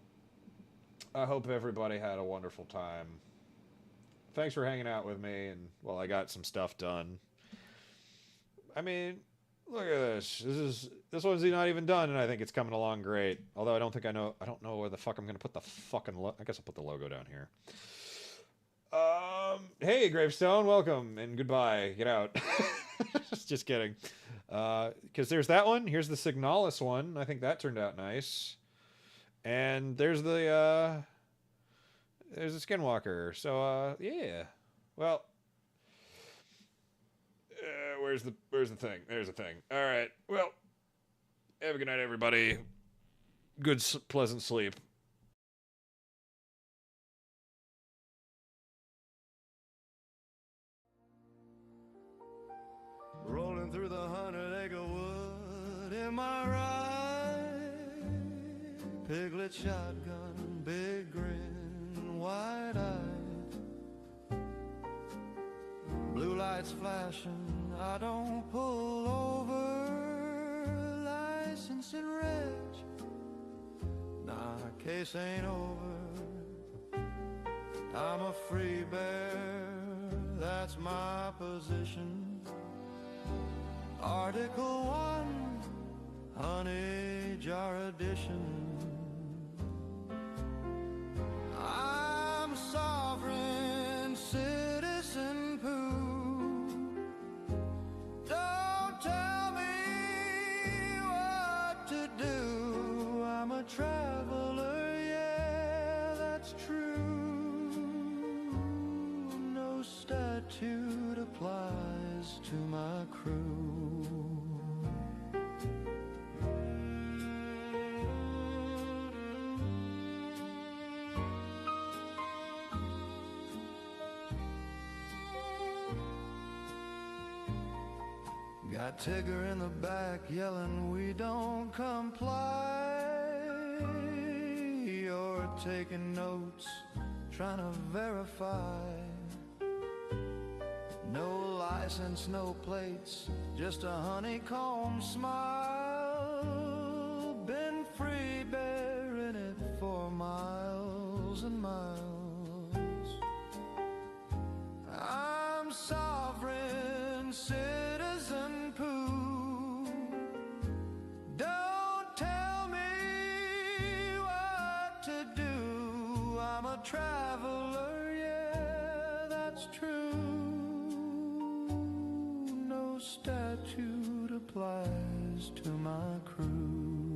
I hope everybody had a wonderful time. Thanks for hanging out with me, and, well, I got some stuff done. I mean, look at this. This one's not even done, and I think it's coming along great. Although I don't know where the fuck I'm gonna put the fucking I guess I'll put the logo down here. Hey, Gravestone, welcome and goodbye. Get out. Just kidding. Because there's that one. Here's the Signalis one. I think that turned out nice. And there's the Skinwalker. So yeah. Well, where's the thing? There's the thing. All right. Well, have a good night, everybody. Good, pleasant sleep.
Rolling through the 100-acre wood, am I right? Piglet shotgun, big grin, wide-eyed. Blue lights flashing, I don't pull over. License and reg, nah, case ain't over. I'm a free bear, that's my position. Article 1, honey jar edition. I'm a sovereign citizen poo. Don't tell me what to do. I'm a traveler, yeah, that's true. No statute applies to my crew. Got Tigger in the back yelling, we don't comply. You're taking notes, trying to verify. No license, no plates, just a honeycomb smile. Been free bearing it for miles and miles. I'm sovereign citizen poo. Don't tell me what to do. I'm a traveler, yeah, that's true. No statute applies to my crew.